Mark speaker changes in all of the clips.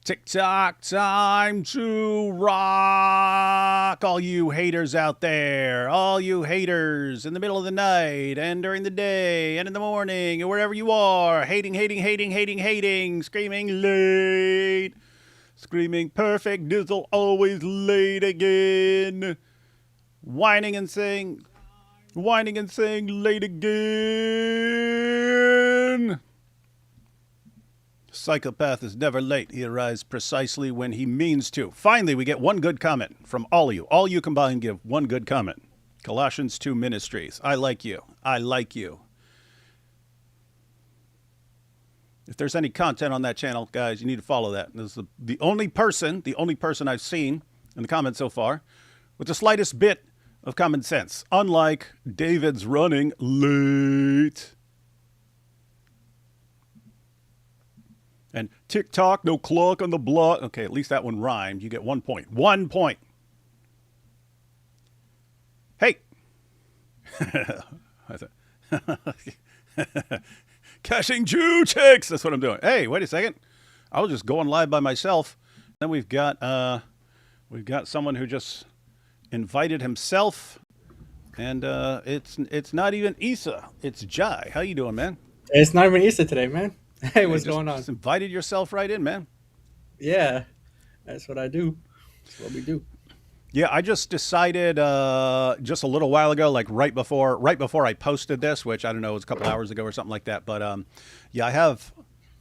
Speaker 1: TikTok time to rock. All you haters out there, all you haters in the middle of the night and during the day and in the morning or wherever you are, hating, screaming late, screaming perfect dizzle, always late again, whining and saying late again. Psychopath is never late. He arrives precisely when he means to. Finally, we get one good comment from all of you. All you combined give one good comment. Colossians 2 Ministries. I like you. I like you. If there's any content on that channel, guys, you need to follow that. This is the only person I've seen in the comments so far with the slightest bit of common sense. Unlike David's running late. And TikTok, no clock on the block. Okay, at least that one rhymed. You get 1 point. 1 point. Hey. Cashing Jew checks. That's what I'm doing. Hey, wait a second. I was just going live by myself. Then we've got someone who just invited himself, and it's not even Issa. It's Jai. How you doing, man?
Speaker 2: It's not even Easter today, man. Hey, what's going on?
Speaker 1: Just invited yourself right in, man.
Speaker 2: Yeah, that's what I do. That's what we do.
Speaker 1: Yeah, I just decided just a little while ago, like right before I posted this, which I don't know, it was a couple hours ago or something like that. But yeah, I have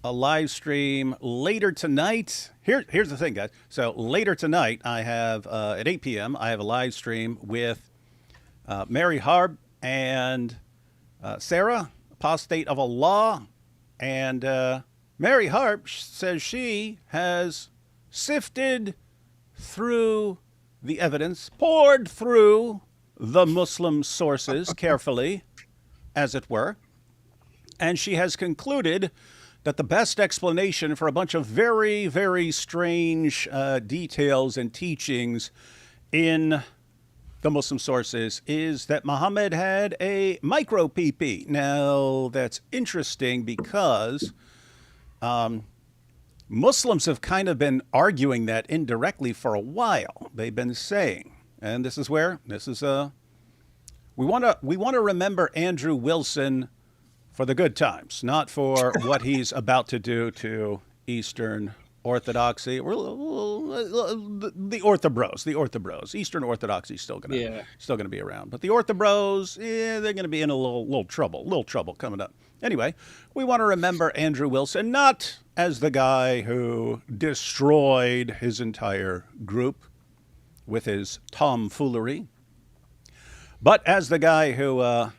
Speaker 1: a live stream later tonight. Here's the thing, guys. So later tonight, I have at 8 p.m. I have a live stream with Mary Harb and Sarah, apostate of Allah. And Mary Harp says she has sifted through the evidence, poured through the Muslim sources carefully, as it were, and she has concluded that the best explanation for a bunch of very, very strange details and teachings in the Muslim sources is that Muhammad had a micro PP. Now, that's interesting because Muslims have kind of been arguing that indirectly for a while. They've been saying, and this is we want to remember Andrew Wilson for the good times, not for what he's about to do to Eastern Orthodoxy, the Orthobros. Eastern Orthodoxy is still gonna be around, but the Orthobros, they're gonna be in a little trouble coming up. Anyway, we want to remember Andrew Wilson not as the guy who destroyed his entire group with his tomfoolery, but as the guy who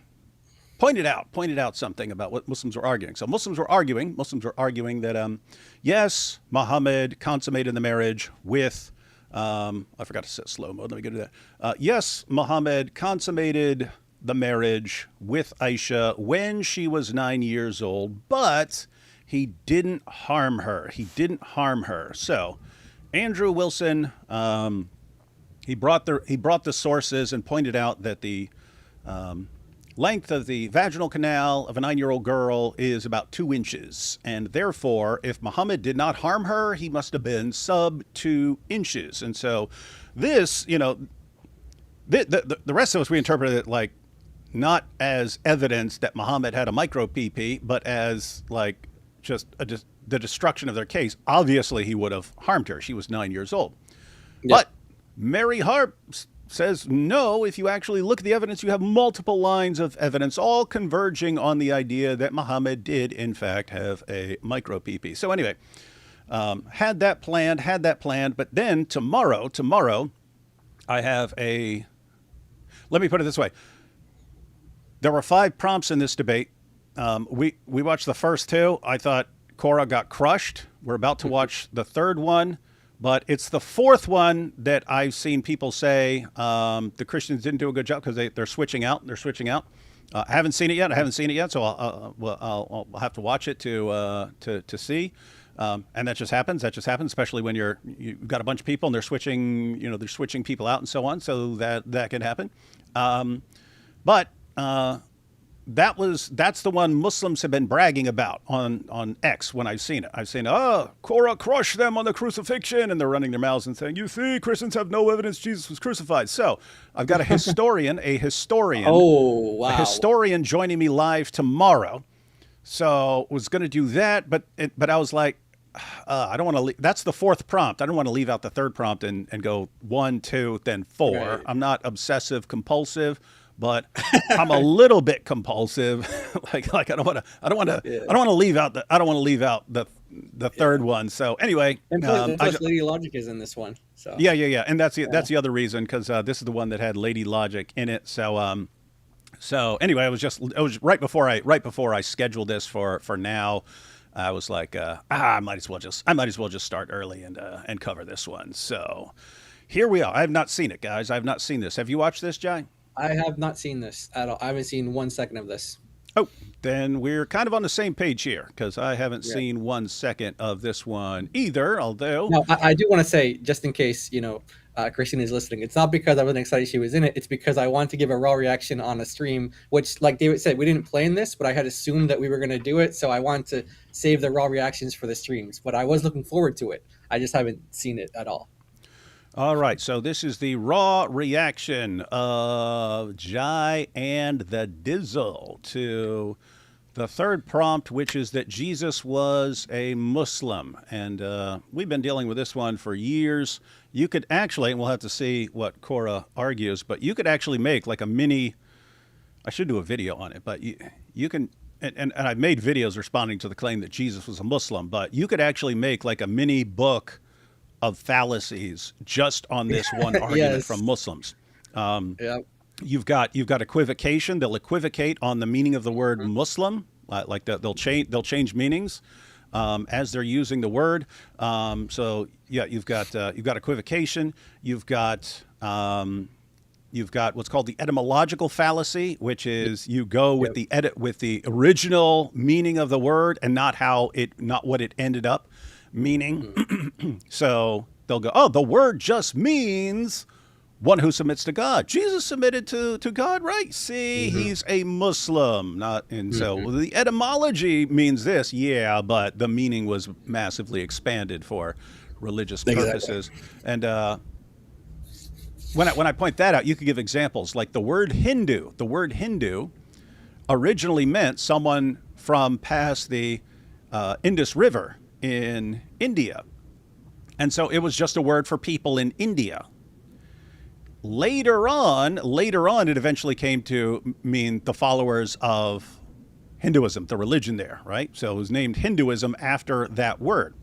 Speaker 1: pointed out something about what Muslims were arguing. So Muslims were arguing that, yes, Muhammad consummated the marriage with, I forgot to set slow mode. Let me get to that. Yes, Muhammad consummated the marriage with Aisha when she was 9 years old, but he didn't harm her. So Andrew Wilson, he brought the sources and pointed out that the length of the vaginal canal of a 9-year-old girl is about 2 inches. And therefore, if Muhammad did not harm her, he must have been sub 2 inches. And so this, the rest of us, we interpreted it like not as evidence that Muhammad had a micro PP, but as like just the destruction of their case. Obviously, he would have harmed her. She was 9 years old. Yeah. But Mary Harp says, no, if you actually look at the evidence, you have multiple lines of evidence, all converging on the idea that Muhammad did, in fact, have a micro PP. So anyway, had that planned, but then tomorrow, I have let me put it this way. There were 5 prompts in this debate. We watched the first 2. I thought Korra got crushed. We're about to watch the third one. But it's the fourth one that I've seen people say the Christians didn't do a good job because they're switching out. I haven't seen it yet. So I'll have to watch it to see. And that just happens, especially when you've got a bunch of people and they're switching people out and so on. So that can happen. But that's the one Muslims have been bragging about on X when I've seen it. I've seen, Korra crushed them on the crucifixion, and they're running their mouths and saying, "You see, Christians have no evidence Jesus was crucified." So I've got a historian,
Speaker 2: Oh, wow.
Speaker 1: a historian joining me live tomorrow. So was going to do that, but I was like, I don't want to. That's the fourth prompt. I don't want to leave out the third prompt and go 1, 2, then 4.
Speaker 2: Right.
Speaker 1: I'm not obsessive compulsive, but I'm a little bit compulsive. like I don't want to. I don't want to leave out the third one. So anyway,
Speaker 2: and plus LadyLogic is in this one. So
Speaker 1: yeah, and that's the other reason, because this is the one that had LadyLogic in it. So anyway, it was right before I scheduled this for now. I was like, I might as well just start early and cover this one. So here we are. I have not seen it, guys. I have not seen this. Have you watched this, Jai?
Speaker 2: I have not seen this at all. I haven't seen 1 second of this.
Speaker 1: Oh, then we're kind of on the same page here, because I haven't seen 1 second of this one either. Although,
Speaker 2: now, I do want to say, just in case Christine is listening, it's not because I wasn't excited she was in it. It's because I wanted to give a raw reaction on a stream, which, like David said, we didn't plan this, but I had assumed that we were going to do it. So I wanted to save the raw reactions for the streams. But I was looking forward to it. I just haven't seen it at all.
Speaker 1: All right, so this is the raw reaction of Jai and the Dizzle to the third prompt, which is that Jesus was a Muslim. And we've been dealing with this one for years. You could actually, and we'll have to see what Korra argues, but you could actually make like a mini, I should do a video on it, but you can, and I've made videos responding to the claim that Jesus was a Muslim, but you could actually make like a mini book of fallacies just on this one argument from Muslims. You've got equivocation. They'll equivocate on the meaning of the word Muslim, like they'll change meanings as they're using the word. So yeah, you've got equivocation. You've got what's called the etymological fallacy, which is you go with the original meaning of the word and not what it ended up meaning. So they'll go, the word just means one who submits to God. Jesus submitted to God, right? See, he's a Muslim. So the etymology means this, but the meaning was massively expanded for religious purposes. And when I point that out, you could give examples like the word Hindu. The word Hindu originally meant someone from past the Indus River in India. And so it was just a word for people in India. Later on, it eventually came to mean the followers of Hinduism, the religion there, right? So it was named Hinduism after that word,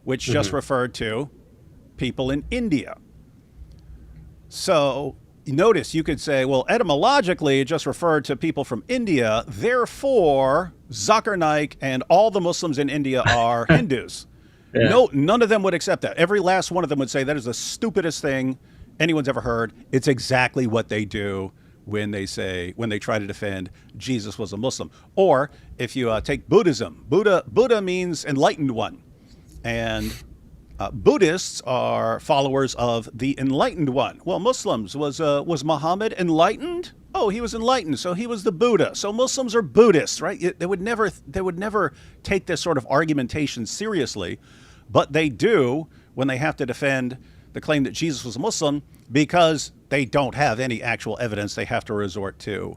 Speaker 1: which just referred to people in India. So notice you could say, well, etymologically, it just referred to people from India. Therefore, Zakir Naik and all the Muslims in India are Hindus. No, none of them would accept that. Every last one of them would say that is the stupidest thing anyone's ever heard. It's exactly what they do when they try to defend Jesus was a Muslim. Or if you take Buddhism, Buddha means enlightened one, and Buddhists are followers of the enlightened one. Well, Muslims, was Muhammad enlightened? Oh, he was enlightened, so he was the Buddha. So Muslims are Buddhists, right? They would never take this sort of argumentation seriously, but they do when they have to defend the claim that Jesus was a Muslim, because they don't have any actual evidence. They have to resort to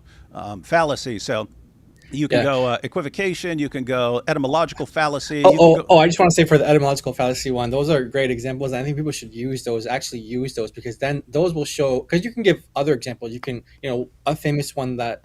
Speaker 1: fallacy. So you can go equivocation, you can go etymological fallacy.
Speaker 2: I just want to say, for the etymological fallacy one, those are great examples. I think people should use those, because then those will show, because you can give other examples. You can, a famous one that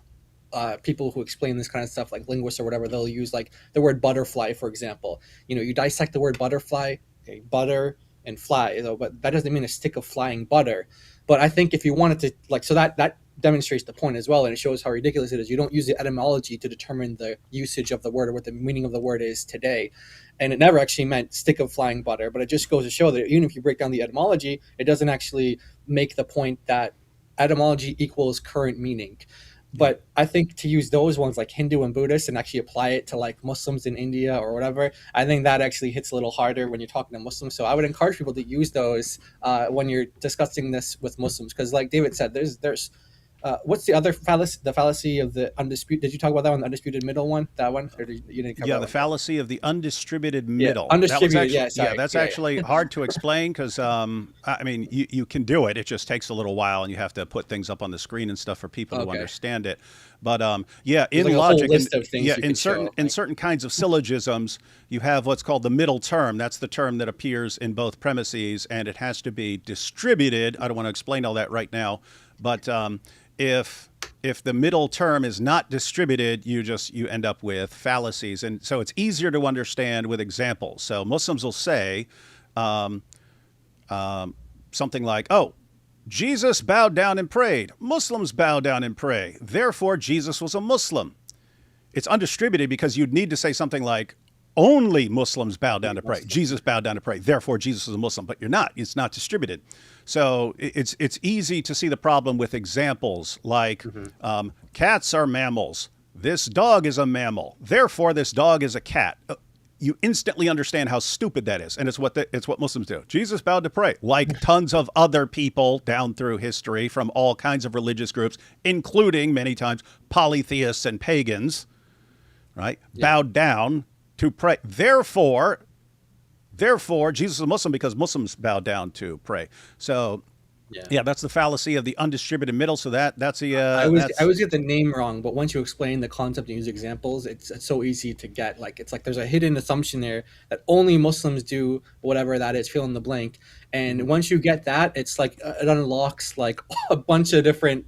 Speaker 2: people who explain this kind of stuff, like linguists or whatever, they'll use like the word butterfly, for example. You dissect the word butterfly, okay, butter and fly, but that doesn't mean a stick of flying butter. But I think if you wanted to, so that demonstrates the point as well, and it shows how ridiculous it is. You don't use the etymology to determine the usage of the word or what the meaning of the word is today. And it never actually meant stick of flying butter, but it just goes to show that even if you break down the etymology, it doesn't actually make the point that etymology equals current meaning. But I think to use those ones like Hindu and Buddhist and actually apply it to like Muslims in India or whatever, I think that actually hits a little harder when you're talking to Muslims. So I would encourage people to use those when you're discussing this with Muslims, because like David said, there's what's the other fallacy? The fallacy of the undisputed. Did you talk about that one? The undisputed middle one. That one, or you didn't cover
Speaker 1: Yeah,
Speaker 2: that
Speaker 1: the
Speaker 2: one?
Speaker 1: fallacy of the undistributed
Speaker 2: Yeah,
Speaker 1: middle. That was
Speaker 2: undistributed.
Speaker 1: actually,
Speaker 2: Yeah, sorry.
Speaker 1: that's
Speaker 2: Yeah,
Speaker 1: actually hard to explain because, I mean, you can do it. It just takes a little while, and you have to put things up on the screen and stuff for people
Speaker 2: yeah.
Speaker 1: to
Speaker 2: Okay.
Speaker 1: understand it. But yeah,
Speaker 2: There's
Speaker 1: in
Speaker 2: like a whole
Speaker 1: logic, and
Speaker 2: list of things
Speaker 1: yeah,
Speaker 2: you could show.
Speaker 1: in certain kinds of syllogisms, you have what's called the middle term. That's the term that appears in both premises, and it has to be distributed. I don't want to explain all that right now, but if the middle term is not distributed, you end up with fallacies, and so it's easier to understand with examples. So Muslims will say something like, "Oh, Jesus bowed down and prayed. Muslims bow down and pray. Therefore, Jesus was a Muslim." It's undistributed because you'd need to say something like, only Muslims bow down to pray. Jesus bowed down to pray. Therefore, Jesus is a Muslim. But you're not. It's not distributed. So it's easy to see the problem with examples like cats are mammals. This dog is a mammal. Therefore, this dog is a cat. You instantly understand how stupid that is, and it's what Muslims do. Jesus bowed to pray, like tons of other people down through history from all kinds of religious groups, including many times polytheists and pagans, right? Yeah. Bowed down to pray. Therefore, Jesus is a Muslim because Muslims bow down to pray. So, yeah, that's the fallacy of the undistributed middle. So that's the.
Speaker 2: I always get the name wrong, but once you explain the concept and use examples, it's so easy to get. Like it's like there's a hidden assumption there that only Muslims do whatever that is, fill in the blank. And once you get that, it's like it unlocks like a bunch of different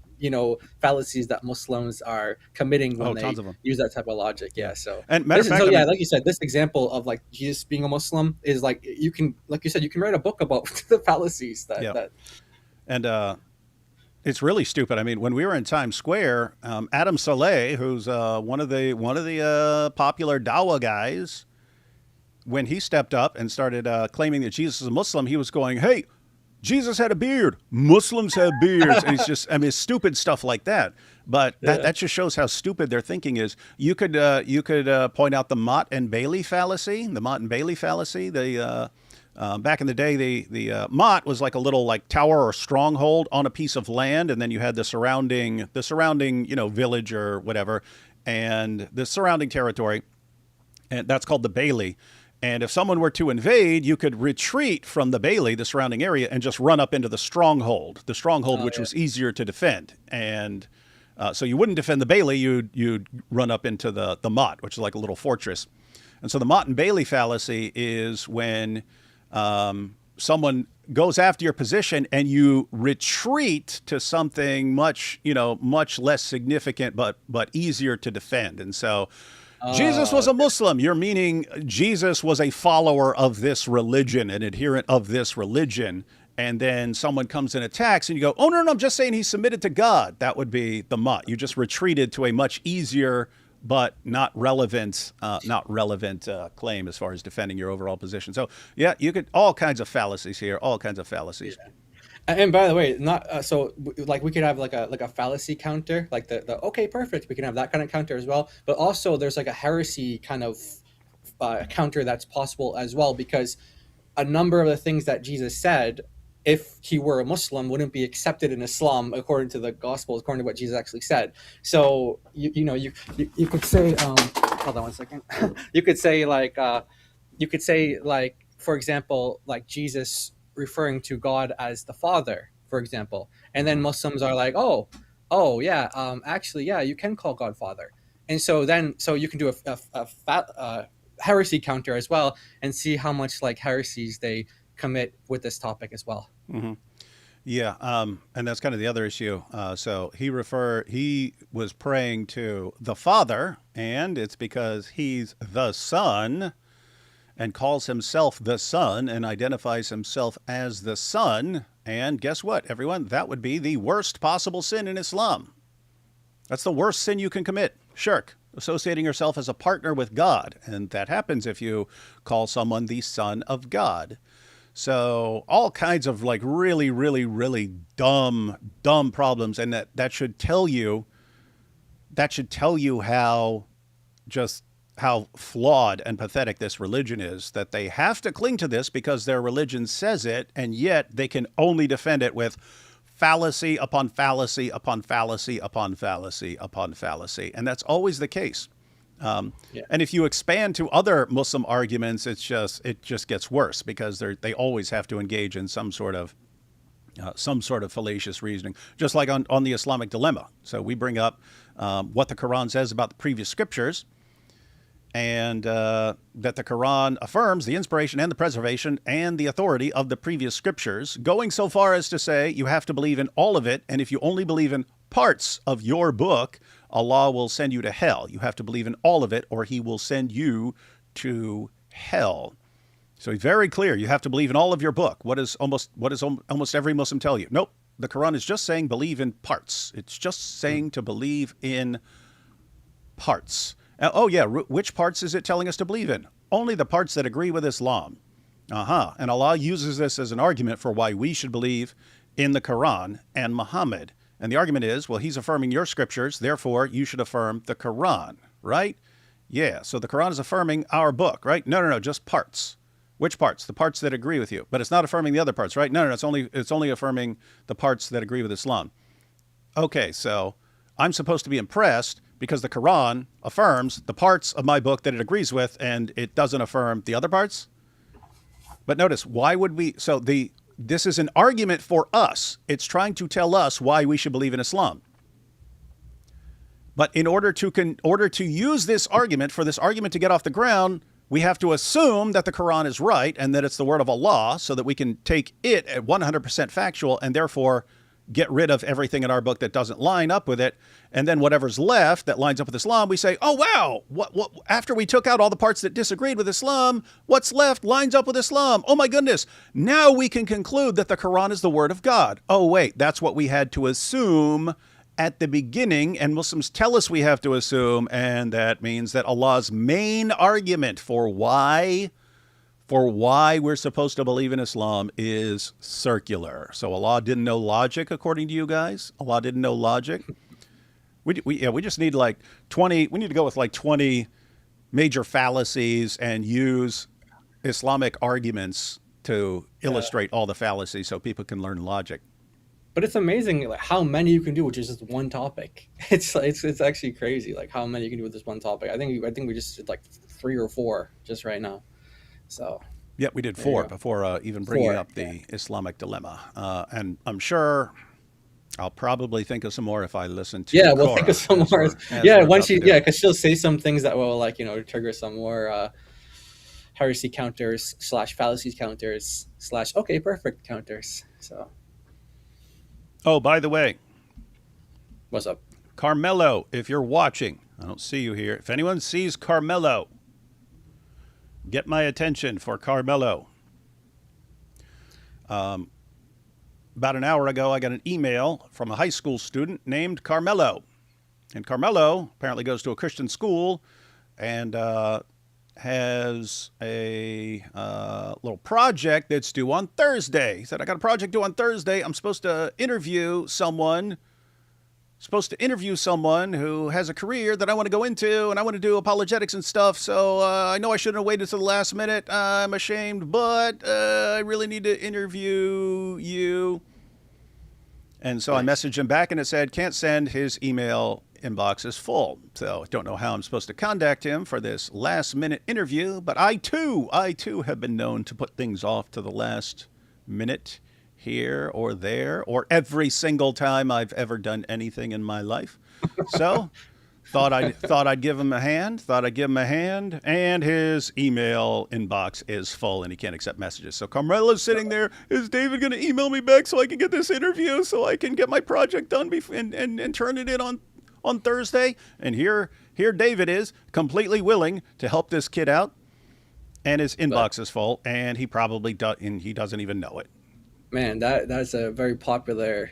Speaker 2: fallacies that Muslims are committing when they use that type of logic. Yeah. So
Speaker 1: and matter of fact,
Speaker 2: like you said, this example of like Jesus being a Muslim is like you can, like you said, you can write a book about the fallacies that.
Speaker 1: And it's really stupid. I mean, when we were in Times Square, Adam Saleh, who's one of the popular Dawah guys, when he stepped up and started claiming that Jesus is a Muslim, he was going, "Hey, Jesus had a beard. Muslims have beards." And it's stupid stuff like that. But that just shows how stupid their thinking is. You could point out the Mott and Bailey fallacy. The Mott and Bailey fallacy. Back in the day, the Mott was like a little tower or stronghold on a piece of land, and then you had the surrounding village or whatever, and the surrounding territory, and that's called the Bailey. And if someone were to invade, you could retreat from the Bailey, the surrounding area, and just run up into the stronghold, which was easier to defend. And so you wouldn't defend the Bailey, you'd run up into the Mott, which is like a little fortress. And so the Mott and Bailey fallacy is when someone goes after your position and you retreat to something much less significant, but easier to defend. And so Jesus was a Muslim. You're meaning Jesus was a follower of this religion, an adherent of this religion. And then someone comes and attacks and you go, "Oh, no, I'm just saying he submitted to God." That would be the Mott. You just retreated to a much easier but not relevant claim as far as defending your overall position. So yeah, you could all kinds of fallacies here, all kinds of fallacies.
Speaker 2: Yeah. And by the way, not so like we could have like a fallacy counter, like the okay, perfect. We can have that kind of counter as well. But also there's like a heresy kind of counter that's possible as well, because a number of the things that Jesus said, if he were a Muslim, wouldn't be accepted in Islam according to the Gospels, according to what Jesus actually said. So you could say hold on one second. you could say for example, like Jesus referring to God as the Father, for example, and then Muslims are like, oh yeah, actually yeah, you can call God Father, and so you can do a heresy counter as well and see how much like heresies they commit with this topic as well.
Speaker 1: Mm-hmm. Yeah, and that's kind of the other issue. So he was praying to the Father, and it's because he's the Son and calls himself the Son and identifies himself as the Son. And guess what, everyone? That would be the worst possible sin in Islam. That's the worst sin you can commit. Shirk, associating yourself as a partner with God. And that happens if you call someone the Son of God. So all kinds of like really, really, really dumb problems. And that should tell you how flawed and pathetic this religion is, that they have to cling to this because their religion says it, and yet they can only defend it with fallacy upon fallacy upon fallacy upon fallacy upon fallacy. And that's always the case. And if you expand to other Muslim arguments, it just gets worse because they always have to engage in some sort of fallacious reasoning, just like on the Islamic dilemma. So we bring up what the Quran says about the previous scriptures, and that the Quran affirms the inspiration and the preservation and the authority of the previous scriptures, going so far as to say you have to believe in all of it, and if you only believe in parts of your book, Allah will send you to hell. You have to believe in all of it, or He will send you to hell. So he's very clear. You have to believe in all of your book. What does almost every Muslim tell you? Nope. The Quran is just saying believe in parts. It's just saying to believe in parts. Oh yeah, which parts is it telling us to believe in? Only the parts that agree with Islam. And Allah uses this as an argument for why we should believe in the Quran and Muhammad. And the argument is, well, He's affirming your scriptures, therefore you should affirm the Quran, right? Yeah, so the Quran is affirming our book, right? No, just parts. Which parts? The parts that agree with you. But it's not affirming the other parts, right? No, it's only affirming the parts that agree with Islam. Okay, so I'm supposed to be impressed because the Quran affirms the parts of my book that it agrees with, and it doesn't affirm the other parts. But notice, why would we? So this is an argument for us. It's trying to tell us why we should believe in Islam. But in order to use this argument, for this argument to get off the ground, we have to assume that the Quran is right and that it's the word of Allah, so that we can take it at 100% factual and therefore get rid of everything in our book that doesn't line up with it. And then whatever's left that lines up with Islam, we say, oh, wow, what after we took out all the parts that disagreed with Islam, what's left lines up with Islam. Oh, my goodness. Now we can conclude that the Quran is the word of God. Oh, wait, that's what we had to assume at the beginning, and Muslims tell us we have to assume, and that means that Allah's main argument for why we're supposed to believe in Islam is circular. So Allah didn't know logic, according to you guys? Allah didn't know logic? We just need like 20, we need to go with like 20 major fallacies and use Islamic arguments to illustrate all the fallacies so people can learn logic.
Speaker 2: But it's amazing like how many you can do with just one topic. It's actually crazy like how many you can do with this one topic. I think we just did like 3 or 4 just right now. So
Speaker 1: yeah, we did 4 before even bringing up the Islamic dilemma. And I'm sure I'll probably think of some more if I listen to
Speaker 2: Korra, we'll think of some more. Because she'll say some things that will trigger some more heresy counters / fallacies counters / okay perfect counters. So.
Speaker 1: Oh, by the way.
Speaker 2: What's up?
Speaker 1: Carmelo, if you're watching, I don't see you here. If anyone sees Carmelo, get my attention for Carmelo. About an hour ago, I got an email from a high school student named Carmelo. And Carmelo apparently goes to a Christian school and has a little project that's due on Thursday. He said, I got a project due on Thursday. I'm supposed to interview someone who has a career that I want to go into, and I want to do apologetics and stuff. So I know I shouldn't have waited till the last minute. I'm ashamed, but I really need to interview you. And so I messaged him back, and it said, can't send. His email inbox is full. So I don't know how I'm supposed to contact him for this last minute interview, but I too have been known to put things off to the last minute here or there, or every single time I've ever done anything in my life. So thought I'd give him a hand, and his email inbox is full and he can't accept messages. So Carmelo's sitting there, is David going to email me back so I can get this interview so I can get my project done and turn it in on Thursday? And here David is completely willing to help this kid out, and his inbox is full, and he probably he doesn't even know it.
Speaker 2: Man, that's a very popular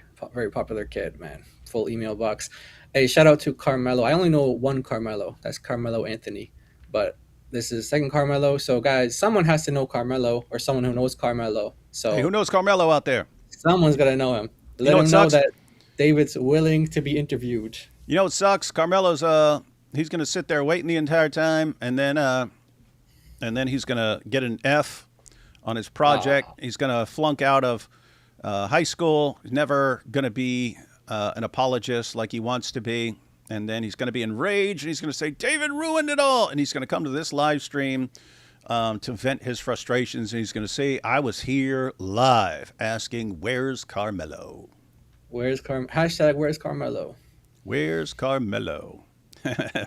Speaker 2: kid, man. Full email box. Hey, shout out to Carmelo. I only know one Carmelo. That's Carmelo Anthony. But this is second Carmelo. So, guys, someone has to know Carmelo, or someone who knows Carmelo. So,
Speaker 1: hey, who knows Carmelo out there?
Speaker 2: Someone's got to know him. Let him know that David's willing to be interviewed.
Speaker 1: You know what sucks? Carmelo's he's going to sit there waiting the entire time, and then he's going to get an F on his project. He's going to flunk out of high school. He's never going to be an apologist like he wants to be. And then he's going to be enraged and he's going to say, David ruined it all. And he's going to come to this live stream to vent his frustrations. And he's going to say, I was here live asking, where's Carmelo?
Speaker 2: Hashtag where's Carmelo?
Speaker 1: Where's Carmelo?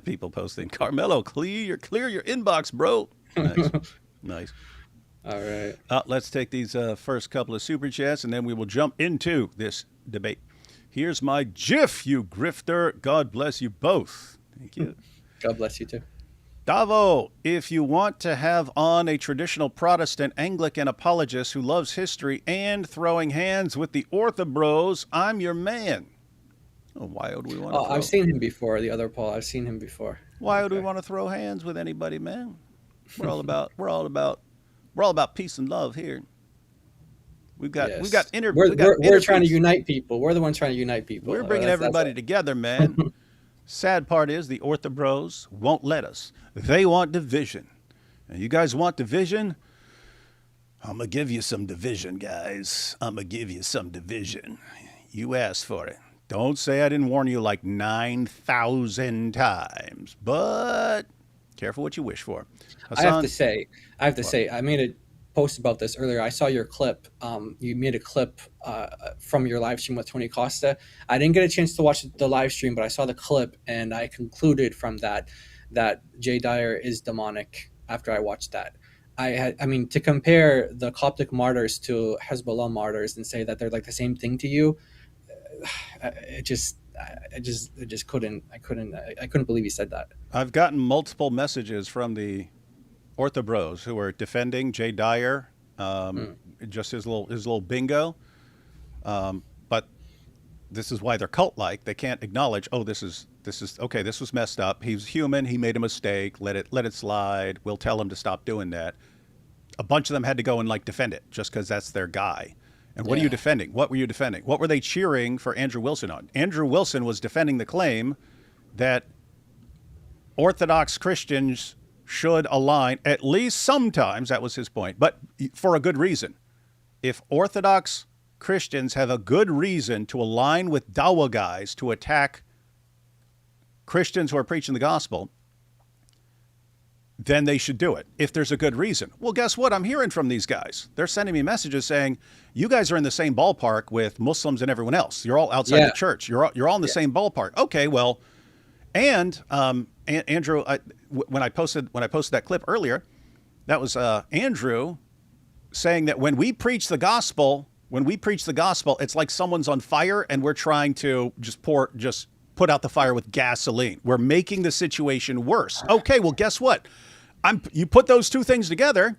Speaker 1: People posting, Carmelo, clear your inbox, bro. Nice. Nice.
Speaker 2: All right.
Speaker 1: Let's take these first couple of super chats and then we will jump into this debate. Here's my GIF, you grifter. God bless you both. Thank you.
Speaker 2: God bless you too.
Speaker 1: Davo, if you want to have on a traditional Protestant Anglican apologist who loves history and throwing hands with the Orthobros, I'm your man. Oh, why would we want to
Speaker 2: I've seen him before, the other Paul. I've seen him before.
Speaker 1: Why would we want to throw hands with anybody, man? We're all about peace and love here. We're
Speaker 2: trying to unite people. We're the ones trying to unite people.
Speaker 1: We're bringing everybody together, man. Sad part is the Orthobros won't let us. They want division. And you guys want division? I'm going to give you some division, guys. I'm going to give you some division. You asked for it. Don't say I didn't warn you like 9,000 times. But careful what you wish for.
Speaker 2: Hassan, I have to say, I made a post about this earlier. I saw your clip. You made a clip from your live stream with Tony Costa. I didn't get a chance to watch the live stream, but I saw the clip and I concluded from that Jay Dyer is demonic after I watched that. To compare the Coptic martyrs to Hezbollah martyrs and say that they're like the same thing to you, I couldn't believe he said that.
Speaker 1: I've gotten multiple messages from the Orthobros who are defending Jay Dyer, just his little bingo. But this is why they're cult-like. They can't acknowledge, oh, this is okay. This was messed up. He's human. He made a mistake. Let it slide. We'll tell him to stop doing that. A bunch of them had to go and like defend it just because that's their guy. And what are you defending? What were you defending? What were they cheering for Andrew Wilson on? Andrew Wilson was defending the claim that Orthodox Christians should align, at least sometimes, that was his point, but for a good reason. If Orthodox Christians have a good reason to align with Dawa guys to attack Christians who are preaching the gospel, then they should do it, if there's a good reason. Well, guess what? I'm hearing from these guys. They're sending me messages saying, you guys are in the same ballpark with Muslims and everyone else. You're all outside the church. You're all in the same ballpark. Okay, well, and Andrew, when I posted that clip earlier, that was Andrew saying that when we preach the gospel, it's like someone's on fire and we're trying to just put out the fire with gasoline. We're making the situation worse. Okay, well, guess what? You put those two things together.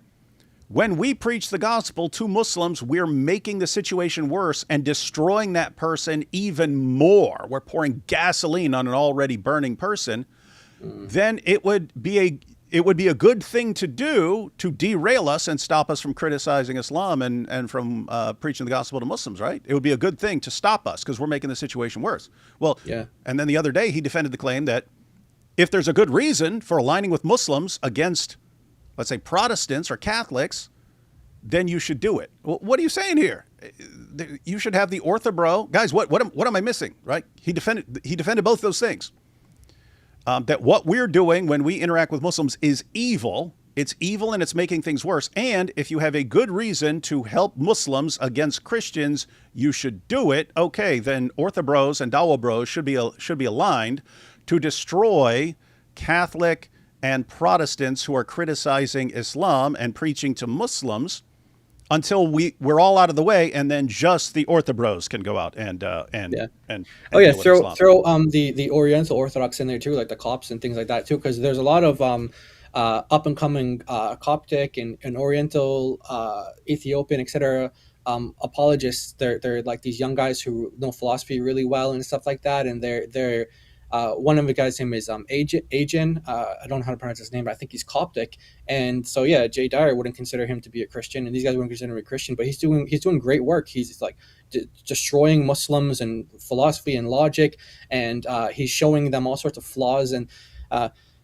Speaker 1: When we preach the gospel to Muslims, we're making the situation worse and destroying that person even more. We're pouring gasoline on an already burning person. Then it would be a good thing to do to derail us and stop us from criticizing Islam and from preaching the gospel to Muslims, right? It would be a good thing to stop us because we're making the situation worse. Well, and then the other day he defended the claim that if there's a good reason for aligning with Muslims against, let's say, Protestants or Catholics, then you should do it. Well, what are you saying here? You should have the Orthobro. Guys, what am I missing, right? He defended both those things. That what we're doing when we interact with Muslims is evil. It's evil and it's making things worse. And if you have a good reason to help Muslims against Christians, you should do it. Okay, then Orthobros and Dawa Bros should be aligned to destroy Catholic and Protestants who are criticizing Islam and preaching to Muslims until we're all out of the way, and then just the Orthobros can go out and
Speaker 2: throw
Speaker 1: Islam.
Speaker 2: The Oriental Orthodox in there too, like the Copts and things like that too, because there's a lot of up and coming Coptic and Oriental, Ethiopian, etc. Apologists. They're like these young guys who know philosophy really well and stuff like that, and they're one of the guys' name is Agen. I don't know how to pronounce his name, but I think he's Coptic. And so Jay Dyer wouldn't consider him to be a Christian, and these guys wouldn't consider him a Christian. But he's doing great work. He's like destroying Muslims and philosophy and logic, and he's showing them all sorts of flaws. And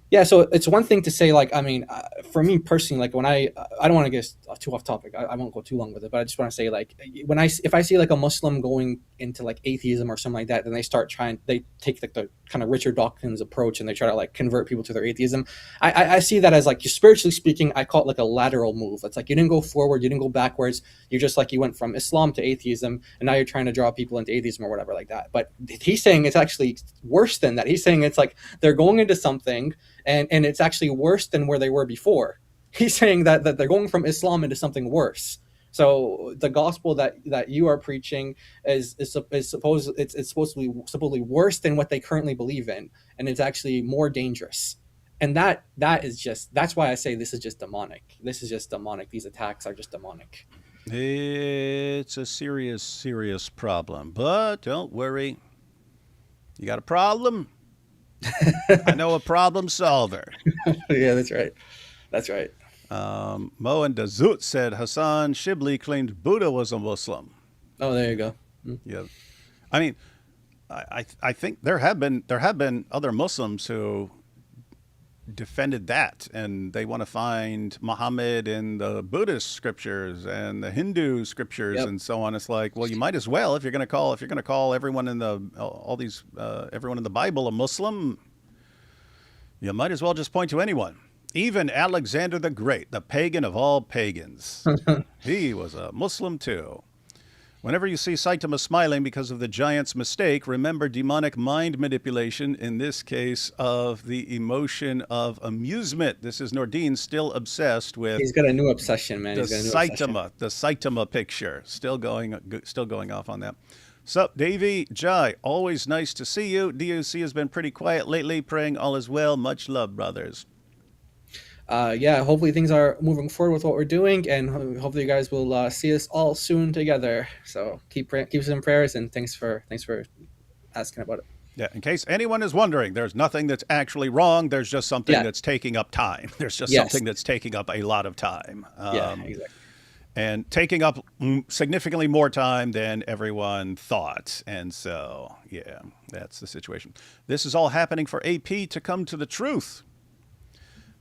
Speaker 2: Yeah, so it's one thing to say, like, I mean, for me personally, like when I don't want to get too off topic. I won't go too long with it, but I just want to say, like, if I see like a Muslim going into like atheism or something like that, then they take like the kind of Richard Dawkins approach and they try to like convert people to their atheism. I see that as like, spiritually speaking, I call it like a lateral move. It's like you didn't go forward, you didn't go backwards. You just like you went from Islam to atheism, and now you're trying to draw people into atheism or whatever like that. But he's saying it's actually worse than that. He's saying it's like they're going into something, and it's actually worse than where they were before. He's saying that they're going from Islam into something worse. So the gospel that you are preaching is supposed it's supposedly worse than what they currently believe in, and it's actually more dangerous. And that's why I say this is just demonic. This is just demonic. These attacks are just demonic.
Speaker 1: It's a serious, serious problem. But don't worry. You got a problem? I know a problem solver.
Speaker 2: Yeah, that's right. That's right.
Speaker 1: Mo and Dazut said Hassan Shibli claimed Buddha was a Muslim.
Speaker 2: Oh, there you go.
Speaker 1: Yeah, I mean, I think there have been other Muslims who defended that, and they want to find Muhammad in the Buddhist scriptures and the Hindu scriptures and so on. It's like, well, you might as well if you're going to call everyone in everyone in the Bible a Muslim. You might as well just point to anyone. Even Alexander the Great, the pagan of all pagans, he was a Muslim too. Whenever you see Saitama smiling because of the giant's mistake, remember demonic mind manipulation, in this case of the emotion of amusement. This is Nordine, still obsessed with...
Speaker 2: He's got a new obsession, man.
Speaker 1: The Saitama picture. Still going off on that. Sup, Davey? Jai, always nice to see you. DOC has been pretty quiet lately. Praying all is well. Much love, brothers.
Speaker 2: Yeah, hopefully things are moving forward with what we're doing, and hopefully you guys will see us all soon together. So keep us in prayers, and thanks for asking about it.
Speaker 1: Yeah, in case anyone is wondering, there's nothing that's actually wrong. There's just something that's taking up time. There's just something that's taking up a lot of time.
Speaker 2: Exactly.
Speaker 1: And taking up significantly more time than everyone thought. And so, yeah, that's the situation. This is all happening for AP to come to the truth.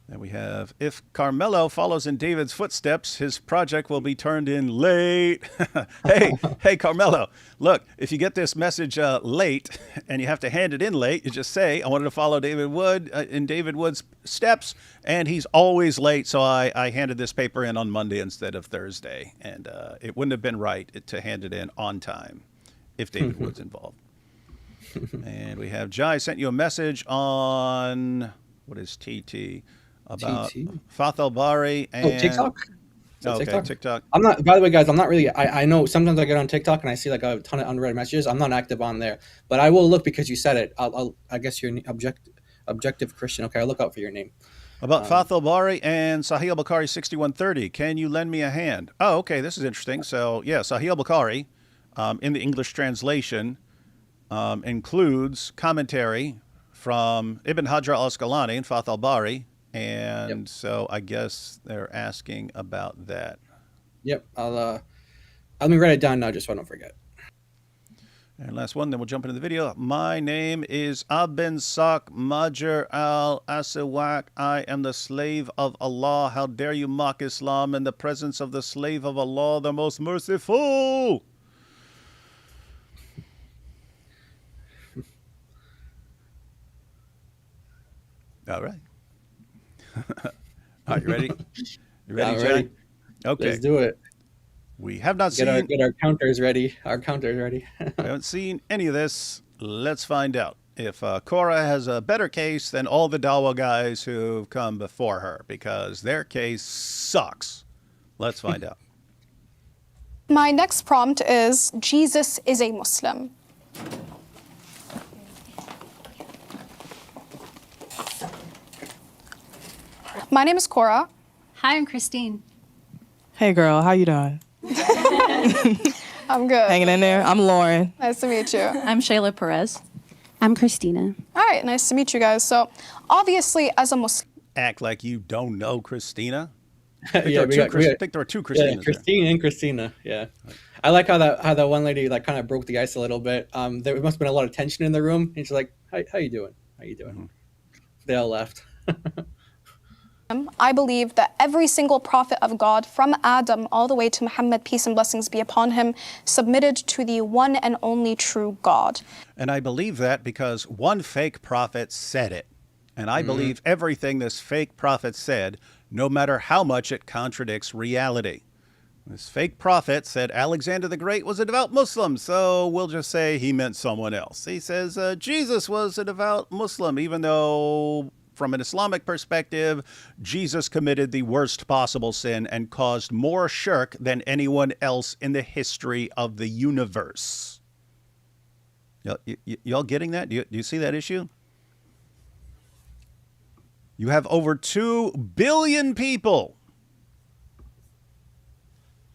Speaker 1: Then we have, if Carmelo follows in David's footsteps, his project will be turned in late. Hey, Carmelo, look, if you get this message late and you have to hand it in late, you just say, I wanted to follow David Wood in David Wood's steps, and he's always late, so I handed this paper in on Monday instead of Thursday. And it wouldn't have been right to hand it in on time if David Wood's involved. And we have Jai sent you a message on, what is TT? About Fath al-Bari and
Speaker 2: TikTok.
Speaker 1: TikTok.
Speaker 2: I'm not. By the way, guys, I'm not really. I know sometimes I get on TikTok and I see like a ton of unread messages. I'm not active on there, but I will look because you said it. I guess you're objective Christian. Okay, I'll look out for your name.
Speaker 1: About Fath al-Bari and Sahih al-Bukhari 6130. Can you lend me a hand? Oh, okay. This is interesting. So yeah, Sahih al-Bukhari, in the English translation, includes commentary from Ibn Hajar al-Asqalani and Fath al-Bari. And so I guess they're asking about that.
Speaker 2: Yep. Let me write it down now just so I don't forget.
Speaker 1: And last one, then we'll jump into the video. My name is Abin Sak Majr al-Asawak. I am the slave of Allah. How dare you mock Islam in the presence of the slave of Allah, the most merciful. All right. Are you ready? You ready, Jay?
Speaker 2: Ready.
Speaker 1: Okay.
Speaker 2: Let's do it.
Speaker 1: We have not seen...
Speaker 2: Get our counters ready. Our counters ready.
Speaker 1: We haven't seen any of this. Let's find out if Korra has a better case than all the Dawa guys who've come before her, because their case sucks. Let's find out.
Speaker 3: My next prompt is, Jesus is a Muslim. My name is Korra.
Speaker 4: Hi, I'm Christine.
Speaker 5: Hey, girl. How you doing?
Speaker 3: I'm good.
Speaker 5: Hanging in there. I'm Lauren.
Speaker 3: Nice to meet you.
Speaker 4: I'm Shayla Perez. I'm Christina.
Speaker 3: All right, nice to meet you guys. So, obviously, as a Muslim...
Speaker 1: Act like you don't know Christina.
Speaker 2: I
Speaker 1: think there were two Christinas.
Speaker 2: Yeah, Christine and Christina. Yeah, I like how that one lady like kind of broke the ice a little bit. There must have been a lot of tension in the room. And she's like, "How you doing? How you doing?" Mm-hmm. They all left.
Speaker 3: I believe that every single prophet of God, from Adam all the way to Muhammad, peace and blessings be upon him, submitted to the one and only true God.
Speaker 1: And I believe that because one fake prophet said it. And I believe everything this fake prophet said, no matter how much it contradicts reality. This fake prophet said Alexander the Great was a devout Muslim, so we'll just say he meant someone else. He says Jesus was a devout Muslim, even though from an Islamic perspective, Jesus committed the worst possible sin and caused more shirk than anyone else in the history of the universe. Y'all getting that? Do you see that issue? You have over 2 billion people.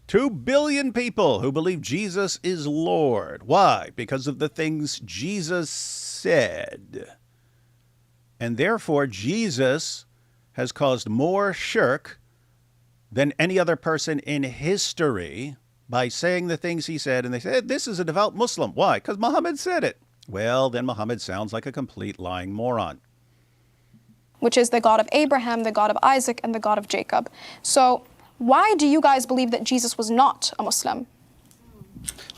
Speaker 1: 2 billion people who believe Jesus is Lord. Why? Because of the things Jesus said. And therefore, Jesus has caused more shirk than any other person in history by saying the things he said. And they said, this is a devout Muslim. Why? Because Muhammad said it. Well, then Muhammad sounds like a complete lying moron.
Speaker 3: Which is the God of Abraham, the God of Isaac, and the God of Jacob. So why do you guys believe that Jesus was not a Muslim?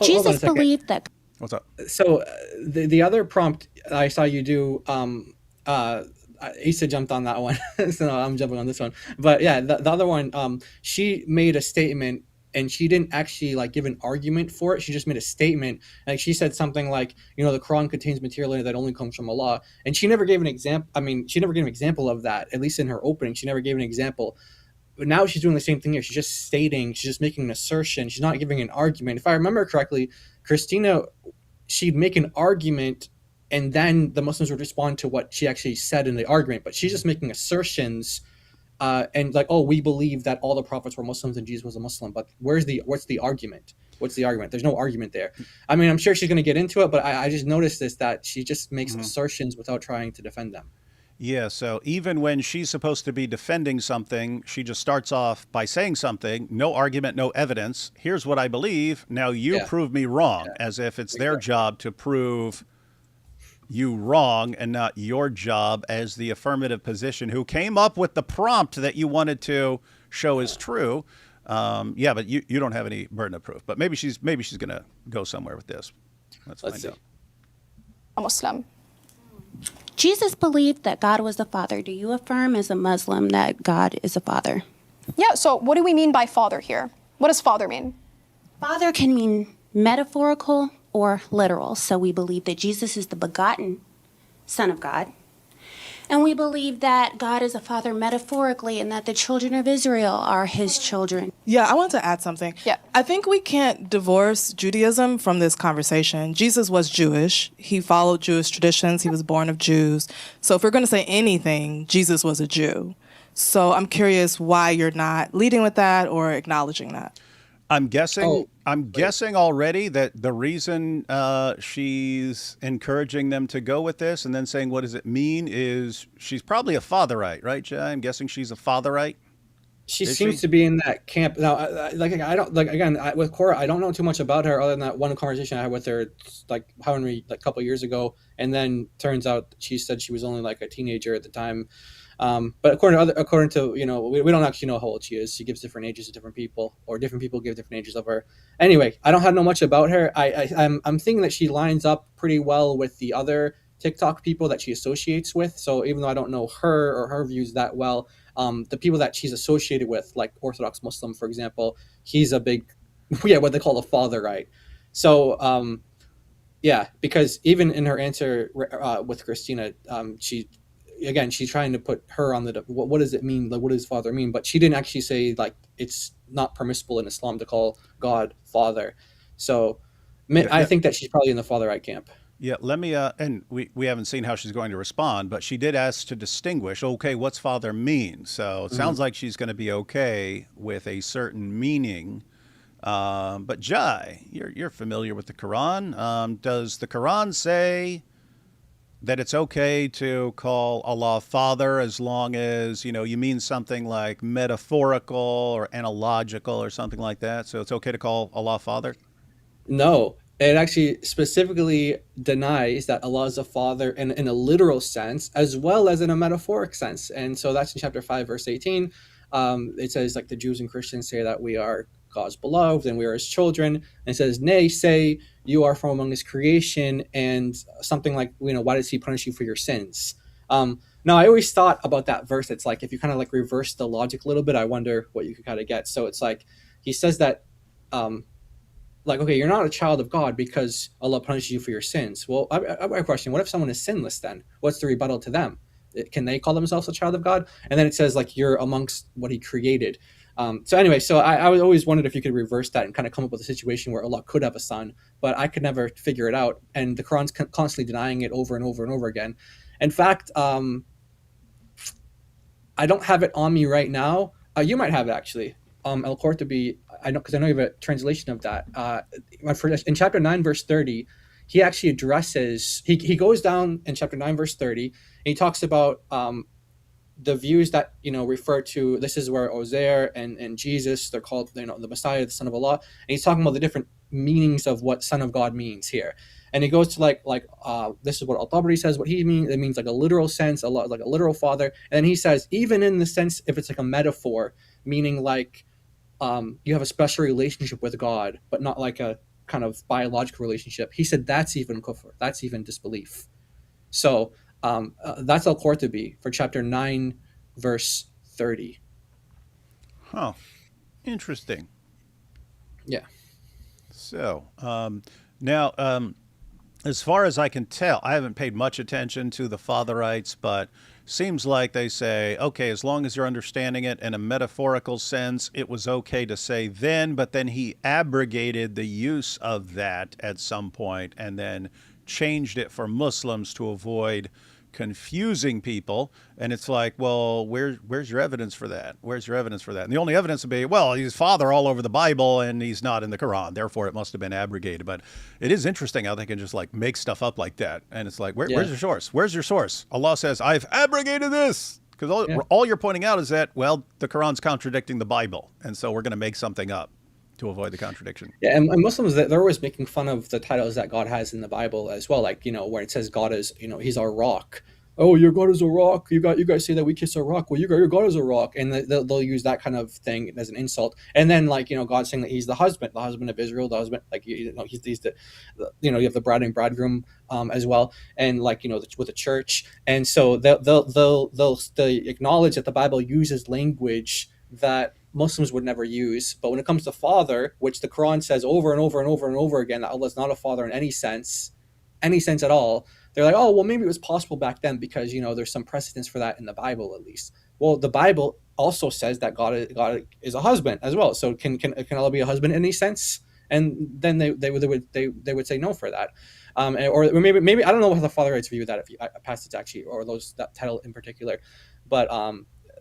Speaker 4: Jesus believed that.
Speaker 1: What's up?
Speaker 2: So the other prompt I saw you do, Issa jumped on that one, so no, I'm jumping on this one. But yeah, the other one, she made a statement and she didn't actually like give an argument for it. She just made a statement. Like she said something like, the Quran contains material that only comes from Allah. And she never gave an example. I mean, she never gave an example of that, at least in her opening. She never gave an example. But now she's doing the same thing here. She's just stating, she's just making an assertion. She's not giving an argument. If I remember correctly, Christina, she'd make an argument and then the Muslims would respond to what she actually said in the argument. But she's just making assertions and like, oh, we believe that all the prophets were Muslims and Jesus was a Muslim. But what's the argument? What's the argument? There's no argument there. I mean, I'm sure she's going to get into it, but I just noticed this, that she just makes assertions without trying to defend them.
Speaker 1: Yeah, so even when she's supposed to be defending something, she just starts off by saying something, no argument, no evidence. Here's what I believe. Now you prove me wrong, as if it's their job to prove you wrong and not your job as the affirmative position who came up with the prompt that you wanted to show is true. But you don't have any burden of proof. But maybe she's going to go somewhere with this. Let's find out.
Speaker 3: A Muslim.
Speaker 4: Jesus believed that God was the Father. Do you affirm as a Muslim that God is a Father?
Speaker 3: Yeah, so what do we mean by Father here? What does Father mean?
Speaker 4: Father can mean metaphorical or literal. So we believe that Jesus is the begotten Son of God. And we believe that God is a father metaphorically and that the children of Israel are his children.
Speaker 5: Yeah, I want to add something.
Speaker 3: Yeah.
Speaker 5: I think we can't divorce Judaism from this conversation. Jesus was Jewish. He followed Jewish traditions. He was born of Jews. So if we're going to say anything, Jesus was a Jew. So I'm curious why you're not leading with that or acknowledging that.
Speaker 1: I'm guessing already that the reason she's encouraging them to go with this and then saying, what does it mean, is she's probably a fatherite, right, Jay? I'm guessing she's a fatherite.
Speaker 2: She seems to be in that camp. Now, I don't, with Korra, I don't know too much about her other than that one conversation I had with her, a couple of years ago. And then turns out she said she was only like a teenager at the time. But according to we don't actually know how old she is. She gives different ages to different people, or different people give different ages of her. Anyway, I don't know much about her. I'm thinking that she lines up pretty well with the other TikTok people that she associates with. So even though I don't know her or her views that well, the people that she's associated with, like Orthodox Muslim, for example, he's a big, what they call a father, right? So because even in her answer with Christina, she's trying to put her on what does it mean? Like, what does father mean? But she didn't actually say like it's not permissible in Islam to call God father. So I think that she's probably in the fatherite camp.
Speaker 1: Yeah, let me, and we haven't seen how she's going to respond, but she did ask to distinguish, okay, what's father mean? So it sounds like she's going to be okay with a certain meaning. But Jai, you're familiar with the Quran. Does the Quran say that it's okay to call Allah Father as long as, you mean something like metaphorical or analogical or something like that? So it's okay to call Allah Father?
Speaker 2: No. it actually specifically denies that Allah is a father in a literal sense as well as in a metaphoric sense. And so that's in chapter 5, verse 18. It says, like, the Jews and Christians say that we are God's beloved and we are his children. And it says, nay, say you are from among his creation, and something like, why does he punish you for your sins? Now, I always thought about that verse. It's like, if you kind of like reverse the logic a little bit, I wonder what you could kind of get. So it's like, he says that, like, okay, you're not a child of God because Allah punishes you for your sins. Well, I have a question. What if someone is sinless then? What's the rebuttal to them? Can they call themselves a child of God? And then it says, like, you're amongst what he created. So anyway, so I always wondered if you could reverse that and kind of come up with a situation where Allah could have a son, but I could never figure it out. And the Quran's constantly denying it over and over and over again. In fact, I don't have it on me right now. You might have it, actually. Al-Qurtubi, I know, because I know you have a translation of that. In chapter 9, verse 30, he actually addresses, he goes down in chapter 9, verse 30, and he talks about the views that, refer to, this is where Ozair and Jesus, they're called, the Messiah, the Son of Allah. And he's talking about the different meanings of what Son of God means here. And he goes to like this is what Al-Tabari says, what he means. It means like a literal sense, like a literal father. And then he says, even in the sense, if it's like a metaphor, meaning like, you have a special relationship with God, but not like a kind of biological relationship. He said that's even kufr, that's even disbelief. So that's Al-Qurtubi for chapter 9, verse 30.
Speaker 1: Huh. Interesting.
Speaker 2: Yeah.
Speaker 1: So now, as far as I can tell, I haven't paid much attention to the Fatherites, but seems like they say, okay, as long as you're understanding it in a metaphorical sense, it was okay to say then, but then he abrogated the use of that at some point and then changed it for Muslims to avoid confusing people. And it's like, well, where's your evidence for that? Where's your evidence for that? And the only evidence would be, well, he's father all over the Bible and he's not in the Quran, therefore it must have been abrogated. But it is interesting how they can just like make stuff up like that. And it's like, where's your source? Where's your source? Allah says, I've abrogated this. Because all you're pointing out is that, well, the Quran's contradicting the Bible. And so we're going to make something up to avoid the contradiction.
Speaker 2: Yeah, and Muslims, they're always making fun of the titles that God has in the Bible as well. Like, where it says God is, he's our rock. Oh, your God is a rock. You guys say that we kiss a rock. Well, your God is a rock, and they'll use that kind of thing as an insult. And then, like, God saying that he's the husband of Israel, the husband, like, he's the you have the bride and bridegroom as well, and like, with the church. And so they'll acknowledge that the Bible uses language that Muslims would never use. But when it comes to father, which the Quran says over and over and over and over again that Allah is not a father in any sense at all, they're like, oh, well, maybe it was possible back then because, there's some precedence for that in the Bible, at least. Well, the Bible also says that God is a husband as well. So can Allah be a husband in any sense? And then they would say no for that. Or maybe I don't know how the Fatherites view that, if you passage actually, or that title in particular, but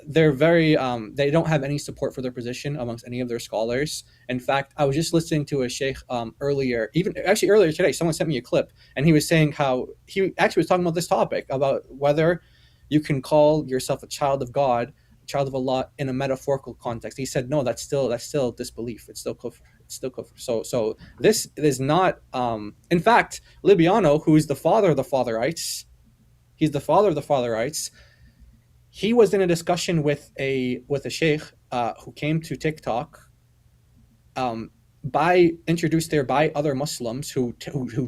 Speaker 2: they're very they don't have any support for their position amongst any of their scholars. In fact, I was just listening to a sheikh earlier today. Someone sent me a clip, and he was saying how he actually was talking about this topic, about whether you can call yourself a child of God, a child of Allah, in a metaphorical context. He said, no, that's still disbelief. It's still kufr. So this is not in fact, Libiano, who is the father of the Fatherites, he was in a discussion with a sheikh who came to TikTok, introduced there by other Muslims who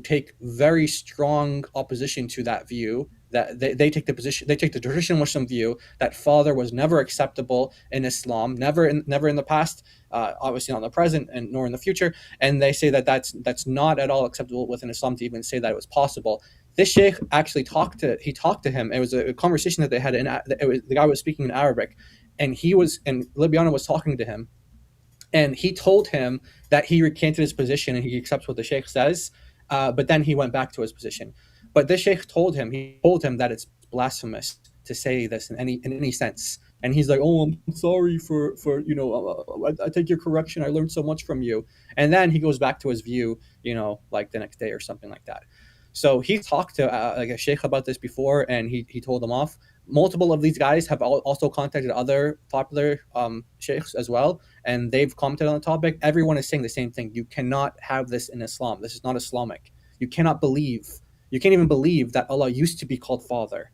Speaker 2: take very strong opposition to that view. That they take the traditional Muslim view that father was never acceptable in Islam, never in the past, obviously not in the present, and nor in the future. And they say that that's not at all acceptable within Islam to even say that it was possible. This sheikh actually talked to him. It was a conversation that they had. The guy was speaking in Arabic, and Libiano was talking to him, and he told him that he recanted his position and he accepts what the sheikh says, but then he went back to his position. But this sheikh told him that it's blasphemous to say this in any sense. And he's like, oh, I'm sorry for I take your correction. I learned so much from you. And then he goes back to his view, like the next day or something like that. So he talked to like a sheikh about this before, and he told them off. Multiple of these guys have also contacted other popular sheikhs as well, and they've commented on the topic, everyone is saying the same thing. You cannot have this in Islam. This is not Islamic. You can't even believe that Allah used to be called Father.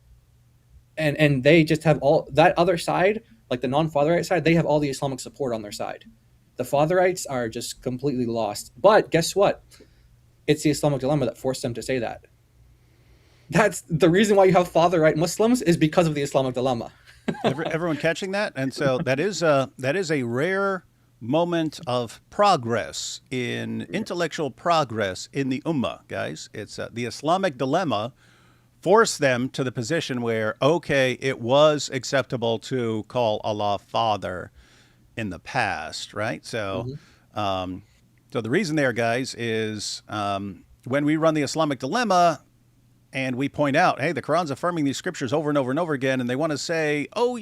Speaker 2: And they just have all that other side, like the non-Fatherite side, they have all the Islamic support on their side. The Fatherites are just completely lost. But guess what? It's the Islamic dilemma that forced them to say that. That's the reason why you have Fatherite Muslims, is because of the Islamic dilemma.
Speaker 1: Everyone catching that? And so that is a rare moment of progress, in intellectual progress in the Ummah, guys. It's the Islamic dilemma forced them to the position where, okay, it was acceptable to call Allah Father in the past, right? So, so the reason there, guys, is when we run the Islamic dilemma and we point out, hey, the Quran's affirming these scriptures over and over and over again, and they want to say, oh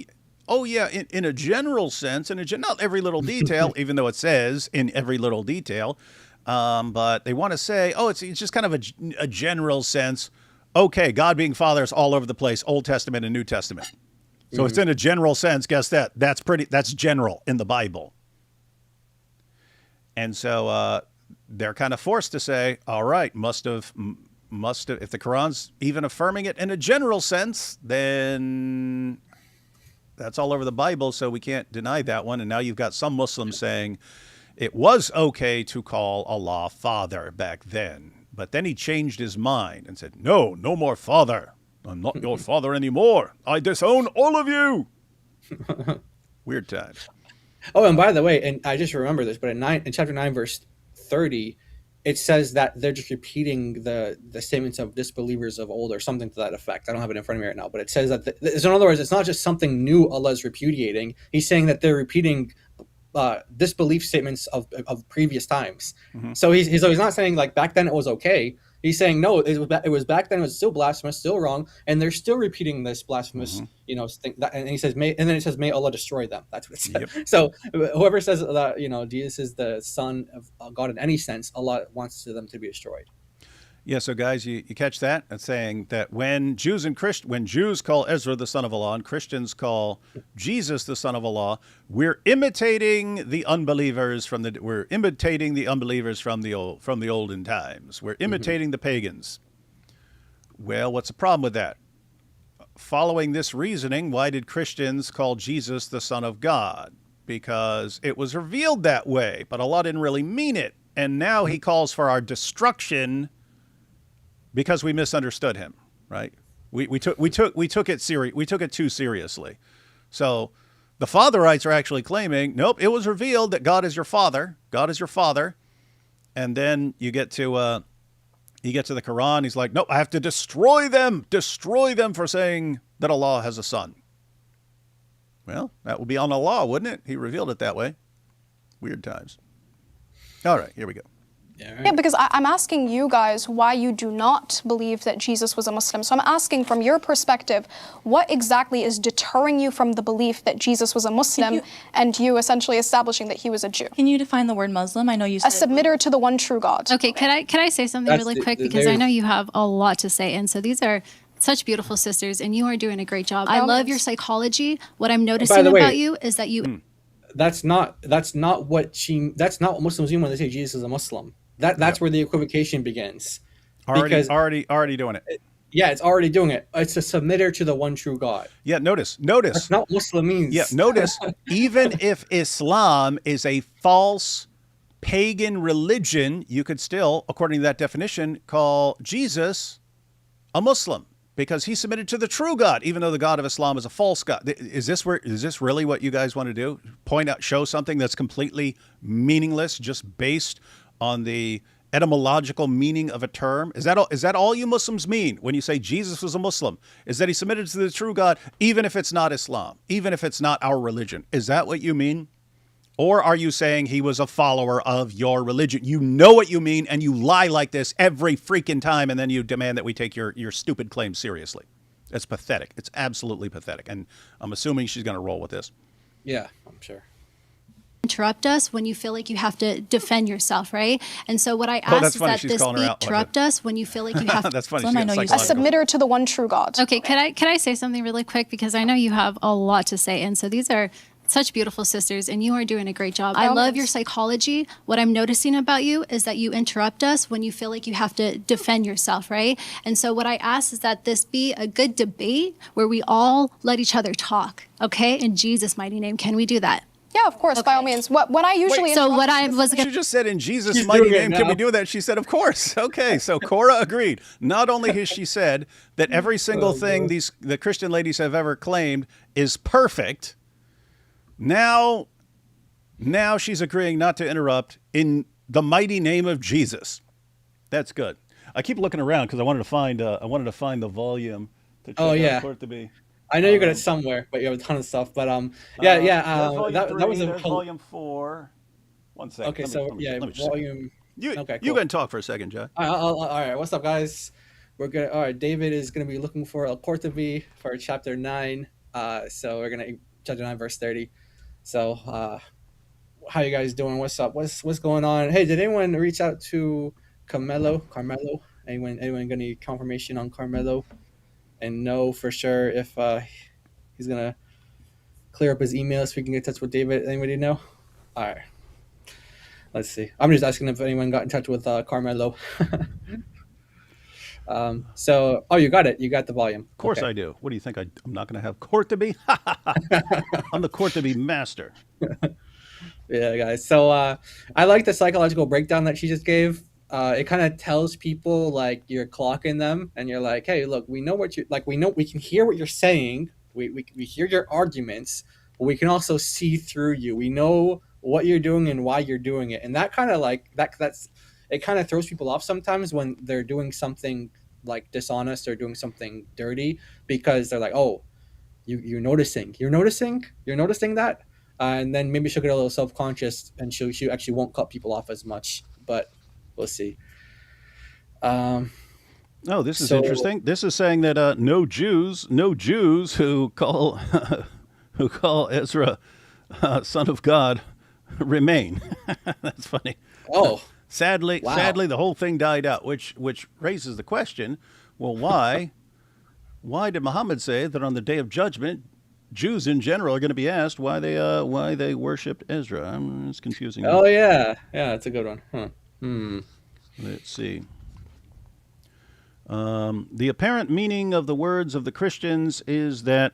Speaker 1: yeah, in a general sense, not every little detail, even though it says in every little detail, but they want to say, oh, it's just kind of a general sense. Okay, God being Father is all over the place, Old Testament and New Testament. So it's in a general sense. Guess that. That's general in the Bible. And so they're kind of forced to say, all right, must have, if the Quran's even affirming it in a general sense, then that's all over the Bible, so we can't deny that one. And now you've got some Muslims saying it was okay to call Allah Father back then. But then he changed his mind and said, no more Father. I'm not your father anymore. I disown all of you. Weird times.
Speaker 2: Oh, and by the way, and I just remember this, but in chapter 9, verse 30, it says that they're just repeating the statements of disbelievers of old, or something to that effect. I don't have it in front of me right now, but it says that, so in other words, it's not just something new Allah is repudiating. He's saying that they're repeating disbelief statements of previous times. So he's not saying like back then it was okay. He's saying no, it was back then, it was still blasphemous, still wrong, and they're still repeating this blasphemous, thing. And he says, may Allah destroy them. That's what it says. Yep. So whoever says that Jesus is the Son of God in any sense, Allah wants them to be destroyed.
Speaker 1: Yeah, so guys, you catch that? It's saying that when Jews call Ezra the son of Allah and Christians call Jesus the son of Allah, we're imitating the unbelievers from the olden times. We're imitating the pagans. Well, what's the problem with that? Following this reasoning, why did Christians call Jesus the Son of God? Because it was revealed that way, but Allah didn't really mean it. And now he calls for our destruction because we misunderstood him, right? We took it too seriously. So the Fatherites are actually claiming, nope, it was revealed that God is your father. God is your father. And then you get to the Quran. He's like, nope, I have to destroy them for saying that Allah has a son. Well, that would be on Allah, wouldn't it? He revealed it that way. Weird times. All right, here we go.
Speaker 3: Yeah, because I'm asking you guys why you do not believe that Jesus was a Muslim. So I'm asking from your perspective, what exactly is deterring you from the belief that Jesus was a Muslim and you essentially establishing that he was a Jew?
Speaker 6: Can you define the word Muslim? I know you said
Speaker 3: a submitter to the one true God.
Speaker 7: Okay, can I say something really quick? Because I know you have a lot to say. And so these are such beautiful sisters, and you are doing a great job. I love your psychology. What I'm noticing about you is that you...
Speaker 2: That's not what Muslims mean when they say Jesus is a Muslim. That's where the equivocation begins.
Speaker 1: Already doing it.
Speaker 2: Yeah, it's already doing it. It's a submitter to the one true God.
Speaker 1: Yeah, notice.
Speaker 2: That's not what Muslim means.
Speaker 1: Yeah, notice, even if Islam is a false pagan religion, you could still, according to that definition, call Jesus a Muslim because he submitted to the true God, even though the God of Islam is a false God. Is this really what you guys want to do? Show something that's completely meaningless, just based on the etymological meaning of a term? Is that all you Muslims mean when you say Jesus was a Muslim? Is that he submitted to the true God, even if it's not Islam, even if it's not our religion? Is that what you mean? Or are you saying he was a follower of your religion? You know what you mean, and you lie like this every freaking time, and then you demand that we take your stupid claim seriously. It's pathetic. It's absolutely pathetic. And I'm assuming she's going to roll with this.
Speaker 2: Yeah, I'm sure.
Speaker 7: Interrupt us when you feel like you have to defend yourself, right? And so what I ask is that this be interrupt us when you feel like you have to.
Speaker 1: That's funny.
Speaker 3: A submitter to the one true God.
Speaker 7: Okay, can I say something really quick, because I know you have a lot to say, and so these are such beautiful sisters, and you are doing a great job. I love your psychology. What I'm noticing about you is that you interrupt us when you feel like you have to defend yourself, right? And so what I ask is that this be a good debate where we all let each other talk, okay? In Jesus' mighty name, can we do that?
Speaker 3: Yeah, of course, by all means. What I usually
Speaker 1: She just said in Jesus' mighty name, can we do that? She said, of course. Okay, so Korra agreed. Not only has she said that every single thing the Christian ladies have ever claimed is perfect, now she's agreeing not to interrupt in the mighty name of Jesus. That's good. I keep looking around because I wanted to find the volume to check out Court to be.
Speaker 2: I know you got it somewhere, but you have a ton of stuff. But that was a
Speaker 1: volume 4. 1 second.
Speaker 2: Okay, volume.
Speaker 1: You go ahead and talk for a second, Jay.
Speaker 2: All right, what's up, guys? We're good. All right, David is going to be looking for El Court to be for chapter 9. So we're gonna chapter 9, verse 30. So, how you guys doing? What's up? What's going on? Hey, did anyone reach out to Carmelo? Anyone got any confirmation on Carmelo? And know for sure if he's gonna clear up his emails so we can get in touch with David. Anybody know? All right. Let's see. I'm just asking if anyone got in touch with Carmelo. You got it. You got the volume.
Speaker 1: Of course I do. What do you think? I'm not going to have Court to be? I'm the Court to be master.
Speaker 2: Yeah, guys. So I like the psychological breakdown that she just gave. It kind of tells people like you're clocking them and you're like, hey, look, we know what you like. We can hear what you're saying. We hear your arguments, but we can also see through you. We know what you're doing and why you're doing it. And that kind of like it kind of throws people off sometimes when they're doing something like dishonest or doing something dirty, because they're like, oh, you're noticing that. And then maybe she'll get a little self-conscious and she actually won't cut people off as much, but we'll see.
Speaker 1: This is interesting. This is saying that no Jews who call Ezra son of God remain. That's funny.
Speaker 2: Oh,
Speaker 1: sadly, the whole thing died out, which raises the question: well, why did Muhammad say that on the day of judgment, Jews in general are going to be asked why they worshipped Ezra? It's confusing.
Speaker 2: Oh yeah, that's a good one. Huh.
Speaker 1: Let's see. The apparent meaning of the words of the Christians is that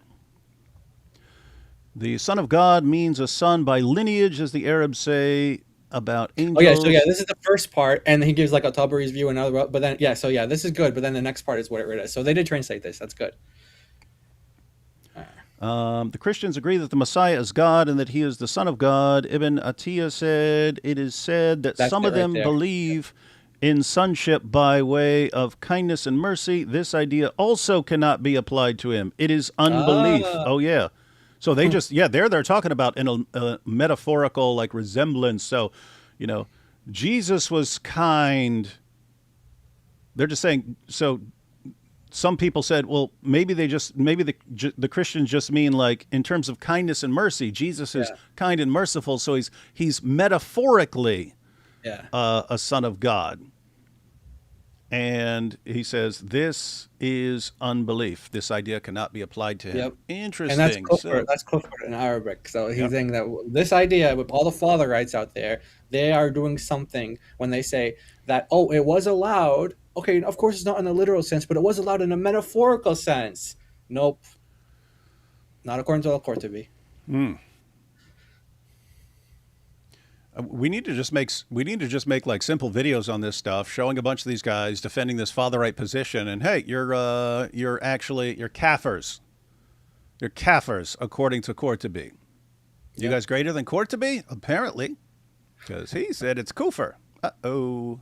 Speaker 1: the Son of God means a son by lineage, as the Arabs say about angels.
Speaker 2: This is the first part, and he gives like a Tabari's view, another, but then this is good, but then the next part is what it is. So they did translate this. That's good.
Speaker 1: The Christians agree that the Messiah is God and that he is the Son of God. Ibn Atiyah said, it is said that some of them believe in sonship by way of kindness and mercy. This idea also cannot be applied to him. It is unbelief. Oh, yeah. So they just, they're talking about in a metaphorical like resemblance. So, Jesus was kind. They're just saying, so some people said, well, maybe the Christians just mean like in terms of kindness and mercy, Jesus is kind and merciful. So he's metaphorically a son of God. And he says, this is unbelief. This idea cannot be applied to him.
Speaker 2: Yep.
Speaker 1: Interesting.
Speaker 2: And that's kufr in Arabic. So he's saying that this idea with all the Fatherites out there, they are doing something when they say that, oh, it was allowed. Okay, of course it's not in a literal sense, but it was allowed in a metaphorical sense. Nope. Not according to Al-Qurtubi.
Speaker 1: We need to just make like simple videos on this stuff, showing a bunch of these guys defending this Fatherite position. And hey, you're kafirs. You're kafirs according to Qurtubi. You guys greater than Qurtubi? Apparently, because he said it's kufr. Uh-oh.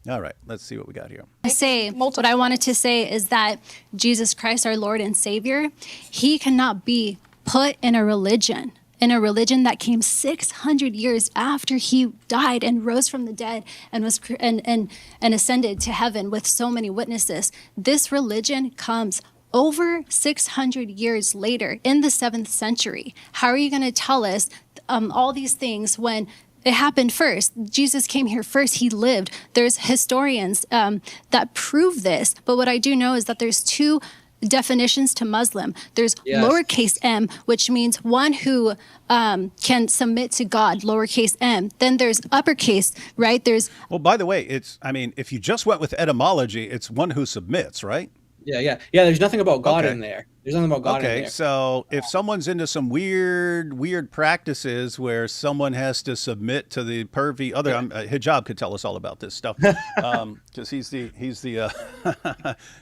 Speaker 1: All right, let's see what we got here.
Speaker 7: What I wanted to say is that Jesus Christ, our Lord and Savior, he cannot be put in a religion that came 600 years after he died and rose from the dead and was and ascended to heaven with so many witnesses. This religion comes over 600 years later in the 7th century. How are you going to tell us all these things when it happened first? Jesus came here first. He lived. There's historians that prove this. But what I do know is that there's two definitions to Muslim. There's
Speaker 2: Yes.
Speaker 7: lowercase m, which means one who can submit to God, lowercase m. Then there's uppercase, right? There's
Speaker 1: Well, by the way, if you just went with etymology, it's one who submits, right?
Speaker 2: Yeah. There's nothing about God
Speaker 1: Okay.
Speaker 2: in there. There's nothing about God in
Speaker 1: Okay,
Speaker 2: there.
Speaker 1: so if someone's into some weird practices where someone has to submit to the pervy other, Hijab could tell us all about this stuff, because he's the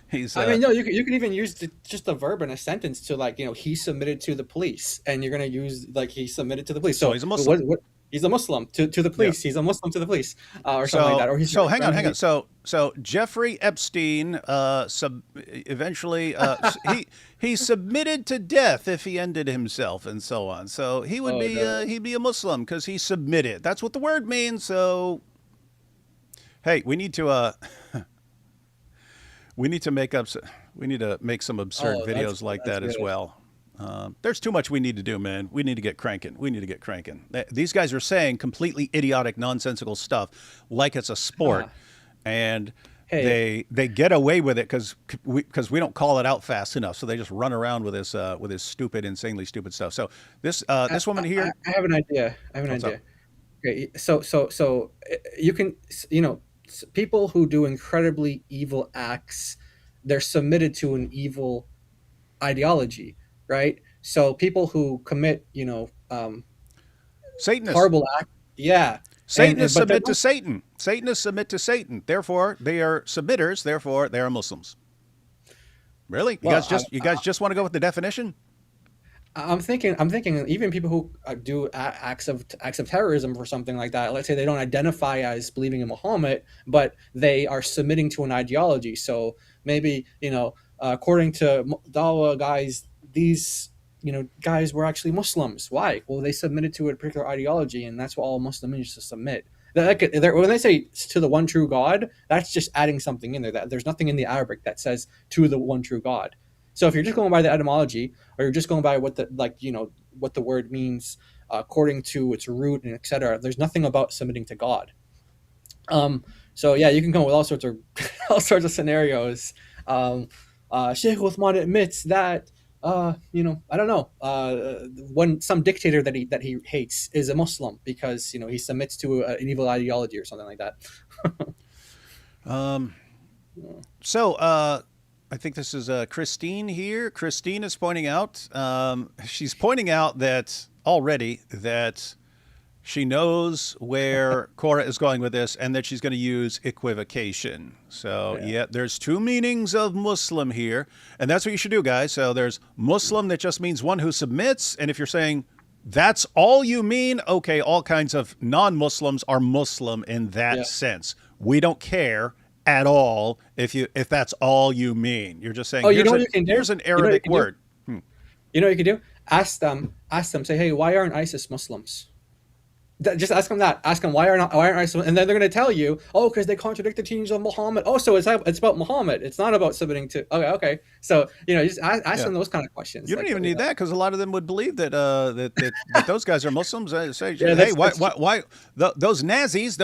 Speaker 1: he's.
Speaker 2: I mean, no, you can even use just a verb in a sentence to, like, he submitted to the police, and you're gonna use, like, he submitted to the police.
Speaker 1: So he's a Muslim.
Speaker 2: What, he's a Muslim to the police. He's a Muslim to the police, or something like that. Or he's
Speaker 1: hang on. So Jeffrey Epstein eventually he submitted to death if he ended himself and so on. So he would he'd be a Muslim because he submitted. That's what the word means. So hey, we need to make some absurd videos like that as well. There's too much we need to do, man. We need to get cranking. These guys are saying completely idiotic, nonsensical stuff like it's a sport, and they get away with it because we don't call it out fast enough. So they just run around with this stupid, insanely stupid stuff. So this woman here,
Speaker 2: I have an idea. Okay, so you can, people who do incredibly evil acts, they're submitted to an evil ideology, right? So people who commit,
Speaker 1: Satanists,
Speaker 2: horrible acts,
Speaker 1: Satanists submit to Satan. Satanists submit to Satan. Therefore, they are submitters. Therefore, they are Muslims. Really? You guys just want to go with the definition?
Speaker 2: I'm thinking even people who do acts of terrorism or something like that. Let's say they don't identify as believing in Muhammad, but they are submitting to an ideology. So maybe, according to Dawa guys, these guys were actually Muslims. Why? Well, they submitted to a particular ideology, and that's what all Muslims means, to submit. When they say to the one true God, that's just adding something in there. That there's nothing in the Arabic that says to the one true God. So if you're just going by the etymology, or you're just going by what the word means according to its root and etc., there's nothing about submitting to God. So yeah, you can come up with all sorts of scenarios. Sheikh Uthman admits that I don't know, when some dictator that he hates is a Muslim because he submits to an evil ideology or something like that.
Speaker 1: I think this is Christine here. Christine is pointing out, she's pointing out that already that she knows where Korra is going with this, and that she's going to use equivocation. So there's two meanings of Muslim here, and that's what you should do, guys. So there's Muslim that just means one who submits, and if you're saying that's all you mean, okay, all kinds of non-Muslims are Muslim in that sense. We don't care at all if that's all you mean. You're just saying, here's an Arabic word.
Speaker 2: You know what you can do? Ask them, say, hey, why aren't ISIS Muslims? Just ask them that. Ask them why aren't ISIS, and then they're going to tell you, because they contradict the teachings of Muhammad. Oh, so it's about Muhammad. It's not about submitting to. Okay. So just ask them those kind of questions.
Speaker 1: You don't even need that, because a lot of them would believe that that those guys are Muslims. Say, hey, why those Nazis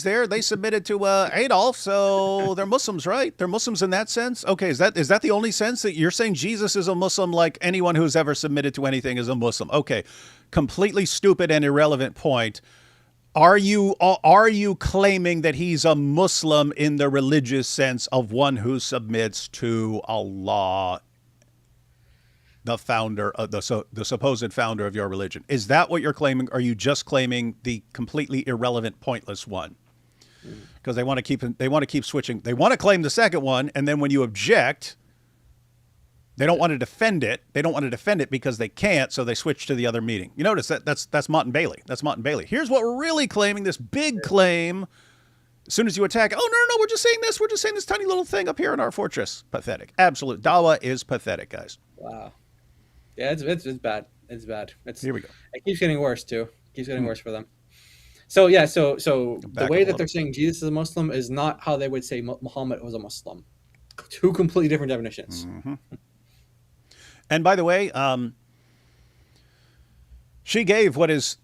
Speaker 1: there, they submitted to Adolf, so they're Muslims, right? They're Muslims in that sense. Okay, is that the only sense that you're saying Jesus is a Muslim? Like anyone who's ever submitted to anything is a Muslim? Okay. Completely stupid and irrelevant point. Are you claiming that he's a Muslim in the religious sense of one who submits to Allah, the founder of the supposed founder of your religion? Is that what you're claiming? Or are you just claiming the completely irrelevant, pointless one? Because they want to keep switching. They want to claim the second one, and then when you object, they don't want to defend it. They don't want to defend it because they can't, so they switch to the other meaning. You notice that's Mott and Bailey. That's Mott and Bailey. Here's what we're really claiming, this big claim. As soon as you attack, no, we're just saying this. We're just saying this tiny little thing up here in our fortress. Pathetic. Absolute. Dawa is pathetic, guys.
Speaker 2: Wow. Yeah, it's bad. It's bad.
Speaker 1: Here we go.
Speaker 2: It keeps getting worse, too. It keeps getting worse for them. So, yeah, so the way that they're saying Jesus is a Muslim is not how they would say Muhammad was a Muslim. Two completely different definitions.
Speaker 1: Mm-hmm. And by the way, she gave what is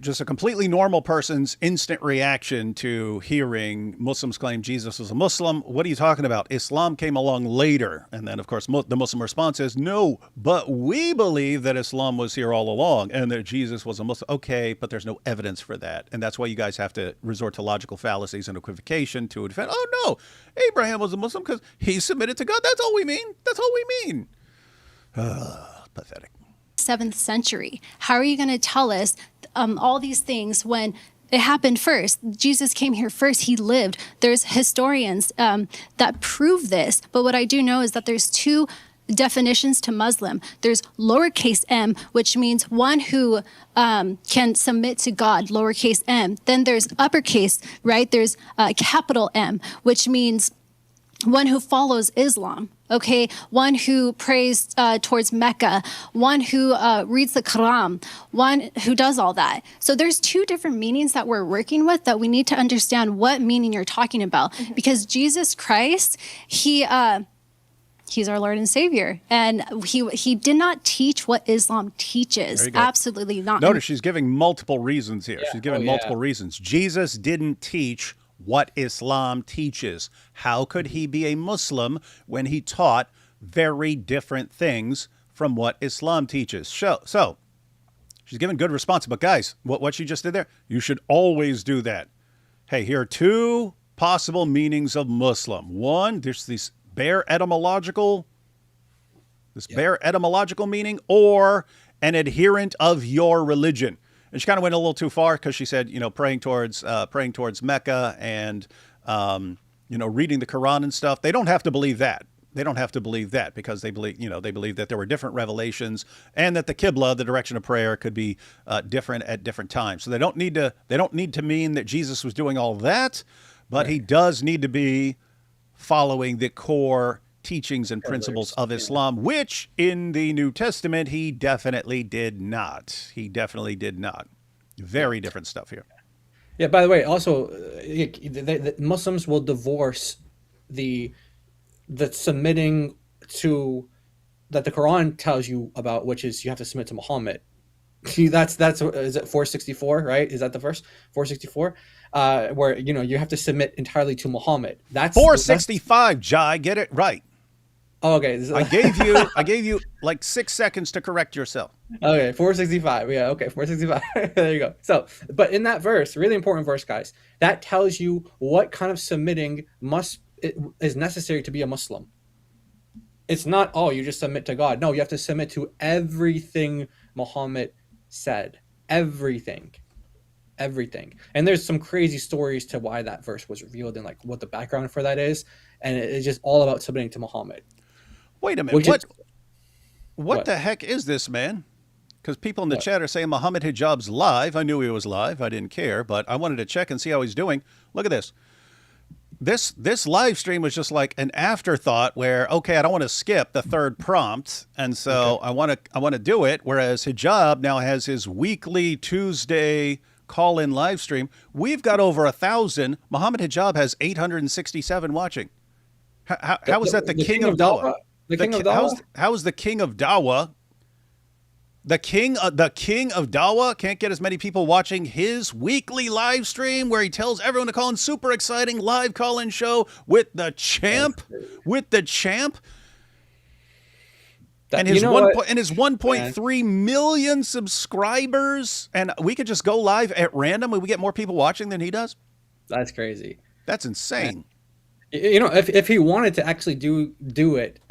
Speaker 1: just a completely normal person's instant reaction to hearing Muslims claim Jesus was a Muslim. What are you talking about? Islam came along later. And then, of course, the Muslim response is, no, but we believe that Islam was here all along and that Jesus was a Muslim. Okay, but there's no evidence for that. And that's why you guys have to resort to logical fallacies and equivocation to defend. Oh, no, Abraham was a Muslim because he submitted to God. That's all we mean. That's all we mean. Pathetic.
Speaker 7: 7th century. How are you going to tell us all these things when it happened first? Jesus came here first. He lived. There's historians that prove this. But what I do know is that there's two definitions to Muslim. There's lowercase m, which means one who can submit to God, lowercase m. Then there's uppercase, right? There's capital M, which means one who follows Islam, okay? One who prays towards Mecca, one who reads the Quran, one who does all that. So there's two different meanings that we're working with that we need to understand what meaning you're talking about. Because Jesus Christ, he's our Lord and Savior. And he did not teach what Islam teaches. Absolutely not.
Speaker 1: Notice she's giving multiple reasons here.
Speaker 2: Yeah.
Speaker 1: She's giving multiple reasons. Jesus didn't teach what Islam teaches. How could he be a Muslim when he taught very different things from what Islam teaches? So she's giving good response. But guys, what she just did there, you should always do that. Hey, here are two possible meanings of Muslim. One, there's this bare etymological meaning, or an adherent of your religion. And she kind of went a little too far because she said, praying towards Mecca and, reading the Quran and stuff. They don't have to believe that. They don't have to believe that because they believe that there were different revelations and that the Qibla, the direction of prayer, could be different at different times. So they don't need to mean that Jesus was doing all that, but he does need to be following the core teachings and principles of Islam, which in the New Testament, he definitely did not. Very different stuff here.
Speaker 2: Yeah, by the way, also, the Muslims will divorce the submitting to that the Quran tells you about, which is you have to submit to Muhammad. That's is it 464, right? Is that the verse 464? Where you have to submit entirely to Muhammad. That's
Speaker 1: 465, Jai, get it right.
Speaker 2: Oh, okay.
Speaker 1: I gave you like 6 seconds to correct yourself.
Speaker 2: Okay, 465. Yeah, okay, 465. There you go. So, but in that verse, really important verse, guys, that tells you what kind of submitting is necessary to be a Muslim. It's not, you just submit to God. No, you have to submit to everything Muhammad said. Everything. And there's some crazy stories to why that verse was revealed and like what the background for that is. And it's just all about submitting to Muhammad.
Speaker 1: Wait a minute. What the heck is this, man? Because people in the chat are saying Muhammad Hijab's live. I knew he was live. I didn't care, but I wanted to check and see how he's doing. Look at this. This live stream was just like an afterthought where, okay, I don't want to skip the third prompt, and so I want to do it. Whereas Hijab now has his weekly Tuesday call-in live stream. We've got over 1,000. Muhammad Hijab has 867 watching. How is that the king of Dawah? How is the king of Dawah? The king of Dawah can't get as many people watching his weekly live stream where he tells everyone to call in. Super exciting live call-in show with the champ. And his 1.3 million subscribers, and we could just go live at random and we get more people watching than he does.
Speaker 2: That's crazy.
Speaker 1: That's insane.
Speaker 2: If he wanted to actually do it,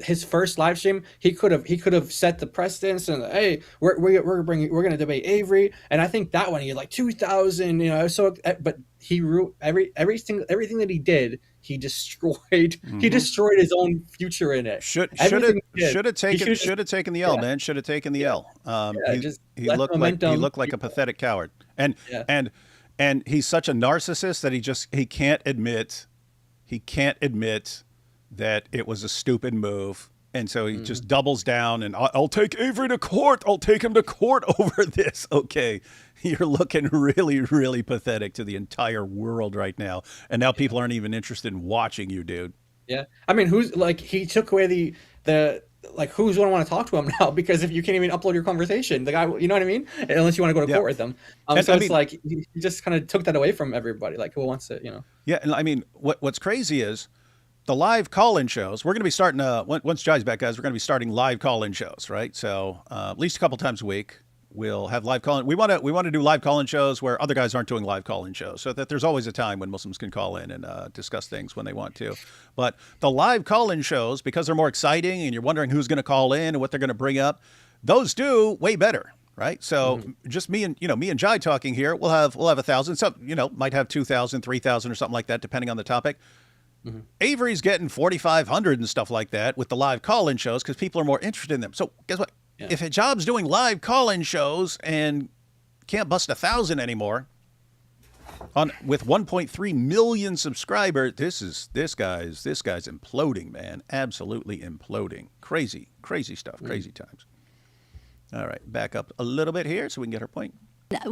Speaker 2: his first live stream, he could have set the precedence and hey, we're gonna debate Avery, and I think that one he had like 2,000. But he everything that he did. He destroyed. Mm-hmm. He destroyed his own future in it.
Speaker 1: Should have taken the L, man. Should have taken the L. He looked like a pathetic coward, and he's such a narcissist that he can't admit that it was a stupid move. And so he just doubles down and I'll take Avery to court. I'll take him to court over this. Okay. You're looking really, really pathetic to the entire world right now. And now people aren't even interested in watching you, dude.
Speaker 2: Yeah. I mean, he took away the like who's going to want to talk to him now? Because if you can't even upload your conversation, the guy, you know what I mean? Unless you want to go to court with them.
Speaker 1: And,
Speaker 2: so it's like he just kind of took that away from everybody. Like, who wants it? You know?
Speaker 1: Yeah, and I mean, what's crazy is the live call-in shows. We're going to be starting once Jai's back, guys. We're going to be starting live call-in shows, right? So at least a couple times a week. We'll have live call-in. We want to do live call-in shows where other guys aren't doing live call-in shows, so that there's always a time when Muslims can call in and discuss things when they want to. But the live call-in shows, because they're more exciting and you're wondering who's going to call in and what they're going to bring up, those do way better, right? So just me and Jai talking here, we'll have 1,000. Some might have 2,000, 3,000, or something like that, depending on the topic. Avery's getting 4,500 and stuff like that with the live call-in shows because people are more interested in them. So guess what? Yeah. If Hijab's doing live call-in shows and can't bust 1,000 anymore, with 1.3 million subscribers, this guy's imploding, man. Absolutely imploding. Crazy stuff. Crazy times. All right, back up a little bit here so we can get her point.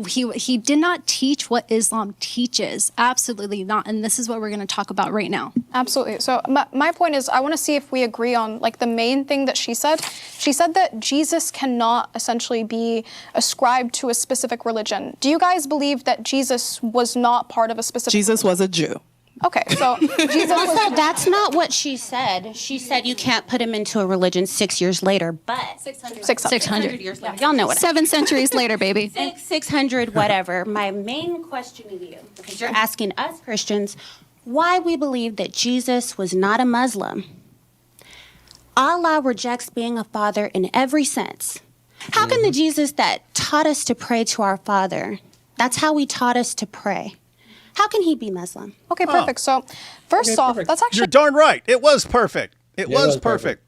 Speaker 7: He did not teach what Islam teaches. Absolutely not. And this is what we're going to talk about right now.
Speaker 3: Absolutely. So my point is, I want to see if we agree on like the main thing that she said. She said that Jesus cannot essentially be ascribed to a specific religion. Do you guys believe that Jesus was not part of a specific
Speaker 5: Jesus
Speaker 3: religion?
Speaker 5: was a Jew.
Speaker 3: Okay, so Jesus was...
Speaker 4: That's not what she said. She said you can't put him into a religion 6 years later, but
Speaker 7: 600
Speaker 4: years later. Y'all know what
Speaker 7: 7 centuries later, baby.
Speaker 4: 600, whatever. My main question to you, because you're asking us Christians, why we believe that Jesus was not a Muslim. Allah rejects being a father in every sense. How can the Jesus that taught us to pray to our Father, that's how he taught us to pray, how can he be Muslim?
Speaker 3: Okay, perfect. So first off, that's actually...
Speaker 1: You're darn right. It was perfect. It was perfect.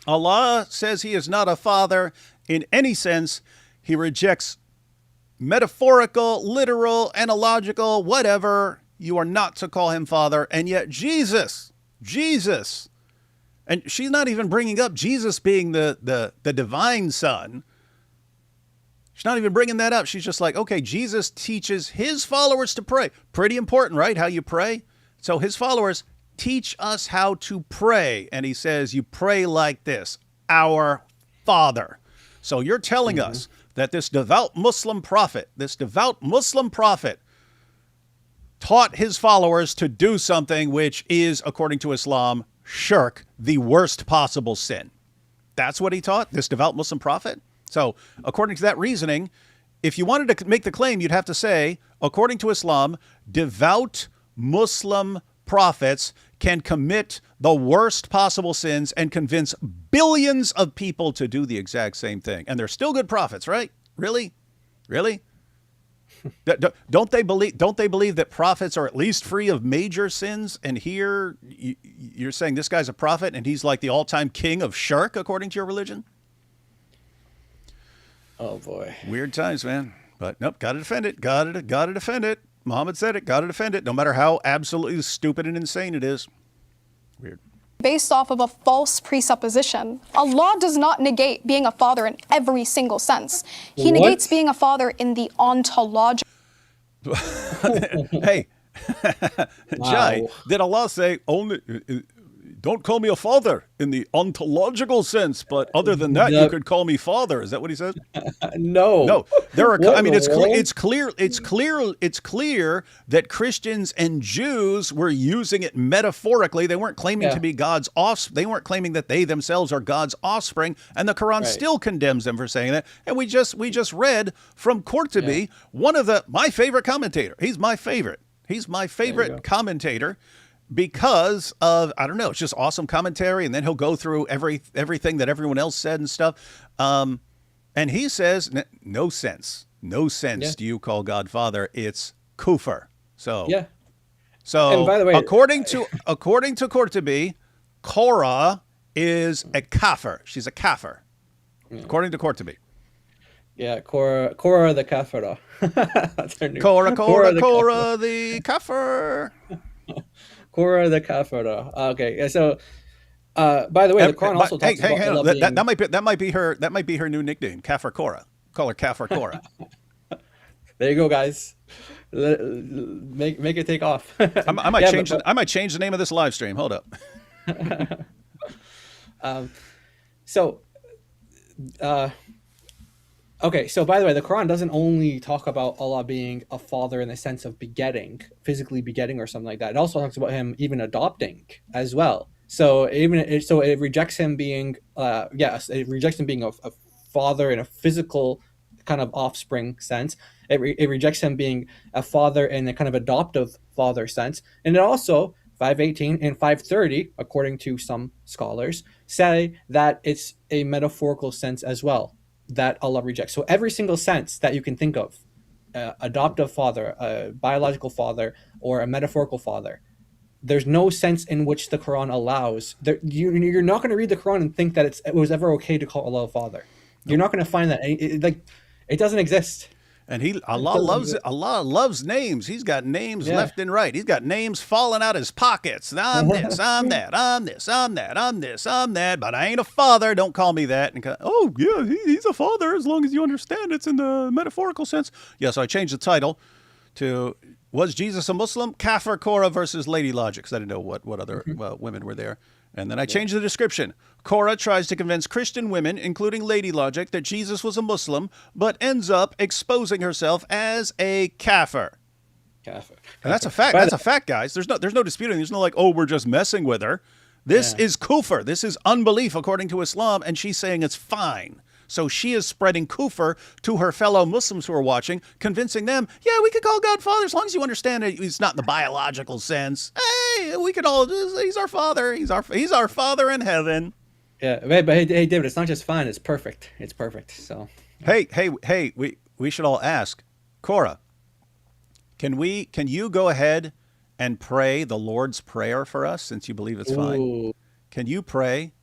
Speaker 1: Allah says he is not a father in any sense. He rejects metaphorical, literal, analogical, whatever. You are not to call him father. And yet Jesus, and she's not even bringing up Jesus being the divine son. She's not even bringing that up. She's just like, okay, Jesus teaches his followers to pray. Pretty important, right? How you pray. So his followers teach us how to pray. And he says, you pray like this, our Father. So you're telling us that this devout Muslim prophet taught his followers to do something which is, according to Islam, shirk, the worst possible sin. That's what he taught, this devout Muslim prophet? So, according to that reasoning, if you wanted to make the claim, you'd have to say, according to Islam, devout Muslim prophets can commit the worst possible sins and convince billions of people to do the exact same thing. And they're still good prophets, right? Really? Don't they believe that prophets are at least free of major sins? And here you're saying this guy's a prophet and he's like the all-time king of shirk, according to your religion?
Speaker 2: Oh boy.
Speaker 1: Weird times, man. But nope, gotta defend it. Gotta defend it. Muhammad said it, gotta defend it, no matter how absolutely stupid and insane it is. Weird.
Speaker 3: Based off of a false presupposition. Allah does not negate being a father in every single sense. He negates being a father in the ontological.
Speaker 1: Hey, Jai, did Allah say only... Don't call me a father in the ontological sense, but other than that, you could call me father. Is that what he said?
Speaker 2: No.
Speaker 1: There are. I mean, it's clear that Christians and Jews were using it metaphorically. They weren't claiming to be God's offspring. They weren't claiming that they themselves are God's offspring. And the Quran still condemns them for saying that. And we just read from Qurtubi, one of my favorite commentator. He's my favorite. He's my favorite commentator. Because of, I don't know, it's just awesome commentary. And then he'll go through everything that everyone else said and stuff. And he says, no sense do you call God Father. It's kufr. So, and by the way, according to Qurtubi, Korra is a kafir. She's a kafir, according to Qurtubi.
Speaker 2: Yeah, Korra the kafir. That's her new.
Speaker 1: Korra the kafir.
Speaker 2: Korra the kafir. Okay, so by the way, the Quran also talks about
Speaker 1: that might be her new nickname, Kafir Korra. Call her Kafir Korra.
Speaker 2: There you go, guys. Make it take off.
Speaker 1: I might change the name of this live stream. Hold up.
Speaker 2: So, okay, so by the way, the Quran doesn't only talk about Allah being a father in the sense of begetting, physically begetting or something like that. It also talks about him even adopting as well. So it rejects him being it rejects him being a father in a physical kind of offspring sense. It rejects him being a father in a kind of adoptive father sense. And it also 518 and 530, according to some scholars, say that it's a metaphorical sense as well that Allah rejects. So every single sense that you can think of, adoptive father, a biological father, or a metaphorical father, there's no sense in which the Quran allows. You're not going to read the Quran and think that it was ever okay to call Allah a father. You're not going to find that. It doesn't exist.
Speaker 1: And Allah loves names. He's got names left and right. He's got names falling out his pockets. I'm this, I'm that, I'm this, I'm that, I'm this, I'm that, but I ain't a father. Don't call me that. And oh, yeah, he's a father as long as you understand it's in the metaphorical sense. Yeah, so I changed the title to Was Jesus a Muslim? Kafir, Korra versus LadyLogic, because I didn't know what other women were there. And then I changed the description. Korra tries to convince Christian women, including LadyLogic, that Jesus was a Muslim, but ends up exposing herself as a kafir.
Speaker 2: Kafir.
Speaker 1: And that's a fact. That's a fact, guys. There's no disputing. There's no like, oh, we're just messing with her. This is kufr. This is unbelief according to Islam, and she's saying it's fine. So she is spreading kufr to her fellow Muslims who are watching, convincing them, yeah, we could call God Father as long as you understand it. It's not in the biological sense. Hey, we could all he's our Father. He's our Father in heaven.
Speaker 2: Yeah, but hey, David, it's not just fine. It's perfect. It's perfect. So
Speaker 1: hey, we should all ask, Korra, can you go ahead and pray the Lord's Prayer for us since you believe it's fine? Can you pray?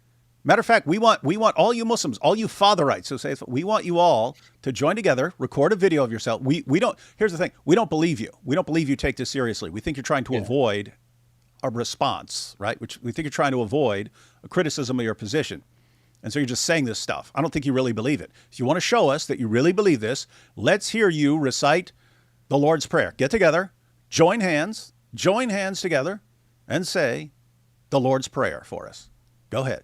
Speaker 1: Matter of fact, we want all you Muslims, all you fatherites who say we want you all to join together, record a video of yourself. We don't. Here's the thing: we don't believe you. We don't believe you take this seriously. We think you're trying to avoid a response, right? Which we think you're trying to avoid a criticism of your position, and so you're just saying this stuff. I don't think you really believe it. If you want to show us that you really believe this, let's hear you recite the Lord's Prayer. Get together, join hands together, and say the Lord's Prayer for us. Go ahead.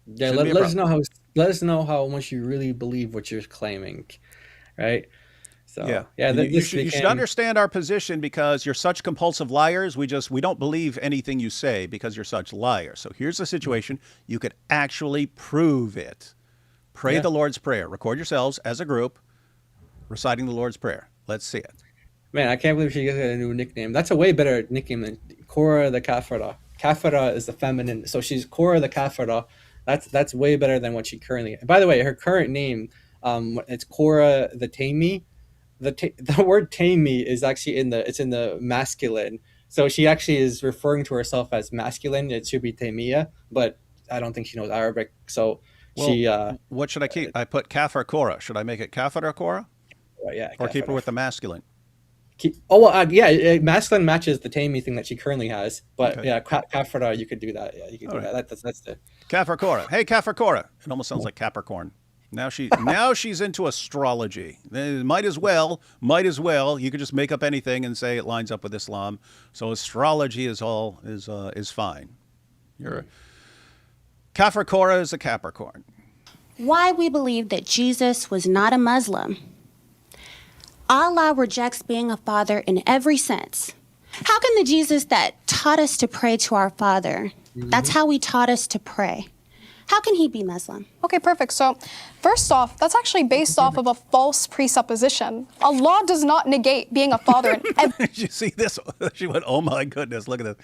Speaker 2: Yeah, let us know how much you really believe what you're claiming, right? So
Speaker 1: you should understand our position because you're such compulsive liars. We don't believe anything you say because you're such liars. So here's the situation: you could actually prove it. Pray the Lord's Prayer. Record yourselves as a group reciting the Lord's Prayer. Let's see it.
Speaker 2: Man, I can't believe she got a new nickname. That's a way better nickname than Korra the Kafira. Kafira is the feminine, so she's Korra the Kafira. That's way better than what she currently. By the way, her current name, it's Korra the Tammy. The word Tammy is actually in the masculine. So she actually is referring to herself as masculine. It should be Tamiya, but I don't think she knows Arabic. So
Speaker 1: what should I keep? I put Kafir Korra. Should I make it Kafir Korra?
Speaker 2: Yeah.
Speaker 1: Or keep her with the masculine?
Speaker 2: Masculine matches the Tammy thing that she currently has. But Kafira, you could do that. Yeah, you could do that. That's the
Speaker 1: Kafir Korra. Hey, Kafir Korra. It almost sounds like Capricorn. Now she's into astrology. Might as well. You could just make up anything and say it lines up with Islam. So astrology is fine. Kafir Korra is a Capricorn.
Speaker 4: Why we believe that Jesus was not a Muslim. Allah rejects being a father in every sense. How can the Jesus that taught us to pray to our Father, that's how he taught us to pray, how can he be Muslim?
Speaker 3: Okay, perfect. So first off, that's actually based off of a false presupposition. Allah does not negate being a father.
Speaker 1: Did you see this? She went, oh my goodness, look at this.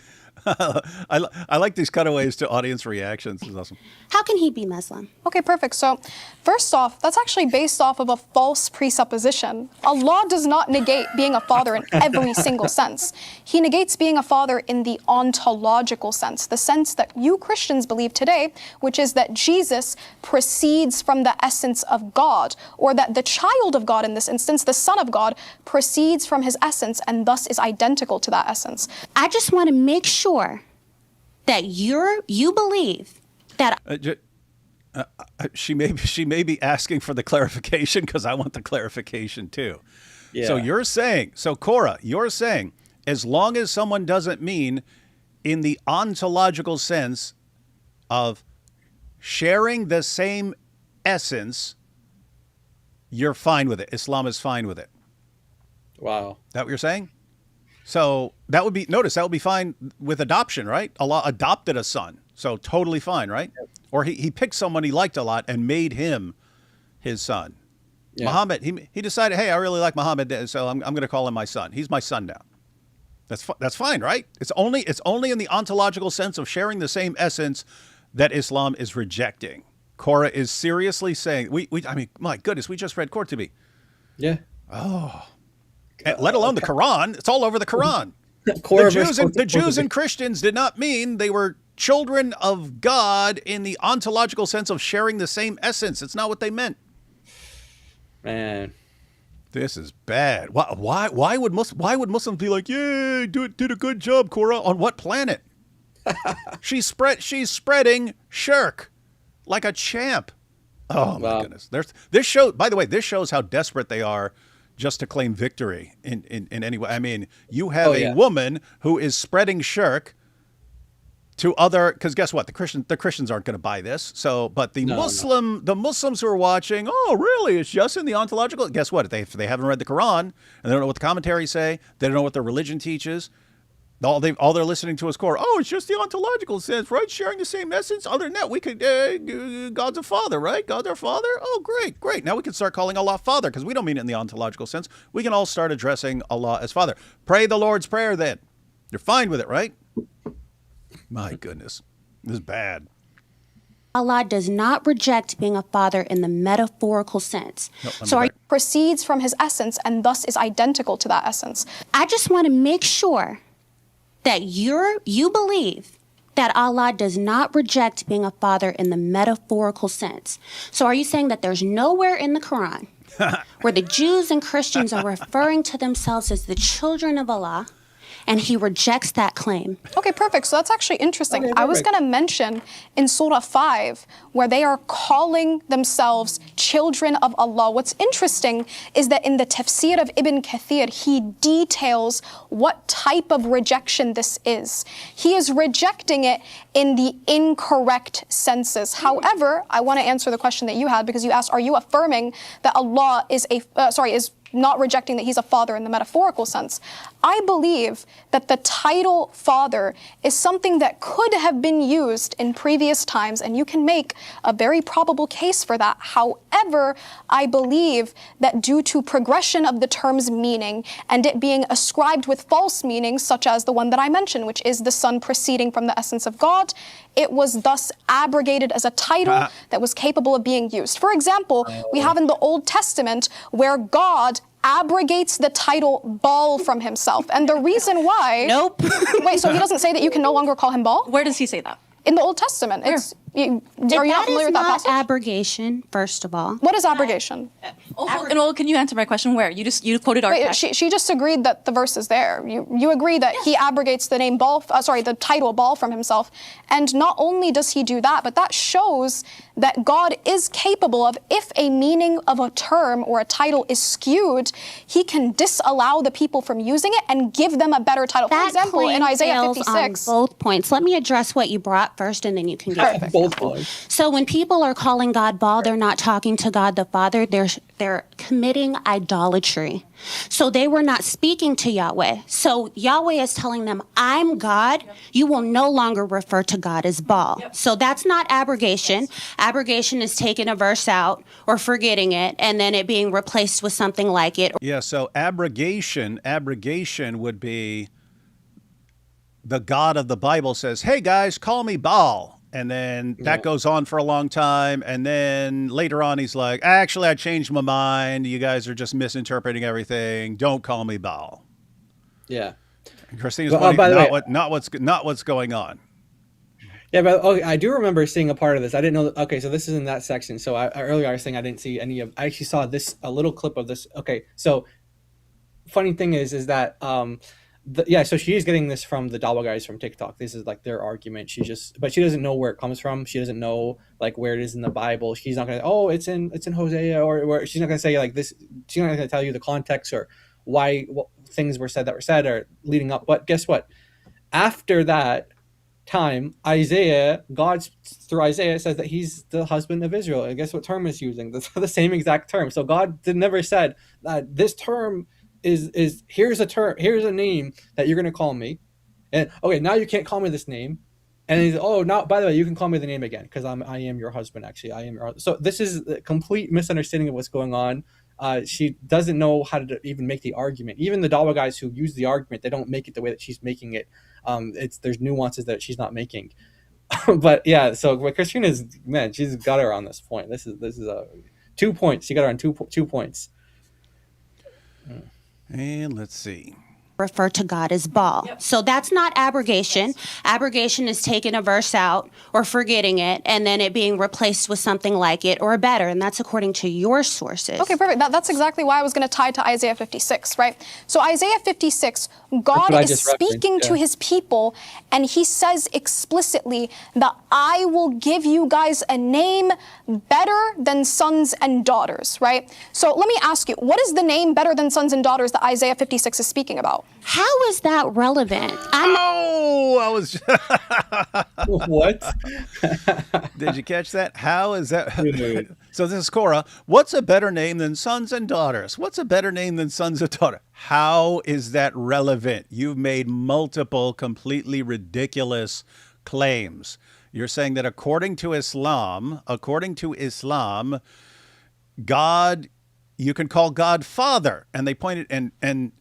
Speaker 1: I like these cutaways to audience reactions. This is awesome.
Speaker 4: How can he be Muslim?
Speaker 3: Okay, perfect. So first off, that's actually based off of a false presupposition. Allah does not negate being a father in every single sense. He negates being a father in the ontological sense, the sense that you Christians believe today, which is that Jesus proceeds from the essence of God, or that the child of God, in this instance, the Son of God, proceeds from his essence and thus is identical to that essence.
Speaker 4: I just want to make sure that you believe that
Speaker 1: she may be asking for the clarification because I want the clarification too. Yeah. So Korra, you're saying as long as someone doesn't mean in the ontological sense of sharing the same essence, you're fine with it. Islam is fine with it.
Speaker 2: Wow.
Speaker 1: That what you're saying? So that would be, notice, that would be fine with adoption, right? Allah adopted a son. So totally fine, right? Yep. Or he picked someone he liked a lot and made him his son. Yeah. Muhammad, he decided, hey, I really like Muhammad, so I'm going to call him my son. He's my son now. That's fine, right? It's only in the ontological sense of sharing the same essence that Islam is rejecting. Korra is seriously saying, I mean, my goodness, we just read Qurtubi.
Speaker 2: Yeah.
Speaker 1: Oh. Let alone the Quran. It's all over the Quran. The Jews and Christians did not mean they were children of God in the ontological sense of sharing the same essence. It's not what they meant.
Speaker 2: Man,
Speaker 1: this is bad. Why would Muslims be like, yay, did a good job, Korra? On what planet? she's spreading shirk like a champ. Oh my goodness. This shows how desperate they are just to claim victory in any way. I mean, you have a woman who is spreading shirk to other, because guess what? The Christians aren't going to buy this. So, but the Muslims who are watching, oh, really? It's just in the ontological. Guess what? If they haven't read the Quran and they don't know what the commentaries say, they don't know what their religion teaches. All they're listening to is Korra. Oh, it's just the ontological sense, right? Sharing the same essence. Other than that, we could God's a father, right? God's our father. Oh, great. Now we can start calling Allah Father, because we don't mean it in the ontological sense. We can all start addressing Allah as Father. Pray the Lord's Prayer then. You're fine with it, right? My goodness, this is bad.
Speaker 4: Allah does not reject being a father in the metaphorical sense.
Speaker 3: Proceeds from his essence and thus is identical to that essence.
Speaker 4: I just want to make sure that you believe that Allah does not reject being a father in the metaphorical sense. So are you saying that there's nowhere in the Quran where the Jews and Christians are referring to themselves as the children of Allah, and he rejects that claim?
Speaker 3: Okay, perfect. So that's actually interesting. Okay, I was going to mention in Surah 5, where they are calling themselves children of Allah. What's interesting is that in the tafsir of Ibn Kafir, he details what type of rejection this is. He is rejecting it in the incorrect senses. However, I want to answer the question that you had, because you asked, are you affirming that Allah is not rejecting that he's a father in the metaphorical sense? I believe that the title father is something that could have been used in previous times, and you can make a very probable case for that. However, I believe that due to progression of the term's meaning and it being ascribed with false meanings, such as the one that I mentioned, which is the son proceeding from the essence of God, it was thus abrogated as a title that was capable of being used. For example, we have in the Old Testament where God abrogates the title Baal from himself. And the reason why...
Speaker 6: Nope.
Speaker 3: Wait, so he doesn't say that you can no longer call him Baal?
Speaker 6: Where does he say that?
Speaker 3: In the Old Testament. Are you not familiar with that passage?
Speaker 4: Abrogation, first of all.
Speaker 3: What is abrogation?
Speaker 6: Well, can you answer my question? Where? You quoted our text.
Speaker 3: She just agreed that the verse is there. You agree that he abrogates the name Baal, the title Baal from himself. And not only does he do that, but that shows that God is capable of, if a meaning of a term or a title is skewed, he can disallow the people from using it and give them a better title.
Speaker 4: That
Speaker 3: For example, in Isaiah 56.
Speaker 4: On both points. Let me address what you brought first, and then you can get
Speaker 2: both points.
Speaker 4: So when people are calling God Baal, they're not talking to God the Father. They're committing idolatry. So they were not speaking to Yahweh. So Yahweh is telling them, I'm God. You will no longer refer to God as Baal. So that's not abrogation. Abrogation is taking a verse out or forgetting it and then it being replaced with something like it.
Speaker 1: Yeah, so abrogation would be the God of the Bible says, hey guys, call me Baal. And then that goes on for a long time. And then later on, he's like, actually, I changed my mind. You guys are just misinterpreting everything. Don't call me Baal.
Speaker 2: Yeah.
Speaker 1: And Christina's not what's going on.
Speaker 2: Yeah, but I do remember seeing a part of this. I didn't know. Okay, so this is in that section. So earlier I was saying I didn't see any of. I actually saw a little clip of this. Okay, so funny thing is that so she is getting this from the Dawa guys from TikTok. This is like their argument. But she doesn't know where it comes from. She doesn't know like where it is in the Bible. She's not gonna. Oh, it's in Hosea, or where she's not gonna say like this. She's not gonna tell you the context or why things were said or leading up. But guess what? After that, time, God through Isaiah says that he's the husband of Israel. And guess what term is using? The same exact term. So God never said that this term is here's a name that you're going to call me. And okay, now you can't call me this name. And he's, oh, now, by the way, you can call me the name again because I am your husband, actually. I am your husband. So this is a complete misunderstanding of what's going on. She doesn't know how to even make the argument. Even the Dawa guys who use the argument, they don't make it the way that she's making it. There's nuances that she's not making. But yeah, so Christina's, man, she's got her on this point. This is a 2 points. She got her on 2 points.
Speaker 1: And let's see.
Speaker 4: Refer to God as Baal. Yep. So that's not abrogation. Abrogation is taking a verse out or forgetting it and then it being replaced with something like it or better. And that's according to your sources.
Speaker 3: Okay, perfect. That's exactly why I was going to tie to Isaiah 56, right? So Isaiah 56, God is speaking to his people and he says explicitly that I will give you guys a name better than sons and daughters, right? So let me ask you, what is the name better than sons and daughters that Isaiah 56 is speaking about?
Speaker 4: How is that relevant?
Speaker 1: I was.
Speaker 2: What?
Speaker 1: Did you catch that? How is that? So this is Korra. What's a better name than sons and daughters? What's a better name than sons and daughters? How is that relevant? You've made multiple completely ridiculous claims. You're saying that according to Islam, God, you can call God Father, and they pointed and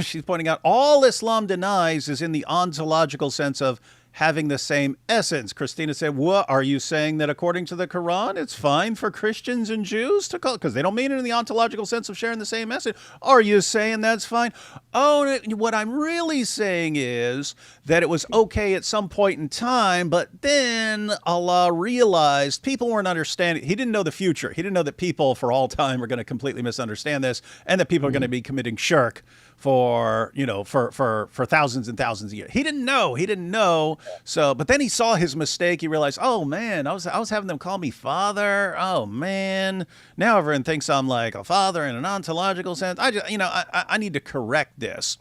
Speaker 1: she's pointing out all Islam denies is in the ontological sense of having the same essence. Christina said, what are you saying that according to the Quran, it's fine for Christians and Jews to call, because they don't mean it in the ontological sense of sharing the same essence. Are you saying that's fine? Oh, what I'm really saying is that it was okay at some point in time, but then Allah realized people weren't understanding. He didn't know the future. He didn't know that people for all time are going to completely misunderstand this and that people are going to be committing shirk for thousands and thousands of years. He didn't know. So, but then he saw his mistake. He realized, oh man, I was having them call me father. Oh man, now everyone thinks I'm like a father in an ontological sense. I need to correct this.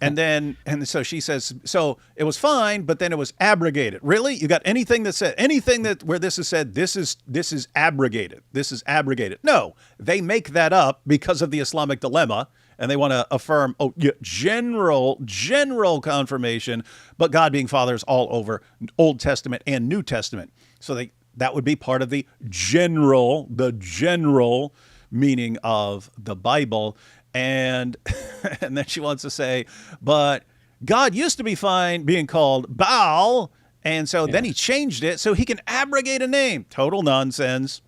Speaker 1: and so she says, so it was fine, but then it was abrogated. Really? You got anything that where this is said, this is abrogated. This is abrogated. No, they make that up because of the Islamic dilemma. And they want to affirm, general confirmation, but God being Father is all over Old Testament and New Testament. So that would be part of the general meaning of the Bible. And and then she wants to say, but God used to be fine being called Baal, and so then he changed it so he can abrogate a name. Total nonsense.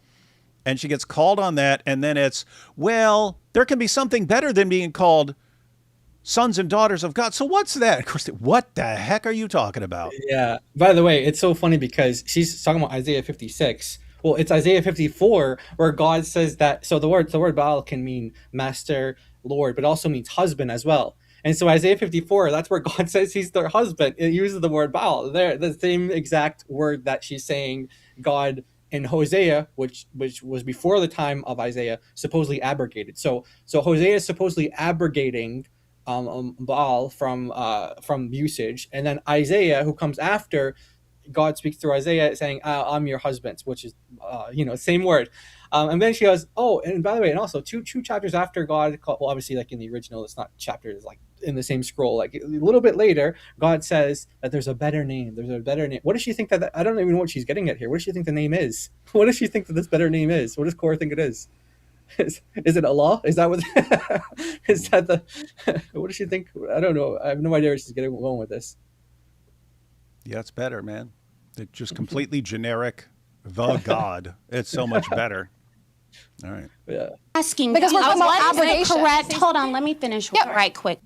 Speaker 1: And she gets called on that, and then it's, well, there can be something better than being called sons and daughters of God. So what's that? Of course, what the heck are you talking about?
Speaker 2: Yeah. By the way, it's so funny because she's talking about Isaiah 56. Well, it's Isaiah 54 where God says that. So the word Baal can mean master, Lord, but also means husband as well. And so Isaiah 54, that's where God says he's their husband. It uses the word Baal. There, the same exact word that she's saying God in Hosea, which was before the time of Isaiah, supposedly abrogated. So Hosea is supposedly abrogating Baal from usage, and then Isaiah, who comes after, God speaks through Isaiah saying, "I'm your husband," which is same word. And then she goes, "Oh, and by the way, and also two chapters after God, well, obviously, like in the original, it's not chapters like in the same scroll. Like a little bit later, God says that there's a better name. There's a better name. What does she think that? I don't even know what she's getting at here. What does she think the name is? What does she think that this better name is? What does Korra think it is? Is it Allah? Is that what? Is that the? What does she think? I don't know. I have no idea where she's going with this.
Speaker 1: Yeah, it's better, man. It's just completely generic. The God. It's so much better. All right.
Speaker 2: Yeah.
Speaker 4: Asking
Speaker 3: because we're talking about abrogation.
Speaker 4: Correct. Hold on. Let me finish right quick.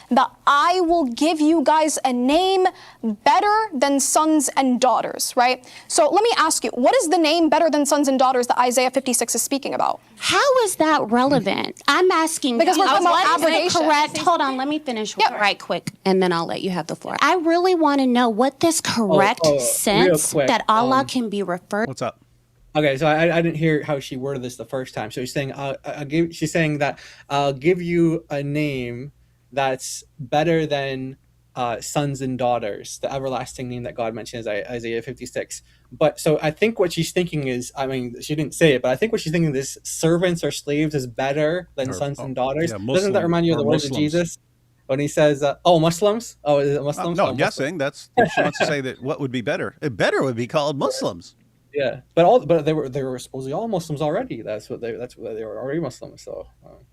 Speaker 3: That I will give you guys a name better than sons and daughters, right? So let me ask you, what is the name better than sons and daughters that Isaiah 56 is speaking about?
Speaker 4: How is that relevant? I'm asking
Speaker 3: because we're talking about abrogation.
Speaker 4: Correct. Hold on, let me finish right quick, and then I'll let you have the floor. I really want to know what this correct sense that Allah can be referred.
Speaker 1: What's up?
Speaker 2: Okay, so I didn't hear how she worded this the first time. So she's saying she's saying that I'll give you a name that's better than sons and daughters, the everlasting name that God mentions in Isaiah 56. But so I think what she's thinking is, I mean, she didn't say it, but I think what she's thinking is servants or slaves is better than sons and daughters.
Speaker 1: Yeah,
Speaker 2: Doesn't that remind you of the words of Jesus when he says, Muslims? Oh, is it Muslims?
Speaker 1: No, I'm guessing that's if she wants to say that what would be better. It better would be called Muslims.
Speaker 2: Yeah, but they were supposedly all Muslims already. That's what they were already Muslims. So, all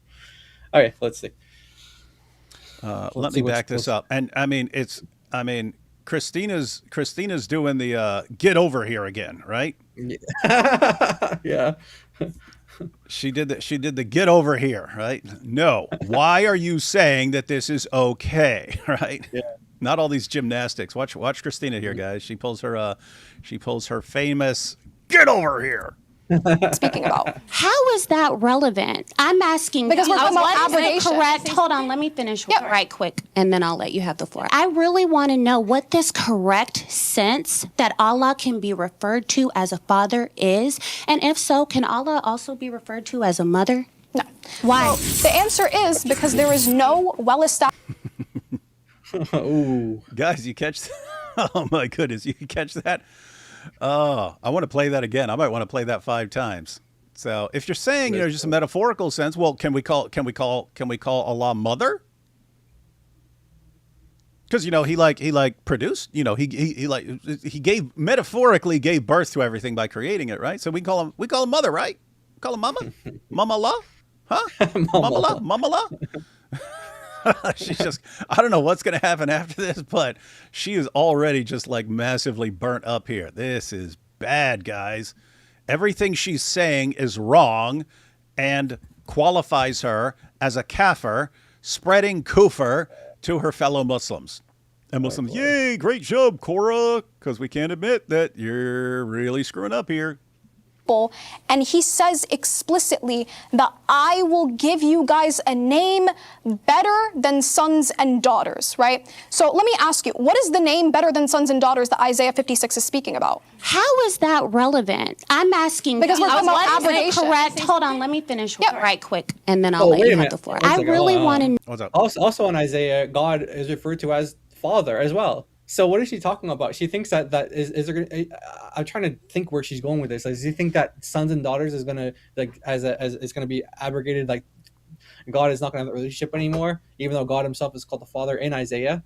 Speaker 2: right, let's see.
Speaker 1: Let me back this up. And I mean, Christina's doing the get over here again, right?
Speaker 2: Yeah.
Speaker 1: She did the get over here, right? No. Why are you saying that this is okay, right?
Speaker 2: Yeah.
Speaker 1: Not all these gymnastics. Watch Christina here, guys. She pulls her famous get over here.
Speaker 3: Speaking about.
Speaker 4: How is that relevant? I'm asking
Speaker 3: Because we're talking about
Speaker 4: what is
Speaker 3: abrogation.
Speaker 4: correct? Hold on, let me finish
Speaker 3: Yep.
Speaker 4: right quick, and then I'll let you have the floor. I really want to know what this correct sense that Allah can be referred to as a father is, and if so, can Allah also be referred to as a mother?
Speaker 3: No.
Speaker 4: Why?
Speaker 3: Well, the answer is because there is no well-established.
Speaker 2: Ooh.
Speaker 1: Guys, you catch oh my goodness, you catch that? Oh, I want to play that again. I might want to play that 5 times. So if you're saying, just a metaphorical sense, well, can we call Allah mother? Because he produced, he metaphorically gave birth to everything by creating it, right? So we call him mother, right? Call him mama, mama la, huh? Mama la. She's just, I don't know what's going to happen after this, but she is already just like massively burnt up here. This is bad, guys. Everything she's saying is wrong and qualifies her as a kafir, spreading kufr to her fellow Muslims. And Muslims, yay, great job, Korra, because we can't admit that you're really screwing up here.
Speaker 3: And he says explicitly that I will give you guys a name better than sons and daughters, right? So let me ask you, what is the name better than sons and daughters that Isaiah 56 is speaking about?
Speaker 4: How is that relevant? I'm asking
Speaker 3: because we're talking about
Speaker 4: what is
Speaker 3: abrogation.
Speaker 4: correct? Hold on, let me finish
Speaker 3: Yep.
Speaker 4: right quick, and then I'll let you have the floor. I really want to.
Speaker 1: What's up?
Speaker 2: Also in Isaiah, God is referred to as Father as well. So what is she talking about? She thinks that is there gonna, I'm trying to think where she's going with this. Like, does he think that sons and daughters is gonna as it's gonna be abrogated? Like God is not gonna have that relationship anymore, even though God Himself is called the Father in Isaiah.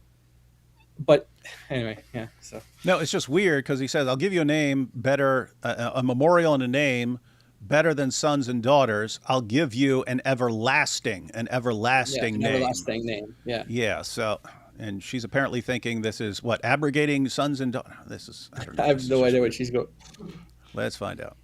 Speaker 2: But anyway, yeah. So
Speaker 1: no, it's just weird because he says, "I'll give you a name better, a memorial and a name better than sons and daughters. I'll give you an everlasting name."
Speaker 2: Everlasting name. Yeah.
Speaker 1: Yeah. So. And she's apparently thinking this is what, abrogating sons and daughters. This is, I don't know.
Speaker 2: I have no idea what she's going.
Speaker 1: Let's find out.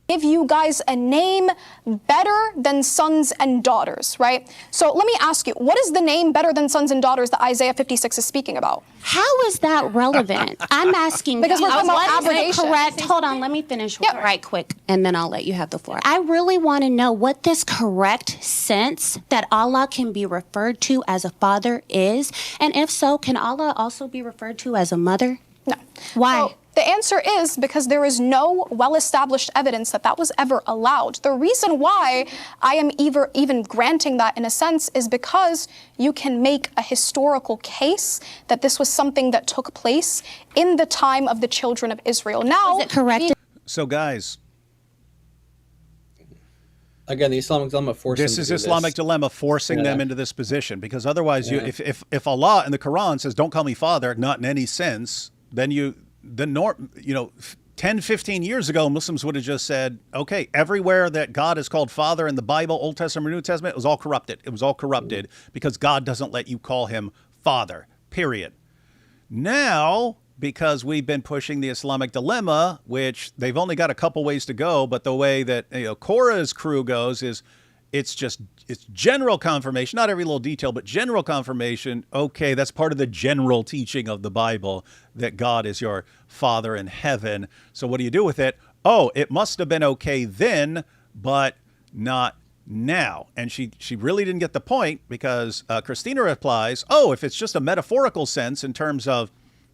Speaker 3: Give you guys a name better than sons and daughters, right? So let me ask you, what is the name better than sons and daughters that Isaiah 56 is speaking about?
Speaker 4: How is that relevant? I'm asking
Speaker 3: because we're talking about
Speaker 4: what is
Speaker 3: abrogation.
Speaker 4: correct? Hold on, let me finish
Speaker 3: Yep.
Speaker 4: right quick, and then I'll let you have the floor. I really want to know what this correct sense that Allah can be referred to as a father is, and if so, can Allah also be referred to as a mother?
Speaker 3: No.
Speaker 4: Why?
Speaker 3: Well, the answer is because there is no well-established evidence that that was ever allowed. The reason why I am even granting that in a sense is because you can make a historical case that this was something that took place in the time of the children of Israel. Now,
Speaker 4: Is it correct?
Speaker 1: So, guys,
Speaker 2: Again, the Islamic dilemma forcing
Speaker 1: this is Islamic dilemma forcing them into this position, because otherwise, if Allah in the Quran says, "Don't call me father," not in any sense, then 10, 15 years ago, Muslims would have just said, okay, everywhere that God is called Father in the Bible, Old Testament or New Testament, it was all corrupted. It was all corrupted because God doesn't let you call him Father, period. Now, because we've been pushing the Islamic dilemma, which they've only got a couple ways to go, but the way that Korra's crew goes is it's general confirmation, not every little detail, but general confirmation. Okay, that's part of the general teaching of the Bible that God is your Father in heaven. So what do you do with it? Oh, it must have been okay then, but not now. And she really didn't get the point because Christina replies, oh, if it's just a metaphorical sense in terms of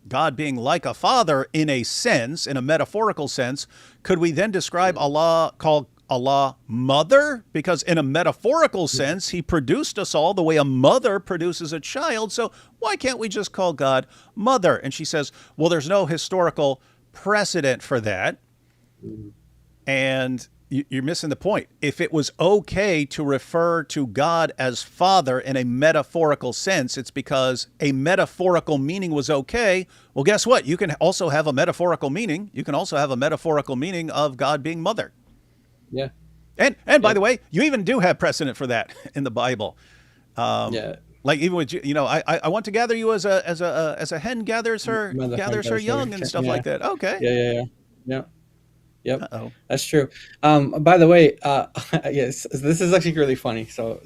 Speaker 1: God being like a father in a sense, in a metaphorical sense, could we then describe Allah, call Allah mother? Because in a metaphorical sense, he produced us all the way a mother produces a child. So why can't we just call God mother? And she says, well, there's no historical precedent for that. And you're missing the point. If it was okay to refer to God as Father in a metaphorical sense, it's because a metaphorical meaning was okay. Well, guess what? You can also have a metaphorical meaning. You can also have a metaphorical meaning of God being mother.
Speaker 2: Yeah.
Speaker 1: And by the way, you even do have precedent for that in the Bible. Like even with, I want to gather you as a hen gathers her young and stuff like that. Okay.
Speaker 2: Yeah. Yep.
Speaker 1: Uh-oh.
Speaker 2: That's true. By the way, yes, this is actually really funny. So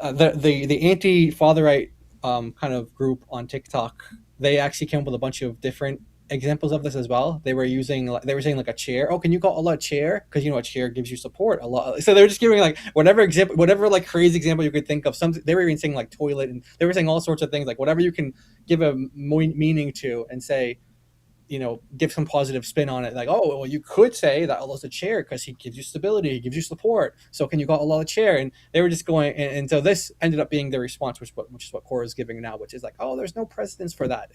Speaker 2: the anti-fatherite kind of group on TikTok, they actually came up with a bunch of different examples of this as well. They were saying like a chair. Oh, can you call Allah a chair? Because a chair gives you support a lot. So they were just giving like whatever like crazy example you could think of. They were even saying like toilet, and they were saying all sorts of things, like whatever you can give a meaning to and say, give some positive spin on it. Like, oh, well, you could say that Allah's a chair because he gives you stability, he gives you support. So can you call Allah a chair? And they were just going, and so this ended up being the response, which is what Korra is giving now, which is like, oh, there's no precedence for that.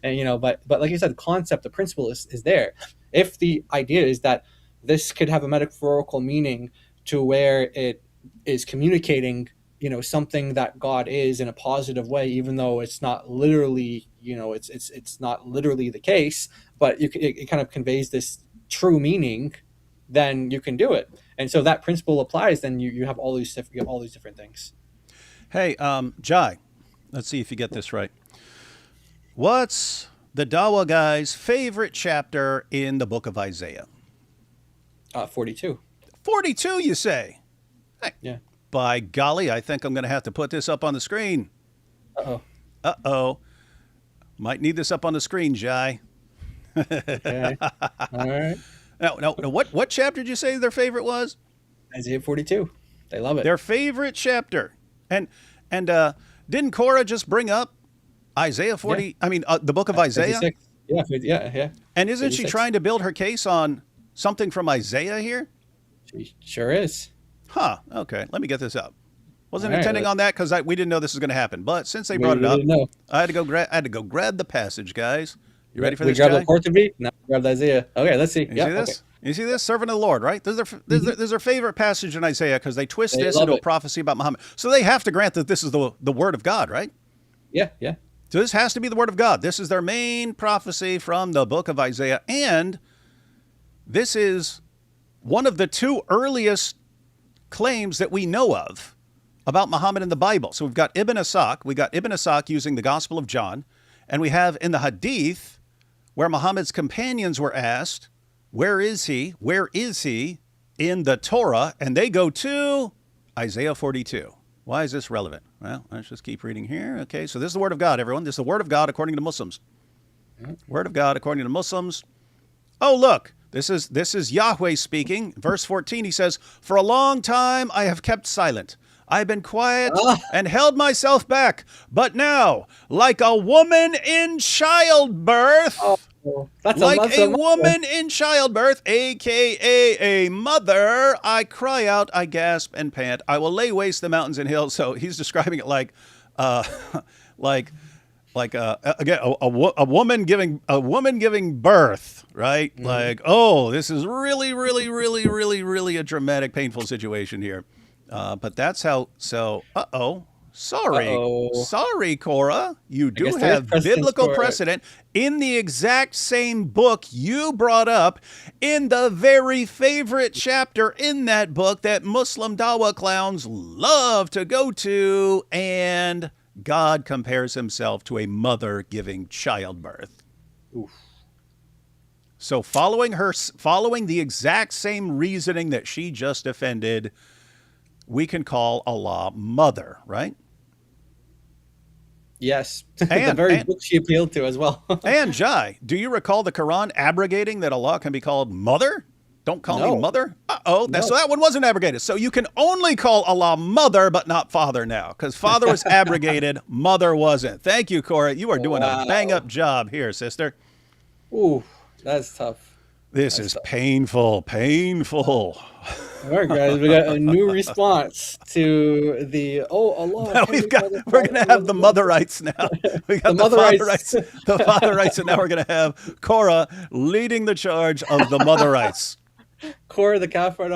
Speaker 2: And but like you said, the concept, the principle is there. If the idea is that this could have a metaphorical meaning to where it is communicating, something that God is in a positive way, even though it's not literally, it's not literally the case, but it kind of conveys this true meaning, then you can do it. And so that principle applies. Then you have all these different things.
Speaker 1: Hey, Jai, let's see if you get this right. What's the Dawa guy's favorite chapter in the book of Isaiah?
Speaker 2: 42.
Speaker 1: 42, you say? Hey.
Speaker 2: Yeah.
Speaker 1: By golly, I think I'm going to have to put this up on the screen. Uh-oh. Might need this up on the screen, Jai.
Speaker 2: Okay. All right.
Speaker 1: No. What chapter did you say their favorite was?
Speaker 2: Isaiah 42. They love it.
Speaker 1: Their favorite chapter. And didn't Korra just bring up Isaiah 40? Yeah. I mean, the book of Isaiah?
Speaker 2: 56. Yeah.
Speaker 1: And isn't 56. She trying to build her case on something from Isaiah here?
Speaker 2: She sure is.
Speaker 1: Huh. Okay. Let me get this up. Wasn't intending on that because we didn't know this was going to happen. But since they brought it up, I had to go grab the passage, guys. You ready for this?
Speaker 2: We grabbed the Korah to beat. Now we grabbed Isaiah. Okay, let's see.
Speaker 1: You see this? Okay. You see this? Servant of the Lord, right? There's their favorite passage in Isaiah because they twist this into a prophecy about Muhammad. So they have to grant that this is the word of God, right?
Speaker 2: Yeah.
Speaker 1: So this has to be the word of God. This is their main prophecy from the book of Isaiah. And this is one of the two earliest claims that we know of about Muhammad in the Bible. So we've got Ibn Ishaq using the Gospel of John, and we have in the Hadith where Muhammad's companions were asked, where is he in the Torah? And they go to Isaiah 42. Why is this relevant? Well, let's just keep reading here. Okay, so this is the word of God, everyone. This is the word of God according to Muslims. Word of God according to Muslims. Oh, look. This is Yahweh speaking. Verse 14, he says, for a long time I have kept silent. I have been quiet and held myself back. But now, like a woman in childbirth, woman in childbirth, a.k.a. a mother, I cry out, I gasp and pant. I will lay waste the mountains and hills. So he's describing it like again, a woman giving birth, right? Mm-hmm. Like, oh, this is really, really, really, really, really a dramatic, painful situation here. But that's how. So, sorry, Korra, you do have biblical precedent in the exact same book you brought up in the very favorite chapter in that book that Muslim Dawa clowns love to go to, and God compares himself to a mother giving childbirth. Oof. So following the exact same reasoning that she just defended, we can call Allah mother, right?
Speaker 2: Yes. The very book she appealed to as well.
Speaker 1: And Jai, do you recall the Quran abrogating that Allah can be called mother? Don't call me mother. So that one wasn't abrogated. So you can only call Allah mother, but not father now, because father was abrogated, mother wasn't. Thank you, Korra. You are doing a bang-up job here, sister.
Speaker 2: Ooh, that's tough.
Speaker 1: This is painful.
Speaker 2: All right, guys, we got a new response to the Allah.
Speaker 1: Now we're gonna have the Motherites now. We got the Motherites, the Fatherites, and now we're gonna have Korra leading the charge of the Motherites.
Speaker 2: Korra the Kafir,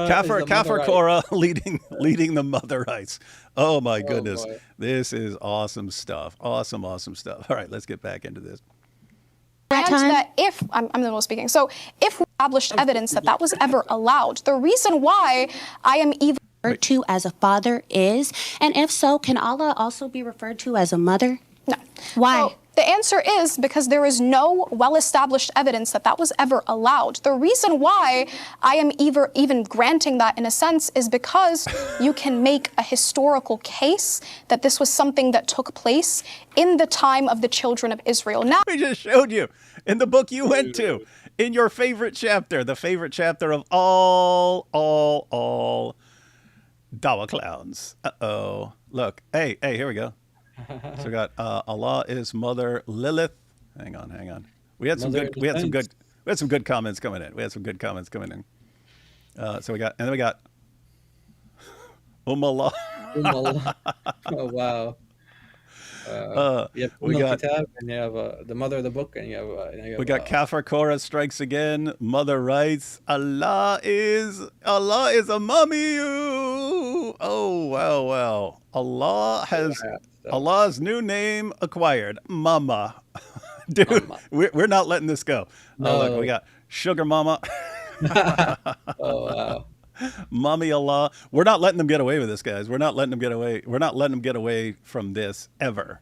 Speaker 1: Kafir Korra leading the Motherites. Oh my goodness,
Speaker 2: boy.
Speaker 1: This is awesome stuff. Awesome stuff. All right, let's get back into this.
Speaker 3: That if I'm the one speaking, so if we established evidence that was ever allowed, the reason why I am even
Speaker 4: referred to as a father is, and if so, can Allah also be referred to as a mother?
Speaker 3: No.
Speaker 4: Why?
Speaker 3: So, the answer is because there is no well-established evidence that was ever allowed. The reason why I am even granting that in a sense is because you can make a historical case that this was something that took place in the time of the children of Israel. Now,
Speaker 1: we just showed you in the book you went to, in your favorite chapter, the favorite chapter of all Dawa clowns. Uh-oh. Look. Hey, here we go. So we got Allah is Mother Lilith. Hang on. We had some good comments coming in. So we got Allah.
Speaker 2: Oh wow. You have
Speaker 1: we got
Speaker 2: Kitab, and you have the mother of the book, and you have
Speaker 1: we got Kafir Korra strikes again. Mother writes, Allah is a mummy. Oh wow. Allah's new name acquired, Mama. Dude,
Speaker 2: Mama.
Speaker 1: We're not letting this go.
Speaker 2: No.
Speaker 1: Oh, look, we got Sugar Mama.
Speaker 2: Oh wow.
Speaker 1: Mommy Allah. We're not letting them get away with this, guys. We're not letting them get away. We're not letting them get away from this ever.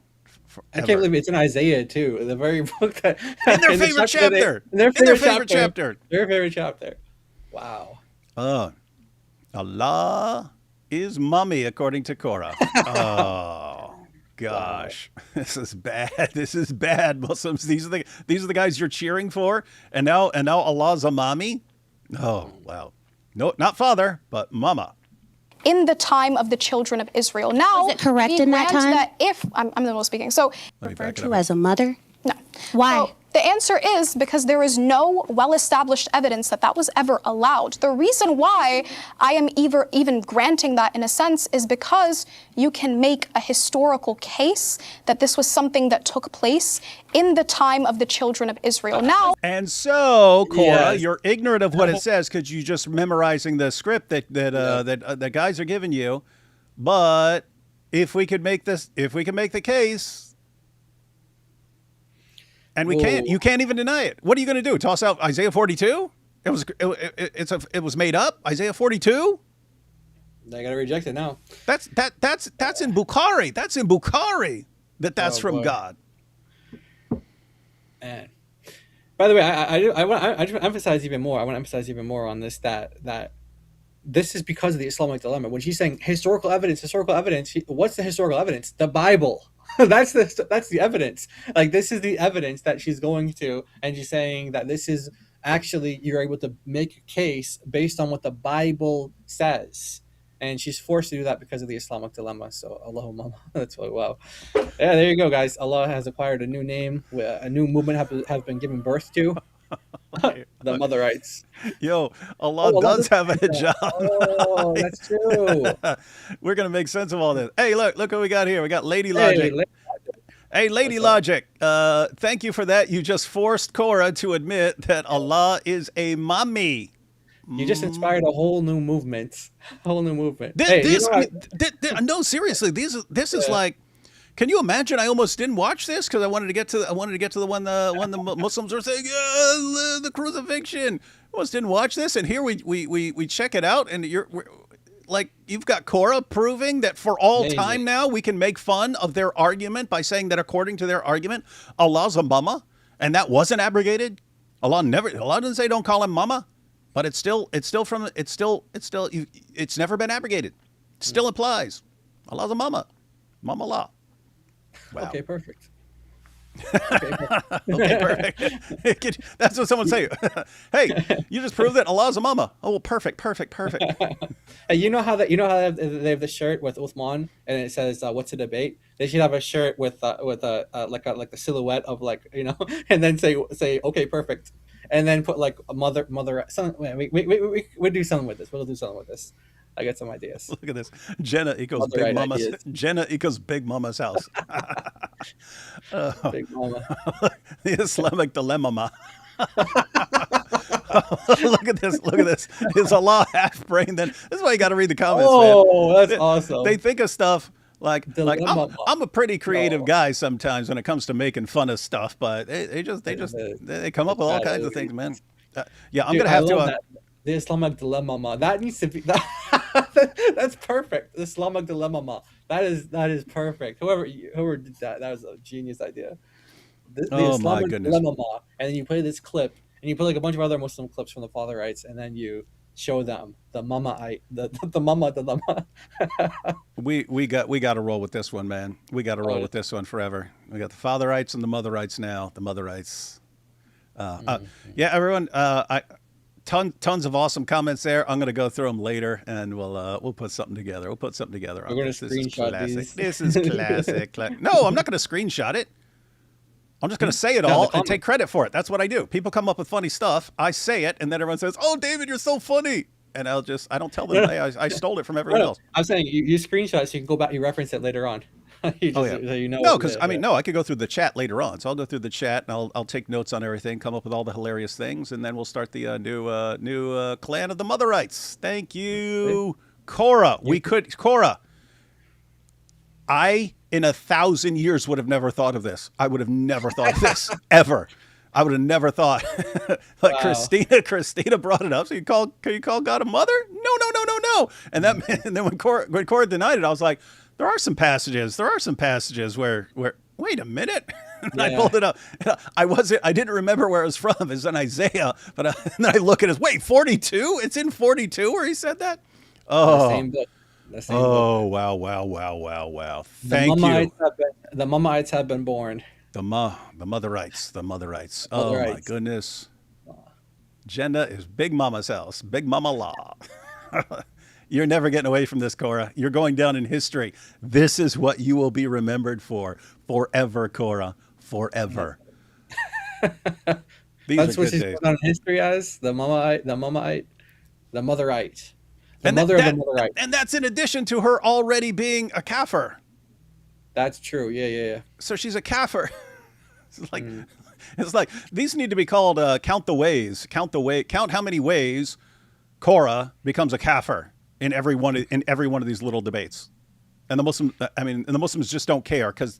Speaker 2: I can't believe it's in Isaiah too, the very book that
Speaker 1: in their favorite chapter.
Speaker 2: Their favorite chapter. Wow.
Speaker 1: Allah is mummy, according to Korra. Oh gosh, wow. This is bad. Muslims. These are the guys you're cheering for, and now Allah's a mommy. Oh wow. No, not father, but mama.
Speaker 3: In the time of the children of Israel. Now,
Speaker 4: is it correct in that time?
Speaker 3: That if I'm the one speaking, so
Speaker 4: referred to as a mother.
Speaker 3: No.
Speaker 4: Why?
Speaker 3: So, the answer is because there is no well-established evidence that was ever allowed. The reason why I am even granting that in a sense is because you can make a historical case that this was something that took place in the time of the children of Israel. Now,
Speaker 1: and so, Korra,
Speaker 2: yes.
Speaker 1: You're ignorant of what it says because you just memorizing the script that guys are giving you. But if we could make the case. And you can't even deny it. What are you going to do? Toss out Isaiah 42? It was made up. Isaiah 42?
Speaker 2: They got to reject it now.
Speaker 1: That's in Bukhari. That's in Bukhari. That's from God.
Speaker 2: And by the way, I want to emphasize even more. I want to emphasize even more on this that this is because of the Islamic dilemma. When she's saying historical evidence, what's the historical evidence? The Bible. That's the evidence. Like, this is the evidence that she's going to, and she's saying that this is actually, you're able to make a case based on what the Bible says, and she's forced to do that because of the Islamic dilemma. So Allahumma, that's what. Wow. Yeah, there you go, guys. Allah has acquired a new name, a new movement have been given birth to. The Motherites.
Speaker 1: Yo, Allah does have a hijab.
Speaker 2: Oh, that's true.
Speaker 1: We're gonna make sense of all this. Hey, look what we got here. We got LadyLogic. Hey, LadyLogic. Thank you for that. You just forced Korra to admit that Allah is a mommy.
Speaker 2: You just inspired a whole new movement.
Speaker 1: No, seriously, this is like. Can you imagine? I almost didn't watch this because I wanted to get to the one the Muslims are saying the crucifixion. I almost didn't watch this, and here we check it out, and you've got Korra proving that for all time now we can make fun of their argument by saying that according to their argument, Allah's a mama, and that wasn't abrogated. Allah didn't say don't call him mama, but it's never been abrogated. It still applies. Allah's a mama, mama Allah. Wow.
Speaker 2: Okay, perfect.
Speaker 1: Okay, perfect. That's what someone say. Hey, you just proved that Allah's a mama. Oh, well, perfect.
Speaker 2: Hey, you know how they have the shirt with Uthman and it says "What's the debate?" They should have a shirt with a silhouette of and then say okay, perfect. and then put like a mother. We do something with this. We'll do something with this. I got some ideas.
Speaker 1: Look at this. Jenna equals
Speaker 2: Mother
Speaker 1: Big
Speaker 2: right
Speaker 1: Mama's.
Speaker 2: ideas.
Speaker 1: Jenna equals Big Mama's house.
Speaker 2: Big Mama.
Speaker 1: The Islamic dilemma. Look at this. Look at this. Is Allah half brain? Then this is why you got to read the comments, man.
Speaker 2: Oh, that's awesome.
Speaker 1: They think of stuff like
Speaker 2: Dilemma.
Speaker 1: I'm a pretty creative
Speaker 2: No.
Speaker 1: guy sometimes when it comes to making fun of stuff, but they come up with all kinds of things, man. Yeah, I'm
Speaker 2: Dude,
Speaker 1: gonna have
Speaker 2: I
Speaker 1: to.
Speaker 2: love that. The Islamic dilemma. That needs to be. That's perfect. The Islamic dilemma. That is perfect. Whoever did that was a genius idea. The
Speaker 1: Oh, my
Speaker 2: Islamic
Speaker 1: goodness.
Speaker 2: dilemma, and then you play this clip, and you put like a bunch of other Muslim clips from the father rights, and then you show them the mama dilemma.
Speaker 1: We got to roll with this one, man. We got to roll
Speaker 2: Oh,
Speaker 1: with this one forever. We got the father rights and the mother rights now. The mother rights. Yeah, everyone. Tons of awesome comments there. I'm going to go through them later, and we'll put something together. We'll put something together.
Speaker 2: We're gonna
Speaker 1: This is
Speaker 2: screenshot
Speaker 1: classic.
Speaker 2: these.
Speaker 1: This is classic. No, I'm not going to screenshot it. I'm just going to say it
Speaker 2: Yeah, the
Speaker 1: all and
Speaker 2: comment.
Speaker 1: take credit for it. That's what I do. People come up with funny stuff. I say it, and then everyone says, "Oh, David, you're so funny." And I don't tell them, "Hey, I stole it from everyone else."
Speaker 2: I'm saying you screenshot so you can go back, you reference it later on. You just,
Speaker 1: Oh, yeah.
Speaker 2: So you know.
Speaker 1: No, because no, I could go through the chat later on. So I'll go through the chat and I'll take notes on everything, come up with all the hilarious things, and then we'll start the new clan of the mother rights. Thank you, Korra. Korra. I in 1,000 years would have never thought of this. I would have never thought of this ever. I would have never thought. Like
Speaker 2: Wow.
Speaker 1: Christina brought it up. So can you call God a mother? No. And then when Korra denied it, I was like, there are some passages where wait a minute. And I
Speaker 2: Yeah.
Speaker 1: pulled it up. And I didn't remember where it was from. It's in Isaiah, but and then I look at it. Wait, 42? It's in 42 where he said that?
Speaker 2: The
Speaker 1: Oh.
Speaker 2: same book. The same book.
Speaker 1: Oh, wow.
Speaker 2: The
Speaker 1: Thank you.
Speaker 2: Mummites have been born.
Speaker 1: The mother rights. Oh, my
Speaker 2: rights.
Speaker 1: goodness. Jenna is Big Mama's house. Big Mama law. You're never getting away from this, Korra. You're going down in history. This is what you will be remembered for forever, Korra. Forever. These
Speaker 2: That's
Speaker 1: are
Speaker 2: what
Speaker 1: good
Speaker 2: she's
Speaker 1: days.
Speaker 2: put on history as the motherite, the motherite, the
Speaker 1: And
Speaker 2: mother
Speaker 1: that-
Speaker 2: of the motherite.
Speaker 1: And that's in addition to her already being a kafir.
Speaker 2: That's true. Yeah.
Speaker 1: So she's a kafir. It's like these need to be called count the ways. Count how many ways Korra becomes a kafir in every one of these little debates. And the Muslims just don't care because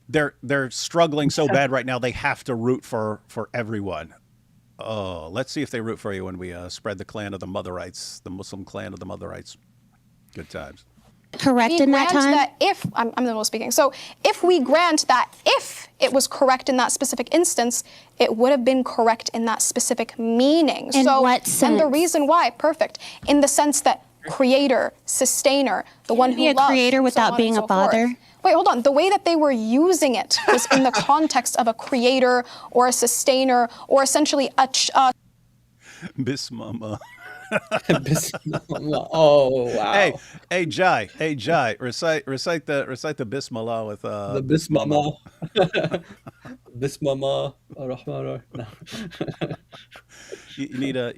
Speaker 1: they're struggling so bad right now. They have to root for everyone. Oh, let's see if they root for you when we spread the clan of the mother rights, the Muslim clan of the mother rights. Good times.
Speaker 4: Correct
Speaker 3: We
Speaker 4: in that
Speaker 3: grant
Speaker 4: time?
Speaker 3: that if I'm the one speaking, so if we grant that if it was correct in that specific instance, it would have been correct in that specific meaning.
Speaker 4: In
Speaker 3: so,
Speaker 4: what
Speaker 3: And the
Speaker 4: sense?
Speaker 3: reason why, perfect, in the sense that creator, sustainer, the one who
Speaker 4: be a
Speaker 3: loves,
Speaker 4: creator
Speaker 3: so
Speaker 4: without
Speaker 3: on and
Speaker 4: being
Speaker 3: so
Speaker 4: a father?
Speaker 3: forth. Wait, hold on. The way that they were using it was in the context of a creator or a sustainer or essentially a
Speaker 1: Bismama.
Speaker 2: Oh wow.
Speaker 1: Hey, Jai, recite the Bismillah with
Speaker 2: The Bismillah. Bismillah. Ar-Rahman. No.
Speaker 1: You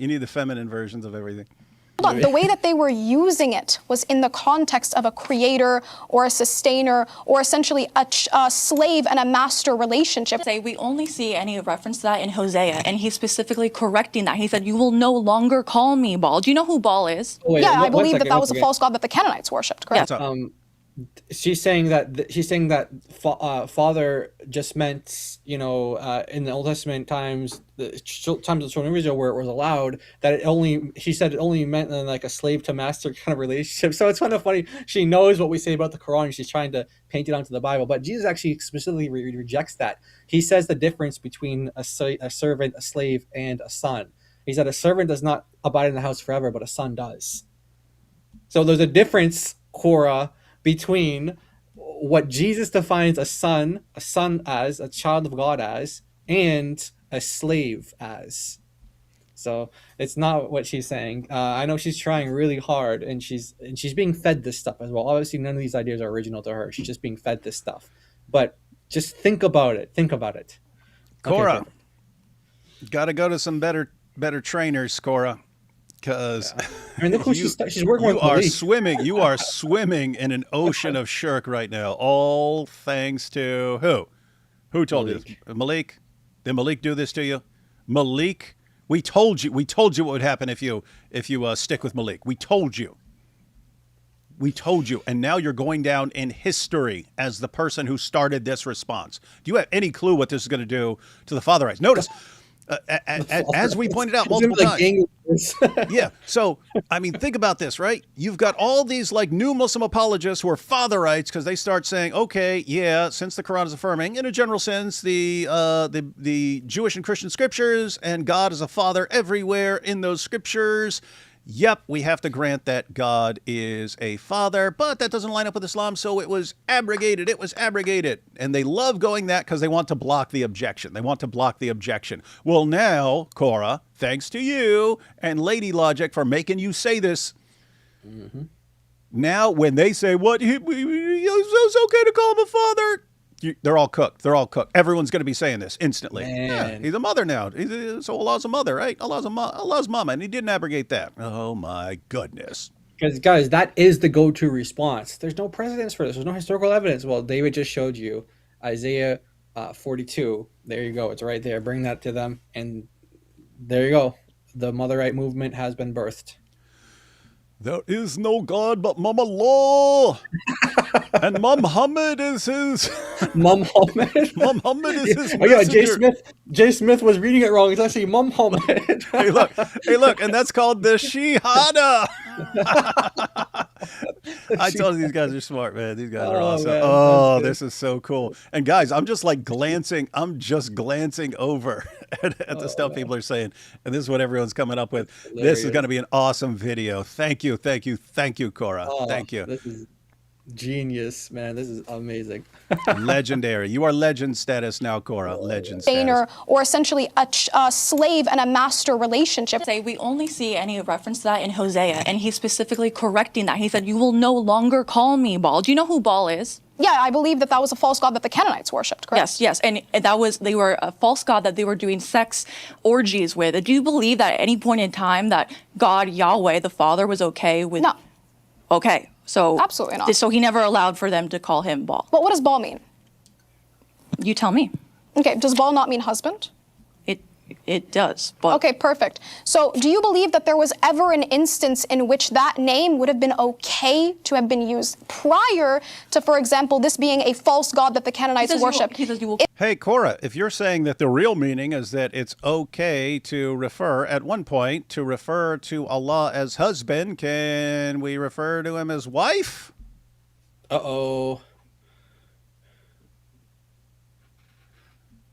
Speaker 1: need the feminine versions of everything.
Speaker 3: Hold on. The way that they were using it was in the context of a creator or a sustainer or essentially a slave and a master relationship.
Speaker 6: Say we only see any reference to that in Hosea, and he's specifically correcting that. He said, "You will no longer call me Baal." Do you know who Baal is?
Speaker 2: Oh, wait,
Speaker 3: Yeah, I
Speaker 2: one
Speaker 3: believe
Speaker 2: second,
Speaker 3: that
Speaker 2: one
Speaker 3: was a
Speaker 2: second.
Speaker 3: false god that the Canaanites worshipped, correct?
Speaker 1: Yeah.
Speaker 2: She's saying that father just meant, in the Old Testament times, the times of children of Israel where it was allowed, that she said it only meant like a slave to master kind of relationship. So it's kind of funny. She knows what we say about the Quran and she's trying to paint it onto the Bible. But Jesus actually specifically rejects that. He says the difference between a servant, a slave, and a son. He said a servant does not abide in the house forever, but a son does. So there's a difference, Korra, between what Jesus defines a son as, a child of God as, and a slave as. So it's not what she's saying. I know she's trying really hard, and she's being fed this stuff as well. Obviously, none of these ideas are original to her. She's just being fed this stuff. But just think about it. Think about it.
Speaker 1: Korra.
Speaker 2: Okay,
Speaker 1: Got to go to some better trainers, Korra, because
Speaker 2: I mean, look who she's working with.
Speaker 1: You are swimming in an ocean of shirk right now. All thanks to who? Who told you? Malik? Did Malik do this to you? Malik? We told you what would happen if you stick with Malik. We told you. And now you're going down in history as the person who started this response. Do you have any clue what this is going to do to the father rights? Notice, as we pointed out multiple times. Yeah. So, I mean, think about this, right? You've got all these like new Muslim apologists who are father rights because they start saying, okay, yeah, since the Quran is affirming, in a general sense, the Jewish and Christian scriptures and God is a father everywhere in those scriptures. Yep, we have to grant that God is a father, but that doesn't line up with Islam, so it was abrogated. And they love going that because they want to block the objection. Well, now, Korra, thanks to you and LadyLogic for making you say this. Mm-hmm. Now, when they say, what, it's okay to call him a father, they're all cooked. Everyone's going to be saying this instantly. Yeah, he's a mother now. So Allah's a mother, right? Allah's mama, and he didn't abrogate that. Oh, my goodness.
Speaker 2: Because, guys, that is the go-to response. There's no precedence for this. There's no historical evidence. Well, David just showed you Isaiah 42. There you go. It's right there. Bring that to them. And there you go. The mother right movement has been birthed.
Speaker 1: There is no God but Mama Law. And Muhammad is his.
Speaker 2: Muhammad is
Speaker 1: his messenger.
Speaker 2: Oh, yeah, Jay Smith was reading it wrong. It's actually Muhammad.
Speaker 1: Hey, look, and that's called the Shihada. I told you these guys are smart, man. These guys are awesome. Man, oh, this is so cool. And guys, I'm just glancing over at the stuff people are saying. And this is what everyone's coming up with. This is going to be an awesome video. Thank you, Korra. Thank you.
Speaker 2: This is genius, man. This is amazing.
Speaker 1: Legendary. You are legend status now, Korra. Legend status.
Speaker 3: Or essentially a slave and a master relationship.
Speaker 6: We only see any reference to that in Hosea, and he's specifically correcting that. He said, you will no longer call me Baal. Do you know who Baal is?
Speaker 3: Yeah, I believe that was a false god that the Canaanites worshipped, correct?
Speaker 6: Yes, and they were a false god that they were doing sex orgies with. Do you believe that at any point in time that God, Yahweh, the Father, was okay with...
Speaker 3: No.
Speaker 6: Okay, so...
Speaker 3: Absolutely not.
Speaker 6: So he never allowed for them to call him Baal.
Speaker 3: But what does Baal mean?
Speaker 6: You tell me.
Speaker 3: Okay, does Baal not mean husband?
Speaker 6: It does, but...
Speaker 3: Okay, perfect. So do you believe that there was ever an instance in which that name would have been okay to have been used prior to, for example, this being a false god that the Canaanites worshipped?
Speaker 1: Hey, Korra, if you're saying that the real meaning is that it's okay to refer, at one point, to refer to Allah as husband, can we refer to him as wife?
Speaker 2: Uh-oh.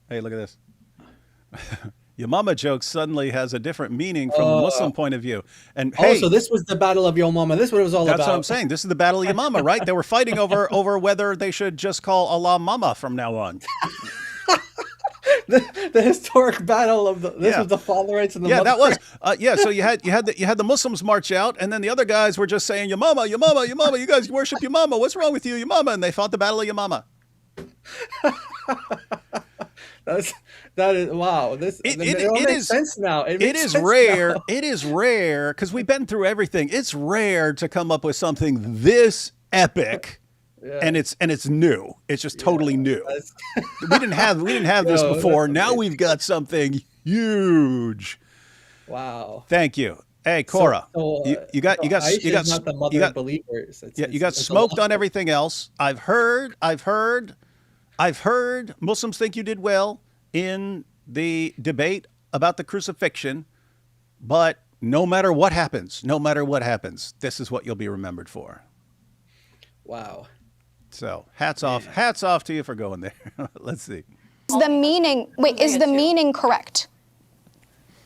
Speaker 1: Hey, look at this. Your mama joke suddenly has a different meaning from a Muslim point of view. And hey,
Speaker 2: so this was the battle of your mama. This is what it was all about.
Speaker 1: That's what I'm saying. This is the battle of your mama, right? They were fighting over whether they should just call Allah mama from now on.
Speaker 2: the historic battle of this was the father rights and the mother
Speaker 1: that was so you had the Muslims march out, and then the other guys were just saying your mama, you guys worship your mama, what's wrong with you, your mama, and they fought the battle of your mama.
Speaker 2: That is wow. It makes sense now.
Speaker 1: It is rare. It is rare because we've been through everything. It's rare to come up with something this epic, and it's new. It's just totally new. we didn't have this before. Now we've got something huge.
Speaker 2: Wow.
Speaker 1: Thank you. Hey, Korra, you got
Speaker 2: not the mother of believers.
Speaker 1: You got smoked on everything else. I've heard Muslims think you did well in the debate about the crucifixion, but no matter what happens, this is what you'll be remembered for.
Speaker 2: Wow.
Speaker 1: So hats off to you for going there. Let's see.
Speaker 3: Is the meaning correct?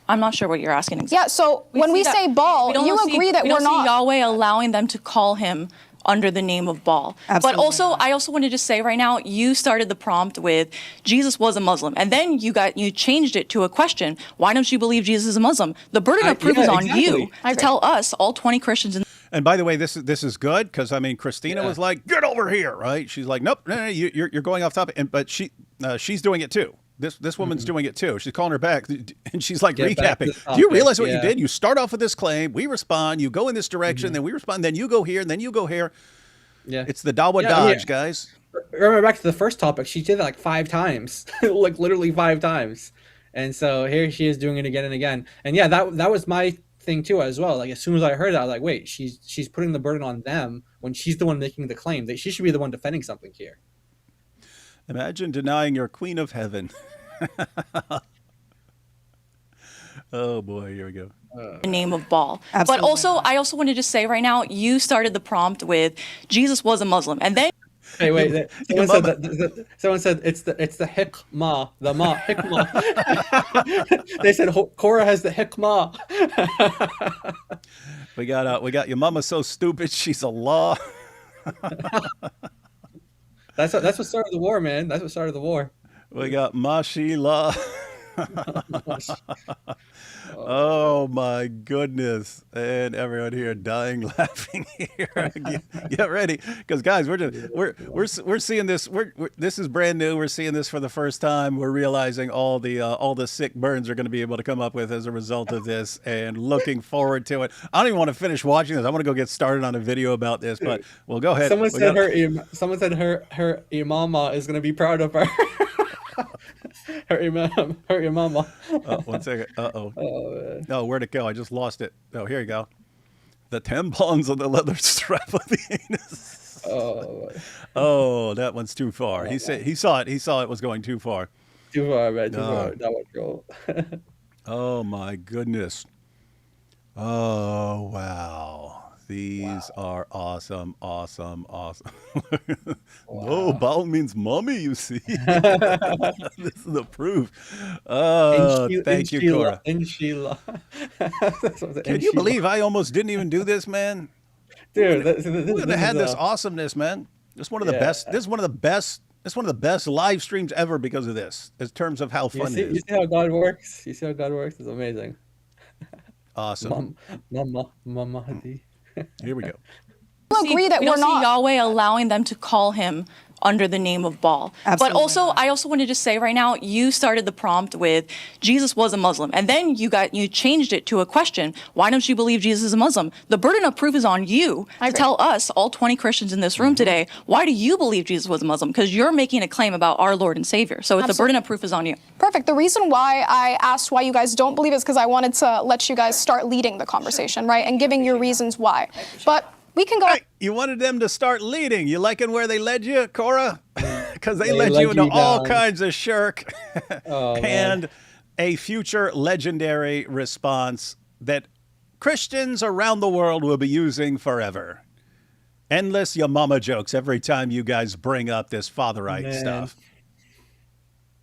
Speaker 6: I'm not sure what you're asking exactly.
Speaker 3: Yeah, so when we say Baal, you agree that we're not...
Speaker 6: Yahweh allowing them to call him under the name of Baal.
Speaker 5: Absolutely.
Speaker 6: But also, I also want to just say right now, you started the prompt with Jesus was a Muslim, and then you changed it to a question. Why don't you believe Jesus is a Muslim? The burden of proof is on you to tell us, all 20 Christians.
Speaker 1: And by the way, this is good because I mean, Christina was like, "Get over here!" Right? She's like, "Nope, no, you're going off topic." But she's doing it too. This woman's doing it too. She's calling her back, and she's like recapping.
Speaker 2: topic,
Speaker 1: Do you realize what you
Speaker 2: yeah.
Speaker 1: did? You start off with this claim, we respond, you go in this direction, then we respond, then you go here, and then you go here.
Speaker 2: Yeah.
Speaker 1: It's the Dawa dodge, guys.
Speaker 2: Remember back to the first topic, she did it like 5 times, like literally 5 times. And so here she is doing it again and again. And yeah, that was my thing too as well. Like as soon as I heard that, I was like, wait, she's putting the burden on them when she's the one making the claim. That she should be the one defending something here.
Speaker 1: Imagine denying your queen of heaven. Oh boy, here we go.
Speaker 6: The name of Baal.
Speaker 5: Absolutely.
Speaker 6: But also, I also wanted to say right now, you started the prompt with Jesus was a Muslim, and then
Speaker 2: Hey, wait! Someone said it's the hikmah, the ma hikmah. They said Korra has the hikmah.
Speaker 1: We got your mama so stupid she's a law.
Speaker 2: That's what started the war, man. That's what started the war.
Speaker 1: We got Mashila. Oh my goodness. And everyone here dying laughing here. Get ready, because guys, we're seeing this. This is brand new. We're seeing this for the first time. We're realizing all the sick burns are going to be able to come up with as a result of this, and looking forward to it. I don't even want to finish watching this. I want to go get started on a video about this, but we'll go ahead.
Speaker 2: Someone said her imama is going to be proud of her. Her imama.
Speaker 1: One second. Uh-oh.
Speaker 2: Oh,
Speaker 1: No, where'd it go? I just lost it. Oh, here you go. The tampons on the leather strap of the anus. Oh, that one's too far. He said he saw it was going too far.
Speaker 2: Too far, man. Too far. That would go.
Speaker 1: Oh my goodness. Oh wow. These are awesome. Oh, Baal means mommy, you see. This is the proof. Oh, thank you, Korra. Can you believe I almost didn't even do this, man?
Speaker 2: Dude,
Speaker 1: we would have had this awesomeness, man. This is one of the best. This is one of the best. It's one of the best live streams ever because of this, in terms of how fun it is.
Speaker 2: You see how God works? You see how God works? It's amazing.
Speaker 1: Awesome.
Speaker 2: Mama Hadi.
Speaker 1: Here we go.
Speaker 3: I agree that
Speaker 6: we
Speaker 3: we're
Speaker 6: don't see
Speaker 3: not.
Speaker 6: Yahweh allowing them to call him under the name of Baal.
Speaker 5: Absolutely.
Speaker 6: But also, I also wanted to say right now, you started the prompt with Jesus was a Muslim, and then you changed it to a question. Why don't you believe Jesus is a Muslim? The burden of proof is on you to tell us, all 20 Christians in this room today, why do you believe Jesus was a Muslim? Because you're making a claim about our Lord and Savior. So the burden of proof is on you.
Speaker 3: Perfect. The reason why I asked why you guys don't believe is because I wanted to let you guys start leading the conversation, right? And giving your reasons why. But we can go.
Speaker 1: Hey, you wanted them to start leading. You liking where they led you, Korra? Because they led you into all kinds of shirk and a future legendary response that Christians around the world will be using forever. Endless your mama jokes every time you guys bring up this fatherite stuff.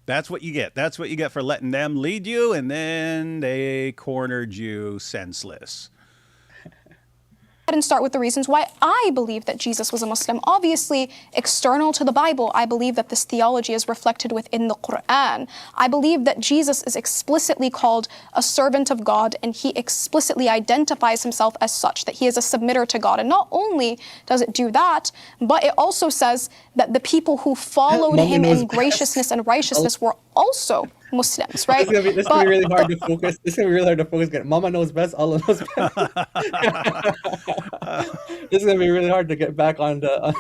Speaker 1: That's what you get. That's what you get for letting them lead you, and then they cornered you senseless.
Speaker 3: And start with the reasons why I believe that Jesus was a Muslim. Obviously, external to the Bible, I believe that this theology is reflected within the Quran. I believe that Jesus is explicitly called a servant of God, and he explicitly identifies himself as such, that he is a submitter to God. And not only does it do that, but it also says that the people who followed him in graciousness and righteousness were also Muslims, right?
Speaker 2: This is gonna be really hard to focus. This is gonna be really hard to focus. Mama knows best. Allah knows best. This is gonna be really hard to get back on the.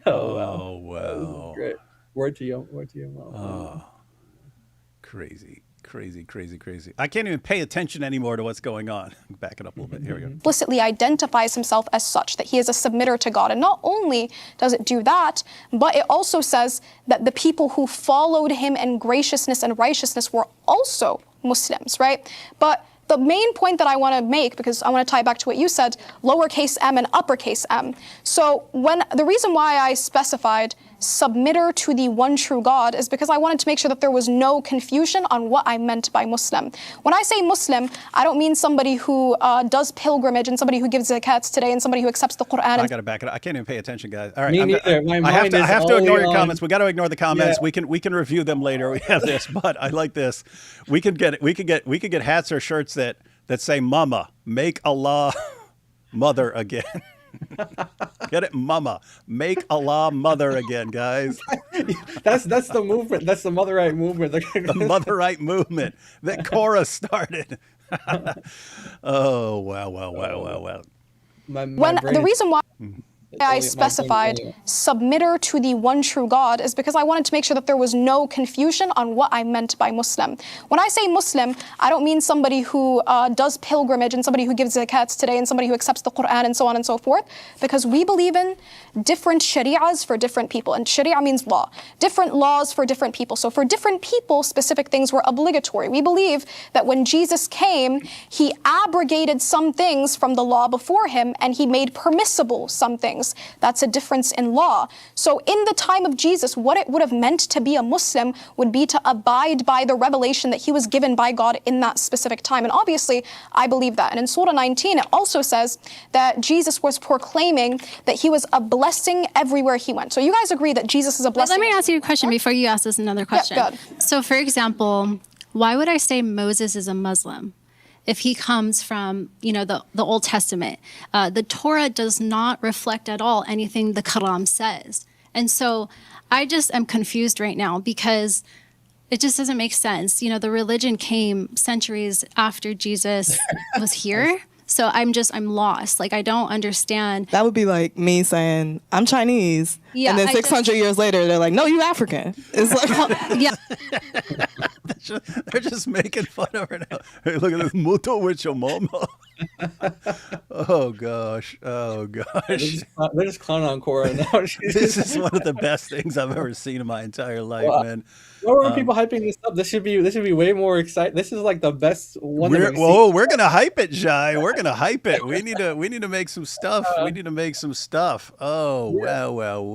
Speaker 1: Oh wow!
Speaker 2: Great. Word to you, Mom.
Speaker 1: Oh, crazy. I can't even pay attention anymore to what's going on. Back it up a little bit. Here we go.
Speaker 3: Explicitly identifies himself as such, that he is a submitter to God. And not only does it do that, but it also says that the people who followed him in graciousness and righteousness were also Muslims, right? But the main point that I want to make, because I want to tie back to what you said, lowercase m and uppercase m. So the reason why I specified submitter to the one true God is because I wanted to make sure that there was no confusion on what I meant by Muslim. When I say Muslim, I don't mean somebody who does pilgrimage and somebody who gives zakats today and somebody who accepts the Quran.
Speaker 1: I got to back it up. I can't even pay attention, guys. All right,
Speaker 2: Me neither.
Speaker 1: I have to ignore your comments. We got to ignore the comments. Yeah. We can review them later. We have this, but I like this. We could get hats or shirts that say "Mama, make Allah mother again." Get it, Mama, make Allah mother again, guys.
Speaker 2: That's the movement. That's the Motherite movement.
Speaker 1: The Motherite movement that Korra started. Oh, wow.
Speaker 3: The reason why I specified submitter to the one true God is because I wanted to make sure that there was no confusion on what I meant by Muslim. When I say Muslim, I don't mean somebody who does pilgrimage and somebody who gives zakats today and somebody who accepts the Quran and so on and so forth, because we believe in different shari'ahs for different people. And sharia means law. Different laws for different people. So for different people, specific things were obligatory. We believe that when Jesus came, he abrogated some things from the law before him and he made permissible some things. That's a difference in law. So in the time of Jesus, what it would have meant to be a Muslim would be to abide by the revelation that he was given by God in that specific time. And obviously, I believe that. And in Surah 19, it also says that Jesus was proclaiming that he was a blessing everywhere he went. So you guys agree that Jesus is a blessing?
Speaker 7: Let me ask you a question before you ask us another question.
Speaker 3: Yeah,
Speaker 7: so for example, why would I say Moses is a Muslim? If he comes from, the Old Testament, the Torah does not reflect at all anything the Quran says. And so I just am confused right now because it just doesn't make sense. The religion came centuries after Jesus was here. So I'm lost. Like, I don't understand.
Speaker 5: That would be like me saying, I'm Chinese.
Speaker 7: Yeah,
Speaker 5: and then 600 years later, they're like, no, you African. It's like,
Speaker 7: yeah.
Speaker 1: They're just making fun of her now. Hey, look at this muto with your mama. Oh, gosh.
Speaker 2: They're just clowning on Korra now.
Speaker 1: This is one of the best things I've ever seen in my entire life, man.
Speaker 2: Why were people hyping this up? This should be way more exciting. This is like the best one.
Speaker 1: We're gonna hype it, Jai. We're gonna hype it. We need to make some stuff. We need to make some stuff. Oh, yeah.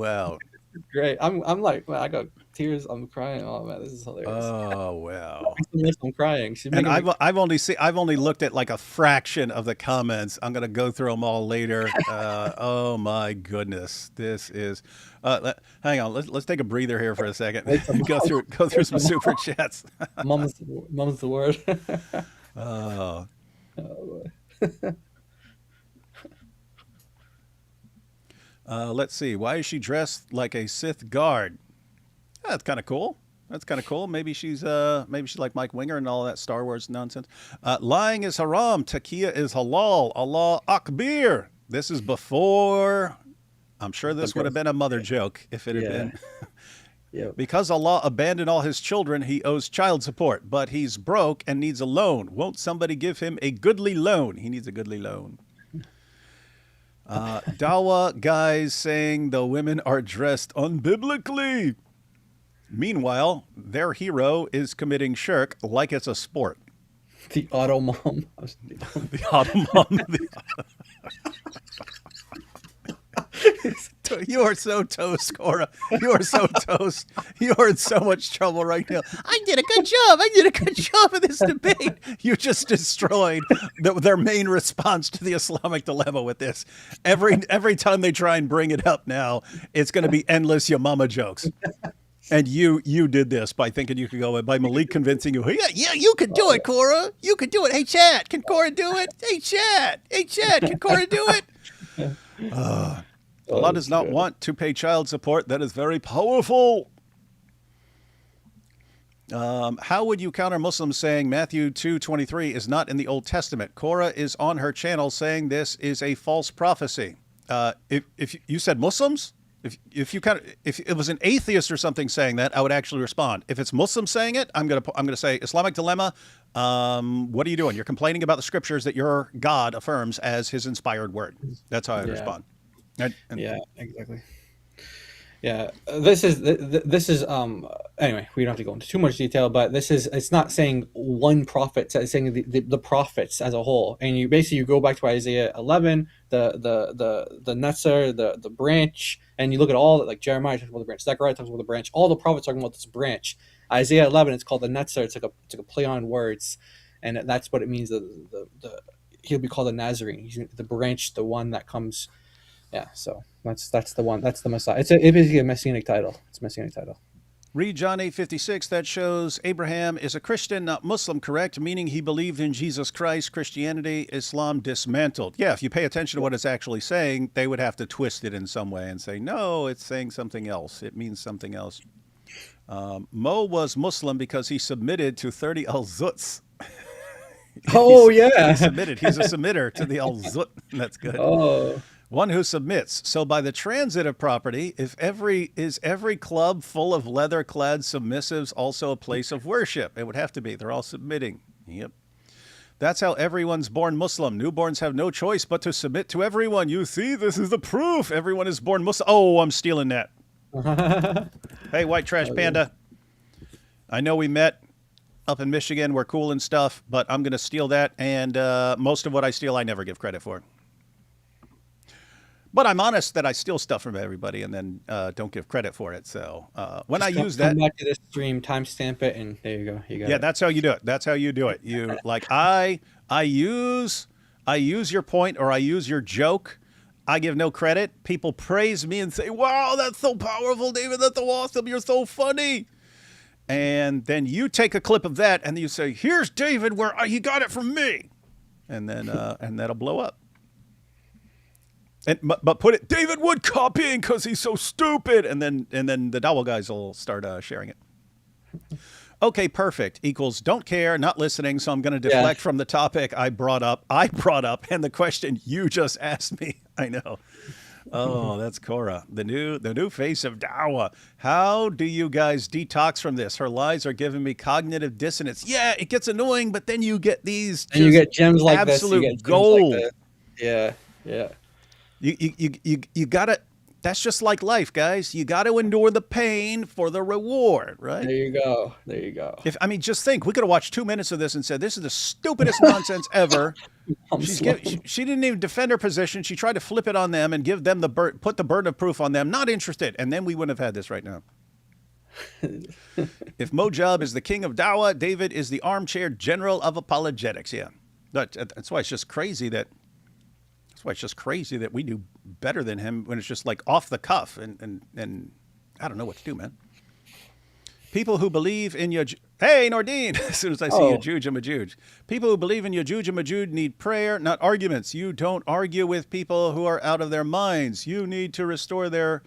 Speaker 1: Wow.
Speaker 2: Great. I'm like, man, I got tears. I'm crying. Oh man, this is hilarious.
Speaker 1: Oh wow.
Speaker 2: I'm crying.
Speaker 1: And I've only looked at like a fraction of the comments. I'm gonna go through them all later. Oh my goodness, this is. Hang on, let's take a breather here for a second. go through some super chats.
Speaker 2: Mum's the word.
Speaker 1: Oh. Let's see. Why is she dressed like a Sith guard? That's kind of cool. Maybe she's like Mike Winger and all that Star Wars nonsense. Lying is haram. Taqiyya is halal. Allah Akbar. This is before. I'm sure this would have been a mother joke if it had been.
Speaker 2: Yep.
Speaker 1: Because Allah abandoned all his children, he owes child support, but he's broke and needs a loan. Won't somebody give him a goodly loan? He needs a goodly loan. Dawa guys saying the women are dressed unbiblically. Meanwhile, their hero is committing shirk like it's a sport.
Speaker 2: The auto mom.
Speaker 1: The auto mom. You are so toast, Korra. You are so toast. You are in so much trouble right now. I did a good job in this debate. You just destroyed their main response to the Islamic dilemma with this. Every time they try and bring it up now, it's going to be endless Yamama jokes. And you did this by thinking you could go, by Malik convincing you, yeah, you could do it, Korra. You could do it. Hey, chat, can Korra do it? Hey, chat, can Korra do it? Allah does not want to pay child support. That is very powerful. How would you counter Muslims saying Matthew 2:23 is not in the Old Testament? Korra is on her channel saying this is a false prophecy. If you said Muslims, if it was an atheist or something saying that, I would actually respond. If it's Muslims saying it, I'm gonna say Islamic dilemma. What are you doing? You're complaining about the scriptures that your God affirms as his inspired word. That's how I would respond.
Speaker 2: Yeah, exactly. Yeah, this is anyway, we don't have to go into too much detail, but it's not saying one prophet, it's saying the prophets as a whole. And you go back to Isaiah 11, the netzer, the branch, and you look at all that, like Jeremiah talks about the branch, Zechariah talks about the branch, all the prophets talking about this branch. Isaiah 11, it's called the netzer. It's like a play on words, and that's what it means. He'll be called a Nazarene. He's the branch, the one that comes. Yeah, so that's the one. That's the Messiah. It's basically a messianic title. It's a messianic title.
Speaker 1: Read John 8:56. That shows Abraham is a Christian, not Muslim, correct? Meaning he believed in Jesus Christ. Christianity, Islam dismantled. Yeah, if you pay attention to what it's actually saying, they would have to twist it in some way and say, no, it's saying something else. It means something else. Mo was Muslim because he submitted to 30 al-Zuts.
Speaker 2: Oh, yeah.
Speaker 1: He submitted. He's a submitter to the al-Zut. That's good.
Speaker 2: Oh.
Speaker 1: One who submits. So by the transitive property, is every club full of leather-clad submissives also a place of worship? It would have to be. They're all submitting. Yep. That's how everyone's born Muslim. Newborns have no choice but to submit to everyone. You see, this is the proof. Everyone is born Muslim. Oh, I'm stealing that. Hey, White Trash Panda. I know we met up in Michigan. We're cool and stuff, but I'm going to steal that. And most of what I steal, I never give credit for. But I'm honest that I steal stuff from everybody and then don't give credit for it. So when I use that,
Speaker 2: come back to this stream, timestamp it, and there you go. You got it.
Speaker 1: That's how you do it. That's how you do it. You like I use your point or I use your joke. I give no credit. People praise me and say, "Wow, that's so powerful, David. That's so awesome. You're so funny." And then you take a clip of that and you say, "Here's David where he got it from me," and then and that'll blow up. But put it, David Wood copying because he's so stupid, and then the Dawah guys will start sharing it. Okay, perfect equals don't care, not listening. So I'm going to deflect from the topic I brought up, and the question you just asked me. I know. Oh, that's Korra, the new face of Dawah. How do you guys detox from this? Her lies are giving me cognitive dissonance. Yeah, it gets annoying, but then you get these.
Speaker 2: And you get gems like
Speaker 1: absolute
Speaker 2: this. Absolute
Speaker 1: gold.
Speaker 2: Like yeah.
Speaker 1: You gotta. That's just like life, guys. You got to endure the pain for the reward, right?
Speaker 2: There you go.
Speaker 1: Just think, we could have watched 2 minutes of this and said, this is the stupidest nonsense ever. She didn't even defend her position. She tried to flip it on them and give them put the burden of proof on them. Not interested. And then we wouldn't have had this right now. If Mojab is the king of Dawah, David is the armchair general of apologetics. Yeah. That's why it's just crazy that we do better than him when it's just like off the cuff and I don't know what to do, man. People who believe in Hey, Nordine, as soon as I see Yajuj and Majuj. People who believe in Yajuj and Majuj need prayer, not arguments. You don't argue with people who are out of their minds. You need to restore their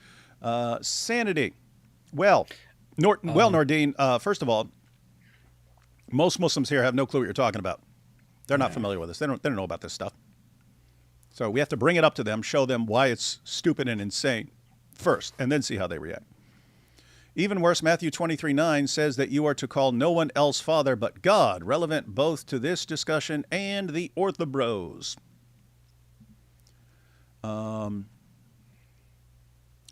Speaker 1: sanity. Well, Nordine, first of all, most Muslims here have no clue what you're talking about. They're not familiar with this. They don't know about this stuff. So we have to bring it up to them, show them why it's stupid and insane first, and then see how they react. Even worse, Matthew 23:9 says that you are to call no one else Father but God, relevant both to this discussion and the Orthobros.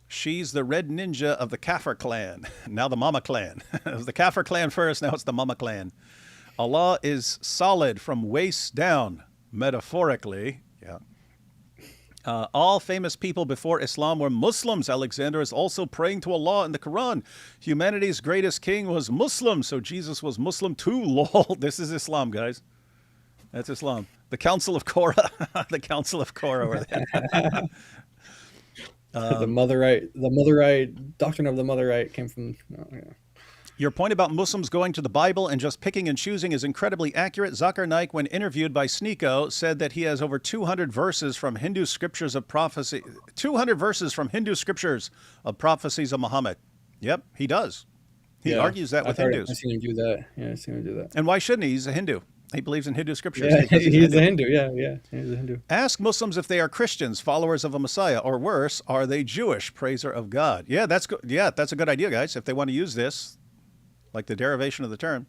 Speaker 1: She's the red ninja of the Kafir clan, now the Mama clan. It was the Kafir clan first, now it's the Mama clan. Allah is solid from waist down, metaphorically. Yeah. All famous people before Islam were Muslims. Alexander is also praying to Allah in the Quran. Humanity's greatest king was Muslim, so Jesus was Muslim too. Lol. This is Islam, guys. That's Islam. The Council of Korra. The Council of Korra over there.
Speaker 2: The Motherite doctrine of the Motherite came from.
Speaker 1: Your point about Muslims going to the Bible and just picking and choosing is incredibly accurate. Zakir Naik, when interviewed by Sneeko, said that he has over 200 verses from Hindu scriptures of prophecy. 200 verses from Hindu scriptures of prophecies of Muhammad. Yep, he does. He argues that with Hindus.
Speaker 2: I've seen him do that. Yeah, I've seen him do that.
Speaker 1: And why shouldn't he? He's a Hindu. He believes in Hindu scriptures.
Speaker 2: Yeah, he's a Hindu. Yeah, he's a Hindu.
Speaker 1: Ask Muslims if they are Christians, followers of a Messiah, or worse, are they Jewish, praiser of God? Yeah, that's good. Yeah, that's a good idea, guys. If they want to use this. Like the derivation of the term.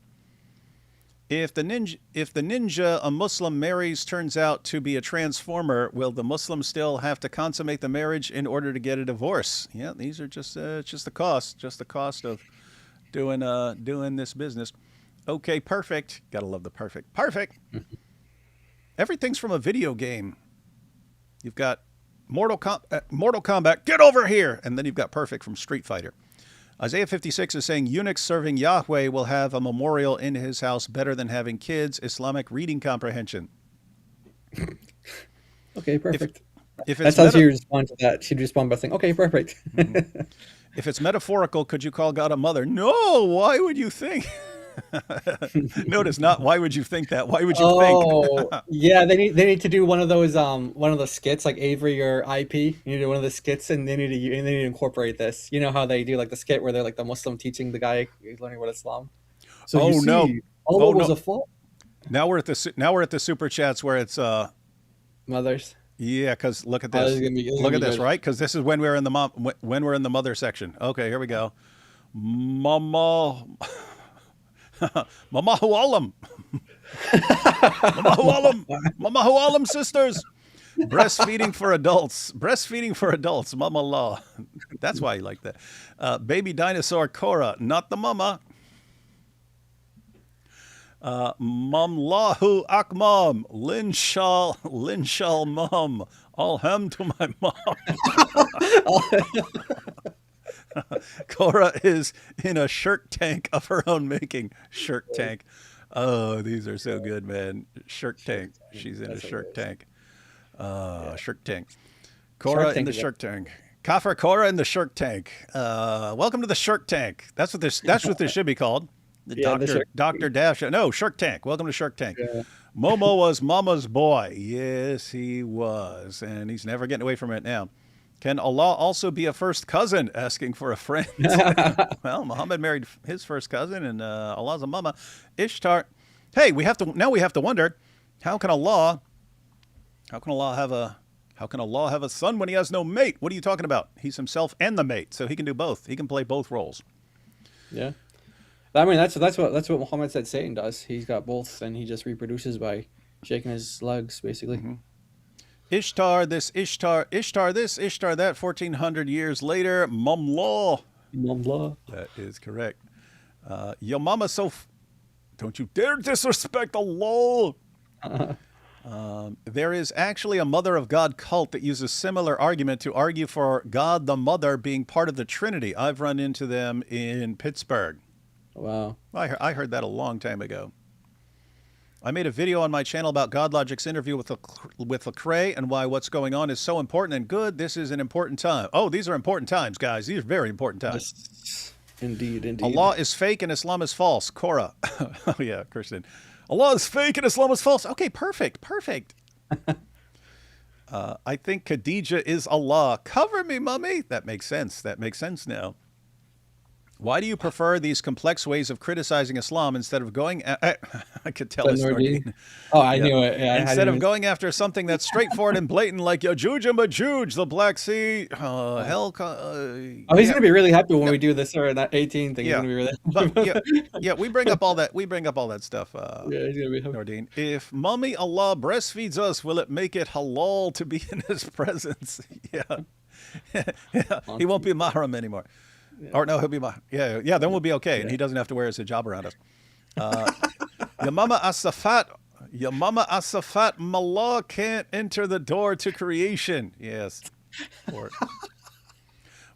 Speaker 1: If the ninja a Muslim marries turns out to be a transformer, will the Muslim still have to consummate the marriage in order to get a divorce? Yeah, these are just the cost of doing this business. Okay, perfect. Gotta love the perfect. Perfect. Everything's from a video game. You've got Mortal Kombat. Get over here, and then you've got perfect from Street Fighter. Isaiah 56 is saying eunuchs serving Yahweh will have a memorial in his house better than having kids. Islamic reading comprehension.
Speaker 2: Okay, perfect.
Speaker 1: If
Speaker 2: that's how she would respond to that. She'd respond by saying, okay, perfect.
Speaker 1: If it's metaphorical, could you call God a mother? No. Why would you think? Notice not why would you think that? Why would you think?
Speaker 2: Yeah, they need to do one of those one of the skits like Avery or IP. You need to do one of the skits, and they need to incorporate this. You know how they do like the skit where they're like the Muslim teaching the guy he's learning about Islam. So Allah was a fault.
Speaker 1: Now we're at the super chats where it's
Speaker 2: mothers.
Speaker 1: Yeah, because look at this. Look at this, right? Because this is when we're in the mother section. Okay, here we go. Mama. Mama Hualam. Mama Hualam. Mama Hualam sisters. Breastfeeding for adults. Mama law. That's why you like that. Baby dinosaur Korra, not the mama. Mamlahu Akmam. Linshal mum. All hem to my mom. Korra is in a shirt tank of her own making. Shirt tank. Oh, these are so good, man. Shirt tank. She's in a shirt tank. Shirt tank. Korra in the shirt tank. Kafir Korra in the shirt tank. Welcome to the shirt tank. That's what this should be called. Dr. Dash. No, Shark Tank. Welcome to Shark Tank. Yeah. Momo was Mama's boy. Yes, he was. And he's never getting away from it now. Can Allah also be a first cousin? Asking for a friend. Well, Muhammad married his first cousin, and Allah's a mama. Ishtar. Hey, we have to wonder, how can Allah have a son when he has no mate? What are you talking about? He's himself and the mate, so he can do both. He can play both roles.
Speaker 2: Yeah. I mean, that's what Muhammad said Satan does. He's got both, and he just reproduces by shaking his legs, basically. Mm-hmm.
Speaker 1: Ishtar this, Ishtar this, Ishtar that, 1,400 years later, Mumlaw. That is correct. Yo mama don't you dare disrespect Allah. There is actually a Mother of God cult that uses similar argument to argue for God the Mother being part of the Trinity. I've run into them in Pittsburgh.
Speaker 2: Wow.
Speaker 1: I heard that a long time ago. I made a video on my channel about GodLogic's interview with Lecrae and why what's going on is so important and good. This is an important time. Oh, these are important times, guys. These are very important times.
Speaker 2: Yes. Indeed.
Speaker 1: Allah is fake and Islam is false. Korra. Oh, yeah, Christian. Allah is fake and Islam is false. Okay, perfect. I think Khadijah is Allah. Cover me, mummy. That makes sense now. Why do you prefer these complex ways of criticizing Islam instead of going... I could tell it's Nordine.
Speaker 2: Oh, I knew it. Yeah,
Speaker 1: instead of going after something that's straightforward and blatant like Yajuj and Majuj, the Black Sea, hell...
Speaker 2: he's going to be really happy when we do this or that 18 thing.
Speaker 1: Yeah.
Speaker 2: He's going to be really
Speaker 1: we bring up all that stuff,
Speaker 2: yeah, he's gonna be happy.
Speaker 1: Nordine. If Mummy Allah breastfeeds us, will it make it halal to be in his presence? Yeah. He won't be mahram anymore. Yeah. Or no, he'll be then we'll be okay, and he doesn't have to wear his hijab around us. Yamama Asafat Mallah can't enter the door to creation. Yes.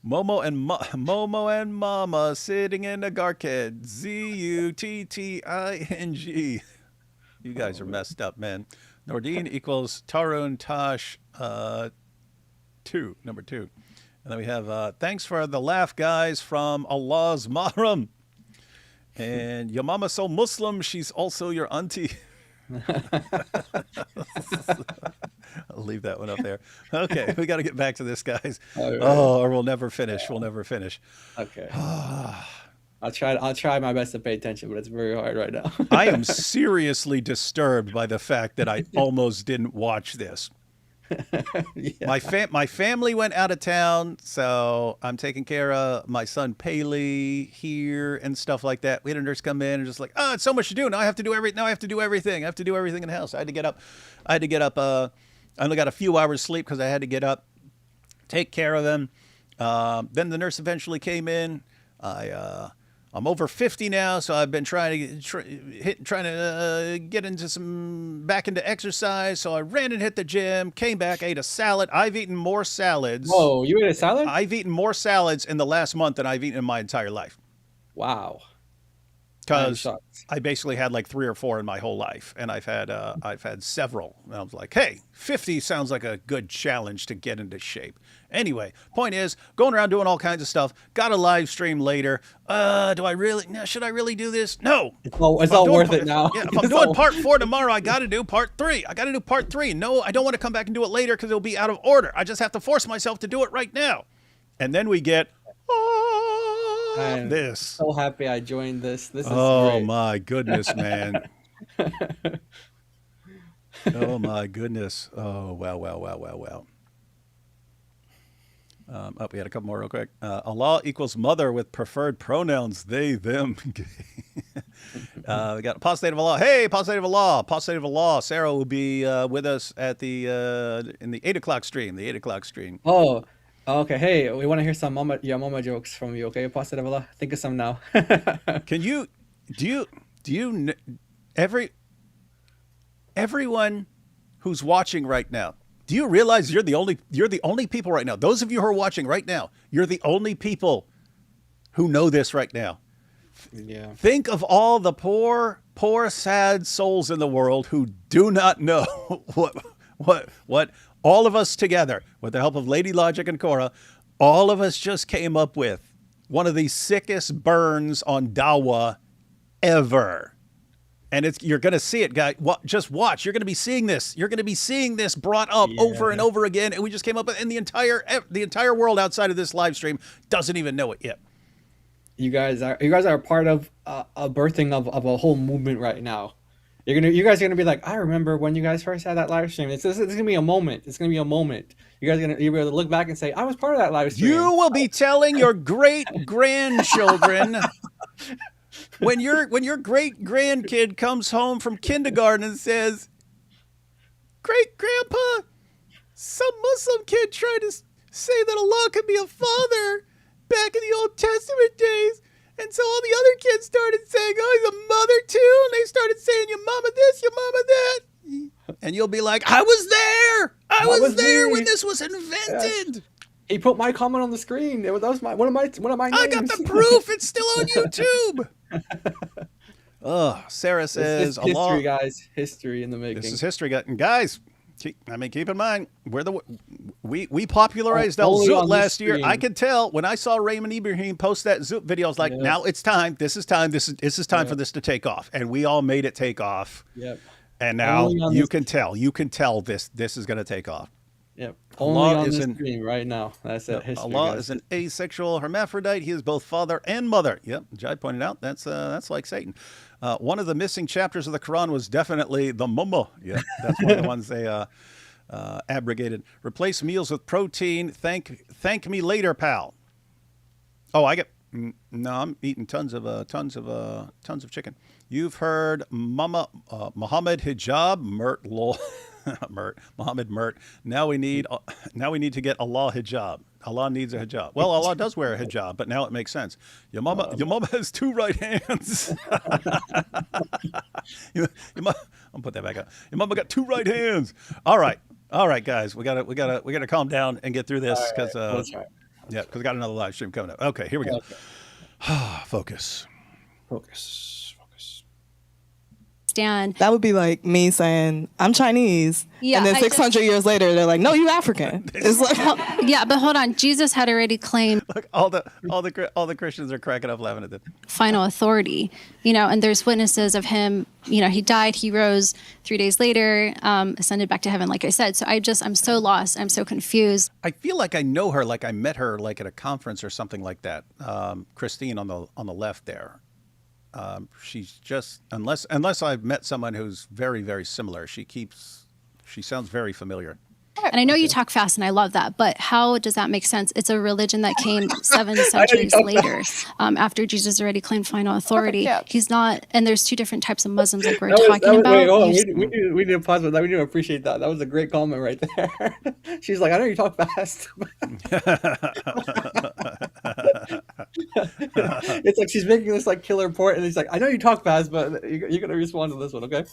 Speaker 1: Momo and Mama sitting in the garked. Zutting. You guys are messed up, man. Nordine equals Tarun Tash 2, number 2. And then we have, thanks for the laugh, guys, from Allah's Mahram. And your mama so Muslim, she's also your auntie. I'll leave that one up there. Okay, we got to get back to this, guys. Or we'll never finish.
Speaker 2: Okay. I'll try my best to pay attention, but it's very hard right now.
Speaker 1: I am seriously disturbed by the fact that I almost didn't watch this. Yeah. My family went out of town, so I'm taking care of my son Paley here and stuff like that. We had a nurse come in and just like, it's so much to do. Now I have to do everything. I have to do everything in the house. I had to get up. I only got a few hours sleep because I had to get up, take care of them. Then the nurse eventually came in. I'm over 50 now, so I've been trying to get back into exercise. So I ran and hit the gym, came back, ate a salad. I've eaten more salads.
Speaker 2: Whoa, you ate a salad?
Speaker 1: I've eaten more salads in the last month than I've eaten in my entire life.
Speaker 2: Wow.
Speaker 1: because I basically had like 3 or 4 in my whole life, and I've had several. And I was like, hey, 50 sounds like a good challenge to get into shape. Anyway, point is, going around doing all kinds of stuff. Got a live stream later. Should I really do this? No.
Speaker 2: It's all worth it now.
Speaker 1: Yeah, if I'm doing part 4 tomorrow, I got to do part 3. No, I don't want to come back and do it later because it'll be out of order. I just have to force myself to do it right now. And then we get this.
Speaker 2: So happy I joined this. This is
Speaker 1: great.
Speaker 2: My
Speaker 1: goodness, man. Oh my goodness. Oh, wow. We had a couple more real quick. Allah equals mother with preferred pronouns, they, them. We got apostate of Allah. Hey, apostate of Allah. Sarah will be with us at in the 8 o'clock stream.
Speaker 2: Oh, okay. Hey, we want to hear some mama jokes from you. Okay, apostate of Allah. Think of some now.
Speaker 1: Can you? Do you? Everyone who's watching right now. Do you realize you're the only people right now? Those of you who are watching right now, you're the only people who know this right now.
Speaker 2: Yeah.
Speaker 1: Think of all the poor, sad souls in the world who do not know what all of us together, with the help of LadyLogic and Korra, all of us just came up with one of the sickest burns on Dawah ever. And you're going to see it, guys. Just watch. You're going to be seeing this. You're going to be seeing this brought up over and over again. And we just came up with, and the entire world outside of this live stream doesn't even know it yet.
Speaker 2: You guys are a part of a birthing of a whole movement right now. You guys are gonna be like, I remember when you guys first had that live stream. It's gonna be a moment. It's gonna be a moment. You guys you'll be able to look back and say, I was part of that live stream.
Speaker 1: You will be telling your great grandchildren. When your great grandkid comes home from kindergarten and says, great grandpa, some Muslim kid tried to say that Allah could be a father back in the Old Testament days. And so all the other kids started saying, oh, he's a mother too. And they started saying, your mama this, your mama that. And you'll be like, I was there. I was there when this was invented.
Speaker 2: Yeah. He put my comment on the screen. That was one of my names.
Speaker 1: I got the proof. It's still on YouTube. Sarah says,
Speaker 2: history,
Speaker 1: Allah,
Speaker 2: guys. History in the making.
Speaker 1: This is history, and guys. Keep in mind, we popularized Al Zoot last year. I could tell when I saw Raymond Ibrahim post that Zoot video. I was like, now it's time. This is time. This is time for this to take off, and we all made it take off.
Speaker 2: Yep.
Speaker 1: And now you can tell this is going to take off.
Speaker 2: Yep. Only on the screen right now. That's it. History,
Speaker 1: Allah is an asexual hermaphrodite. He is both father and mother. Yep. Jai pointed out that's like Satan. One of the missing chapters of the Quran was definitely the mumma. Yeah, that's one of the ones they abrogated. Replace meals with protein. Thank me later, pal. Oh, I'm eating tons of chicken. You've heard Muhammad hijab, Mert lol. Muhammad Mert. Now we need to get Allah hijab. Allah needs a hijab. Well, Allah does wear a hijab, but now it makes sense. Your mama has 2 right hands. I'll put that back up. Your mama got 2 right hands. All right, guys, we gotta calm down and get through this because we got another live stream coming up. Okay, here we go. Okay. Focus.
Speaker 5: That would be like me saying I'm Chinese, and then 600 years later they're like, no, you African. It's like,
Speaker 7: yeah, but hold on. Jesus had already claimed.
Speaker 1: Look, all the Christians are cracking up laughing at this.
Speaker 7: Final authority, and there's witnesses of him. He died, he rose 3 days later, ascended back to heaven, like I said. So I'm so lost. I'm so confused.
Speaker 1: I feel like I know her, like I met her like at a conference or something like that. Christine on the left there. She's just unless I've met someone who's very, very similar. She sounds very familiar.
Speaker 7: And I know you talk fast, and I love that. But how does that make sense? It's a religion that came 7 centuries later, after Jesus already claimed final authority. Yeah. He's not. And there's 2 different types of Muslims, like we're talking about.
Speaker 2: Wait, hold on. We need to pause with that. We need to appreciate that. That was a great comment right there. She's like, I know you talk fast. It's like she's making this like killer point, and he's like, "I know you talk fast, but you're gonna respond to this one, okay?"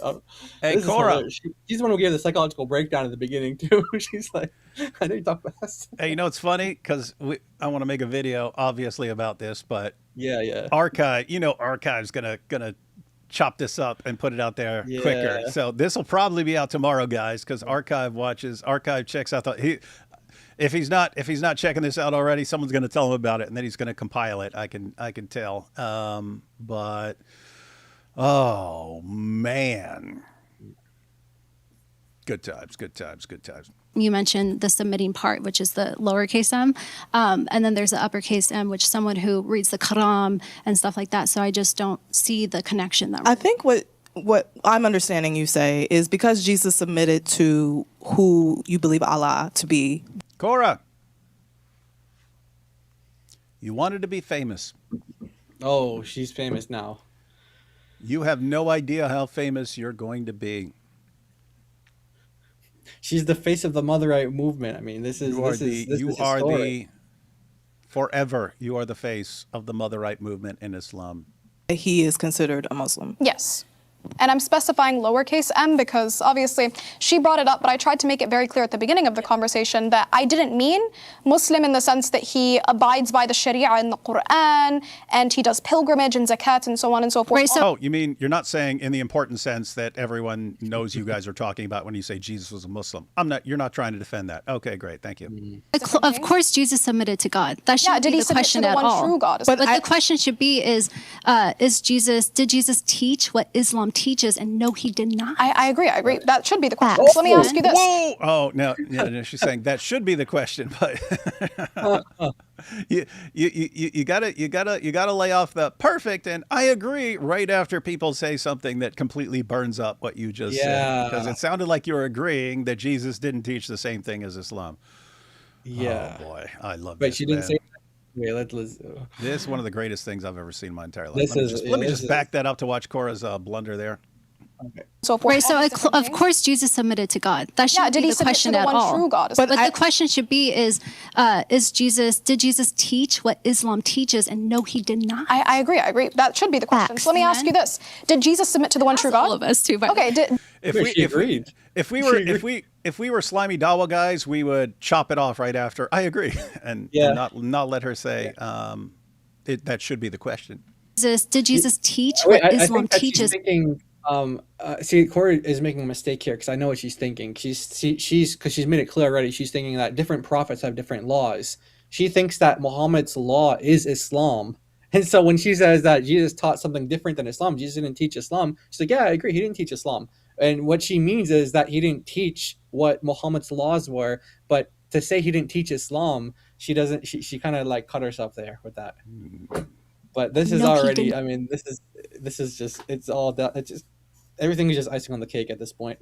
Speaker 1: Hey,
Speaker 2: This is
Speaker 1: Korra.
Speaker 2: hilarious. She's the one who gave the psychological breakdown at the beginning too. She's like, "I know you talk fast."
Speaker 1: Hey, you know it's funny because I want to make a video obviously about this, but
Speaker 2: Yeah.
Speaker 1: Archive's gonna chop this up and put it out there quicker.
Speaker 2: Yeah.
Speaker 1: So this will probably be out tomorrow, guys, because Archive checks out if he's not checking this out already, someone's gonna tell him about it, and then he's gonna compile it. I can tell. But oh man, good times.
Speaker 7: You mentioned the submitting part, which is the lowercase m, and then there's the uppercase m, which someone who reads the Quran and stuff like that. So I just don't see the connection there.
Speaker 5: I think what I'm understanding you say is because Jesus submitted to who you believe Allah to be.
Speaker 1: Korra, you wanted to be famous.
Speaker 2: Oh, she's famous now.
Speaker 1: You have no idea how famous you're going to be.
Speaker 2: She's the face of the Motherite movement. I mean, this is historic.
Speaker 1: Forever. You are the face of the Motherite movement in Islam.
Speaker 5: He is considered a Muslim.
Speaker 3: Yes. And I'm specifying lowercase m because obviously she brought it up, but I tried to make it very clear at the beginning of the conversation that I didn't mean Muslim in the sense that he abides by the Sharia in the Quran and he does pilgrimage and zakat and so on and so forth.
Speaker 7: Right, so-
Speaker 1: You mean you're not saying in the important sense that everyone knows you guys are talking about when you say Jesus was a Muslim? You're not trying to defend that. Okay, great. Thank you.
Speaker 7: Of course, Jesus submitted to God. That shouldn't
Speaker 3: did
Speaker 7: be
Speaker 3: he
Speaker 7: the
Speaker 3: submit
Speaker 7: question
Speaker 3: to the
Speaker 7: at
Speaker 3: one
Speaker 7: all.
Speaker 3: true God?
Speaker 7: But the question should be did Jesus teach what Islam teaches? And no, he did not.
Speaker 3: I agree. That should be the question. So let me ask you this.
Speaker 1: Whoa! Oh, no, she's saying that should be the question, but you gotta lay off the perfect. And I agree right after people say something that completely burns up what you just said, because it sounded like you were agreeing that Jesus didn't teach the same thing as Islam.
Speaker 2: Yeah.
Speaker 1: Oh boy, I love
Speaker 2: But
Speaker 1: this.
Speaker 2: she didn't
Speaker 1: Man.
Speaker 2: say. Wait, let's.
Speaker 1: This is one of the greatest things I've ever seen in my entire life.
Speaker 2: This
Speaker 1: Let me just back that up to watch Korra's blunder there.
Speaker 2: Okay.
Speaker 3: So forth.
Speaker 7: Right, so of course Jesus submitted to God. That shouldn't
Speaker 3: did
Speaker 7: be
Speaker 3: he
Speaker 7: the
Speaker 3: submit
Speaker 7: question
Speaker 3: to the
Speaker 7: at
Speaker 3: one
Speaker 7: all.
Speaker 3: true God?
Speaker 7: But the question should be did Jesus teach what Islam teaches? And no, he did not.
Speaker 3: I agree. That should be the question. So let me ask you this: did Jesus submit to the one true God?
Speaker 7: All of us too.
Speaker 3: Okay.
Speaker 1: If we were slimy Dawa guys, we would chop it off right after. I agree, and not let her say that should be the question.
Speaker 7: Did Jesus teach what Islam teaches?
Speaker 2: See, Corey is making a mistake here because I know what she's thinking. She's because she's made it clear already. She's thinking that different prophets have different laws. She thinks that Muhammad's law is Islam. And so when she says that Jesus taught something different than Islam, Jesus didn't teach Islam, she's like, yeah, I agree. He didn't teach Islam. And what she means is that he didn't teach what Muhammad's laws were. But to say he didn't teach Islam, she kind of like cut herself there with that. But this is already, I mean, this is just, it's all done. It's just, everything is just icing on the cake at this point.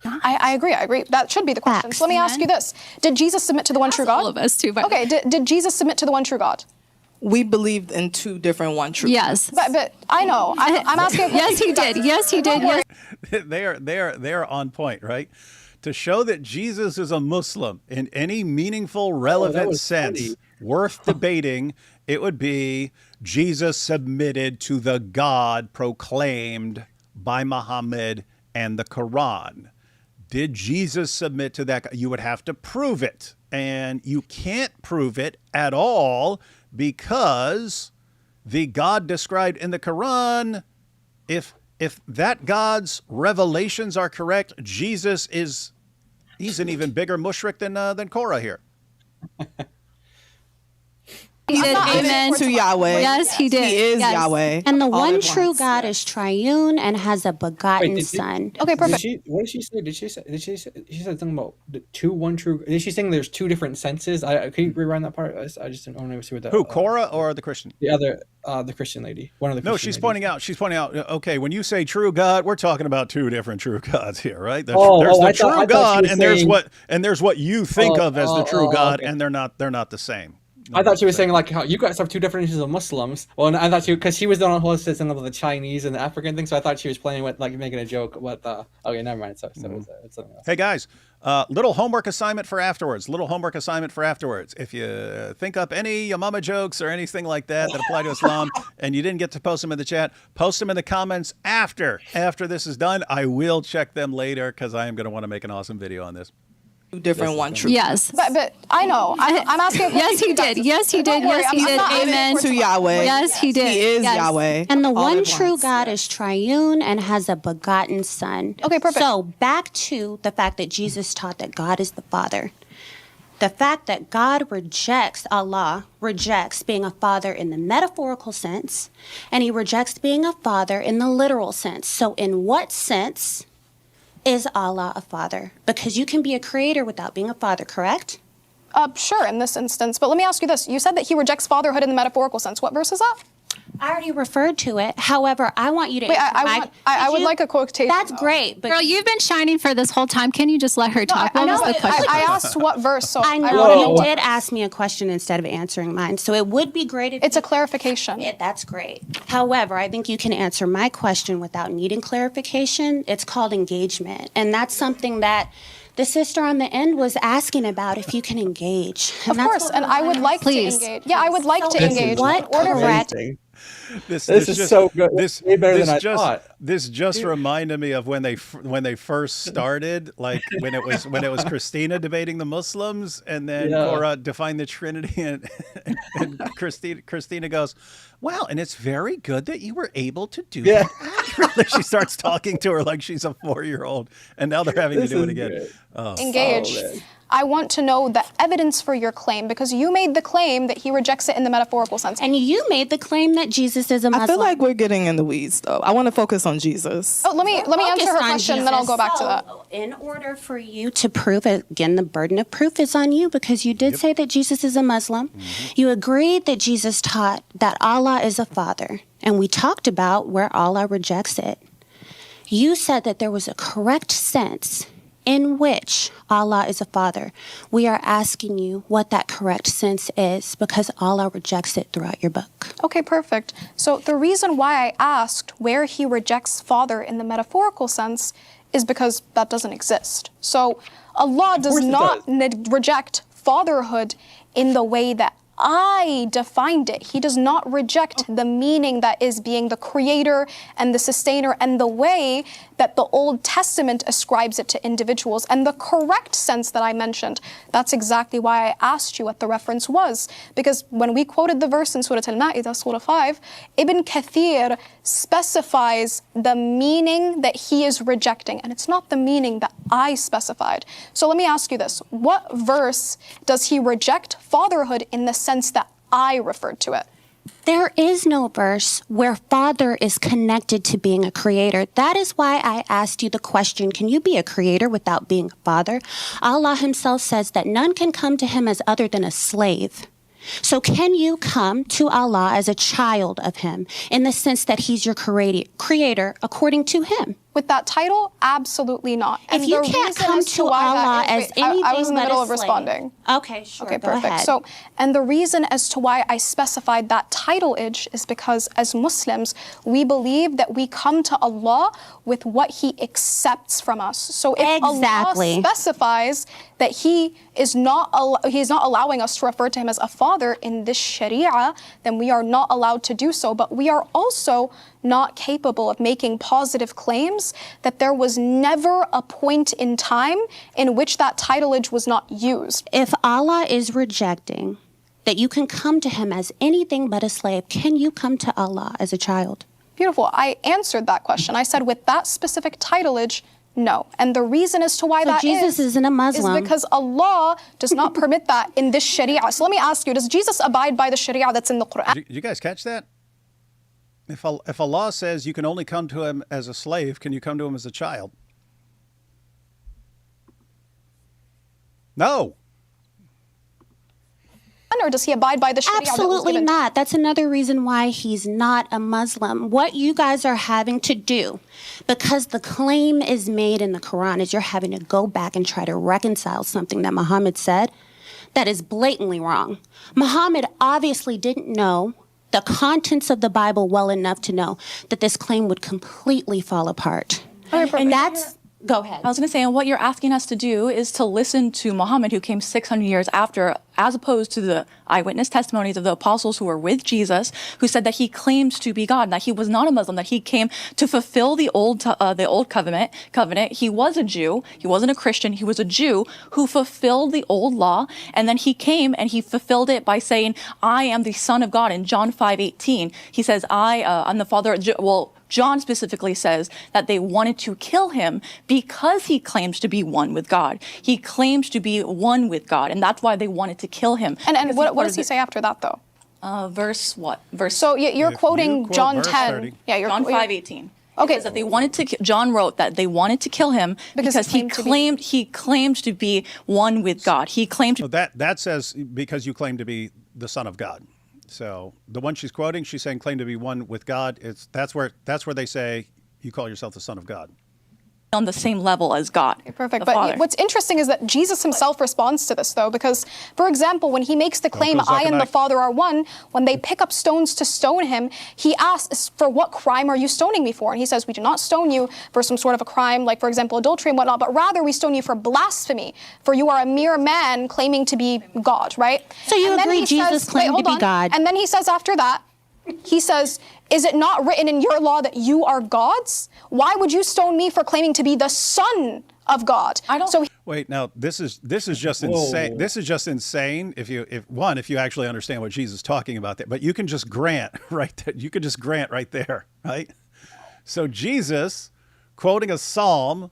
Speaker 3: I agree. That should be the question. So let me ask you this: did Jesus submit to the one true God?
Speaker 7: All of us too.
Speaker 3: Okay. Did Jesus submit to the one true God?
Speaker 5: We believed in two different one truths.
Speaker 7: Yes.
Speaker 3: But I know. I'm asking.
Speaker 7: Yes, he did. Yes, he did. Yes.
Speaker 1: They are on point, right? To show that Jesus is a Muslim in any meaningful, relevant sense, worth debating, it would be Jesus submitted to the God proclaimed by Muhammad and the Quran. Did Jesus submit to that? You would have to prove it. And you can't prove it at all because the God described in the Quran, if that God's revelations are correct, he's an even bigger mushrik than Korra here.
Speaker 7: He did. Amen
Speaker 5: to Yahweh.
Speaker 7: Yes, he did.
Speaker 5: He is
Speaker 7: Yes.
Speaker 5: Yahweh.
Speaker 4: And the
Speaker 5: all
Speaker 4: one
Speaker 5: at
Speaker 4: true
Speaker 5: once.
Speaker 4: God is triune and has a begotten
Speaker 2: Wait,
Speaker 4: son.
Speaker 3: Okay, perfect.
Speaker 2: What did she say? She said something about the one true. Is she saying there's two different senses? Can you rewind that part? I just don't want to see what that.
Speaker 1: Who, Korra or the Christian?
Speaker 2: The other, the Christian lady. One of the.
Speaker 1: No,
Speaker 2: Christian
Speaker 1: she's
Speaker 2: ladies.
Speaker 1: pointing out. Okay, when you say true God, we're talking about two different true gods here, right? There's
Speaker 2: I
Speaker 1: the
Speaker 2: thought
Speaker 1: true
Speaker 2: she
Speaker 1: God,
Speaker 2: was
Speaker 1: and
Speaker 2: saying-
Speaker 1: there's what you think of as the true God,
Speaker 2: okay.
Speaker 1: and they're not the same.
Speaker 2: I thought she was saying like how you guys have two definitions of Muslims. Well, and I thought because she was the one who said something about the Chinese and the African thing, so I thought she was playing with like making a joke. But okay, never mind. So it's something else.
Speaker 1: Hey guys, Little homework assignment for afterwards. If you think up any Yamama jokes or anything like that apply to Islam and you didn't get to post them in the chat, post them in the comments after this is done. I will check them later because I am going to want to make an awesome video on this.
Speaker 5: Different one truth.
Speaker 7: Yes.
Speaker 3: But I know. I'm asking.
Speaker 7: Yes, he did. Yes, he did. Yes, he did. Amen.
Speaker 5: To Yahweh.
Speaker 7: Yes, he did.
Speaker 5: He is
Speaker 7: Yes.
Speaker 5: Yahweh.
Speaker 4: And the
Speaker 5: All
Speaker 4: one
Speaker 5: at
Speaker 4: true
Speaker 5: once.
Speaker 4: God is triune and has a begotten Son.
Speaker 3: Okay, perfect.
Speaker 4: So back to the fact that Jesus taught that God is the Father. The fact that God Allah rejects being a father in the metaphorical sense, and he rejects being a father in the literal sense. So in what sense is Allah a father? Because you can be a creator without being a father, correct?
Speaker 3: Sure, in this instance. But let me ask you this. You said that he rejects fatherhood in the metaphorical sense. What verse is that?
Speaker 4: I already referred to it. However, I want you to
Speaker 3: Wait,
Speaker 4: answer
Speaker 3: I would like a quotation.
Speaker 4: That's great. But
Speaker 7: Girl, you've been shining for this whole time. Can you just let her talk? What was the question?
Speaker 3: I asked what verse, so
Speaker 4: I know
Speaker 3: wanna
Speaker 4: you
Speaker 3: what-
Speaker 4: did ask me a question instead of answering mine, so it would be great if
Speaker 3: It's a clarification.
Speaker 4: That's great. However, I think you can answer my question without needing clarification. It's called engagement, and that's something that the sister on the end was asking about, if you can engage.
Speaker 3: Of course, and I would like
Speaker 7: Please.
Speaker 3: to engage. Yeah, I would like to
Speaker 4: This is
Speaker 3: engage.
Speaker 4: what
Speaker 3: In order for
Speaker 2: Amazing.
Speaker 1: This
Speaker 2: is
Speaker 1: just,
Speaker 2: so good.
Speaker 1: This
Speaker 2: Way better
Speaker 1: this
Speaker 2: than I
Speaker 1: just
Speaker 2: thought.
Speaker 1: this just reminded me of when they first started, like when it was Christina debating the Muslims, and then Korra defined the Trinity, and Christina goes, "Wow, and it's very good that you were able to do that accurately." She starts talking to her like she's a 4-year-old, and now they're having to do it again.
Speaker 2: Good.
Speaker 1: Oh.
Speaker 3: engage. I want to know the evidence for your claim, because you made the claim that he rejects it in the metaphorical sense.
Speaker 4: And you made the claim that Jesus is a Muslim.
Speaker 5: I feel like we're getting in the weeds, though. I want to focus on Jesus.
Speaker 3: Oh, let me answer her
Speaker 4: Focus on
Speaker 3: question, then I'll go back to that.
Speaker 4: So, in order for you to prove it, again, the burden of proof is on you, because you did say that Jesus is a Muslim. You agreed that Jesus taught that Allah is a father, and we talked about where Allah rejects it. You said that there was a correct sense in which Allah is a father. We are asking you what that correct sense is, because Allah rejects it throughout your book.
Speaker 3: Okay, perfect. So the reason why I asked where he rejects father in the metaphorical sense is because that doesn't exist. So Allah does not reject fatherhood in the way that I defined it. He does not reject the meaning that is being the creator and the sustainer, and the way that the Old Testament ascribes it to individuals, and the correct sense that I mentioned. That's exactly why I asked you what the reference was. Because when we quoted the verse in Surah Al-Ma'idah, Surah 5, Ibn Kathir specifies the meaning that he is rejecting, and it's not the meaning that I specified. So let me ask you this. What verse does he reject fatherhood in the sense that I referred to it?
Speaker 4: There is no verse where father is connected to being a creator. That is why I asked you the question, can you be a creator without being a father? Allah himself says that none can come to him as other than a slave. So can you come to Allah as a child of him, in the sense that he's your creator according to him?
Speaker 3: With that title, absolutely not.
Speaker 4: If you can't come to Allah as anything
Speaker 3: I was in the
Speaker 4: but
Speaker 3: middle
Speaker 4: a
Speaker 3: of
Speaker 4: slave.
Speaker 3: responding.
Speaker 4: Okay, sure.
Speaker 3: Okay,
Speaker 4: go
Speaker 3: perfect.
Speaker 4: ahead.
Speaker 3: So, and the reason as to why I specified that titleage is because as Muslims, we believe that we come to Allah with what he accepts from us. So if
Speaker 4: Exactly.
Speaker 3: Allah specifies that he is not allowing us to refer to him as a father in this Sharia, then we are not allowed to do so. But we are also not capable of making positive claims that there was never a point in time in which that titleage was not used.
Speaker 4: If Allah is rejecting that you can come to him as anything but a slave, can you come to Allah as a child?
Speaker 3: Beautiful. I answered that question. I said with that specific titleage, no. And the reason as to why
Speaker 4: So
Speaker 3: that
Speaker 4: Jesus isn't a Muslim.
Speaker 3: is because Allah does not permit that in this Sharia. So let me ask you, does Jesus abide by the Sharia that's in the Quran?
Speaker 1: Did you guys catch that? If Allah says you can only come to him as a slave, can you come to him as a child? No.
Speaker 3: Or does he abide by the Sharia that was
Speaker 4: Absolutely
Speaker 3: given to him?
Speaker 4: not. That's another reason why he's not a Muslim. What you guys are having to do, because the claim is made in the Quran, is you're having to go back and try to reconcile something that Muhammad said that is blatantly wrong. Muhammad obviously didn't know the contents of the Bible well enough to know that this claim would completely fall apart. And Go ahead.
Speaker 6: I was going to say, and what you're asking us to do is to listen to Muhammad, who came 600 years after, as opposed to the eyewitness testimonies of the apostles who were with Jesus, who said that he claimed to be God, that he was not a Muslim, that he came to fulfill the old covenant. He was a Jew. He wasn't a Christian. He was a Jew who fulfilled the old law, and then he came and he fulfilled it by saying, "I am the Son of God." In John 5:18, he says, "I'm the Father." John specifically says that they wanted to kill him because he claims to be one with God. He claims to be one with God, and that's why they wanted to kill him.
Speaker 3: And what does he say after that, though?
Speaker 6: Verse what? Verse.
Speaker 3: So you're quoting John 10.
Speaker 1: 30.
Speaker 3: Yeah, you're
Speaker 6: John 5:18.
Speaker 3: Okay.
Speaker 6: That they wanted to. John wrote that they wanted to kill him because he claimed to be one with God. He claimed to.
Speaker 1: That says because you claim to be the Son of God. So the one she's quoting, she's saying claim to be one with God. That's where they say you call yourself the Son of God.
Speaker 6: On the same level as God.
Speaker 3: Okay, perfect.
Speaker 6: But
Speaker 3: Father. What's interesting is that Jesus himself responds to this, though, because, for example, when he makes the claim, "I and the Father are one," when they pick up stones to stone him, he asks, "For what crime are you stoning me for?" And he says, "We do not stone you for some sort of a crime, like, for example, adultery and whatnot, but rather we stone you for blasphemy, for you are a mere man claiming to be God," right?
Speaker 4: So you agree Jesus claimed to be God.
Speaker 3: And then he says after that, he says, "Is it not written in your law that you are gods? Why would you stone me for claiming to be the Son of God?"
Speaker 1: Wait, now this is just insane. This is just insane if you actually understand what Jesus is talking about there. But you can just grant right there, right? So Jesus, quoting a psalm,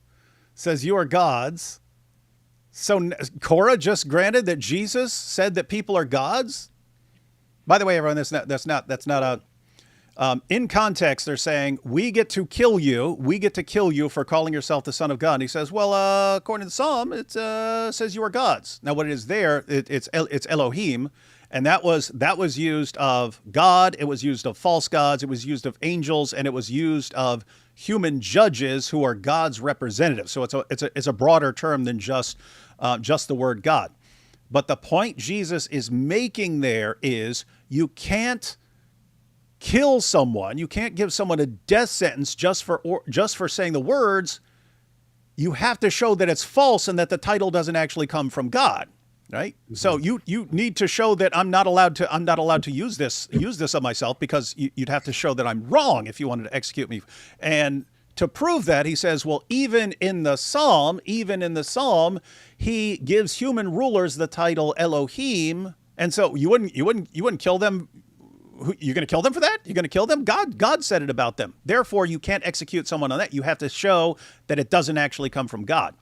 Speaker 1: says you are gods. So Korra just granted that Jesus said that people are gods. By the way, everyone, that's not a. In context, they're saying we get to kill you for calling yourself the Son of God. And he says, well, according to the Psalm, it says you are gods. Now, what it is there, it's Elohim, and that was used of God. It was used of false gods. It was used of angels, and it was used of human judges who are God's representatives. So it's a broader term than just the word God. But the point Jesus is making there is you can't kill someone. You can't give someone a death sentence just for saying the words. You have to show that it's false and that the title doesn't actually come from God, right? Mm-hmm. So you need to show that I'm not allowed to use this of myself, because you'd have to show that I'm wrong if you wanted to execute me. And to prove that, he says, well, even in the Psalm, he gives human rulers the title Elohim, and so you wouldn't kill them. You're going to kill them for that? You're going to kill them? God said it about them. Therefore, you can't execute someone on that. You have to show that it doesn't actually come from God.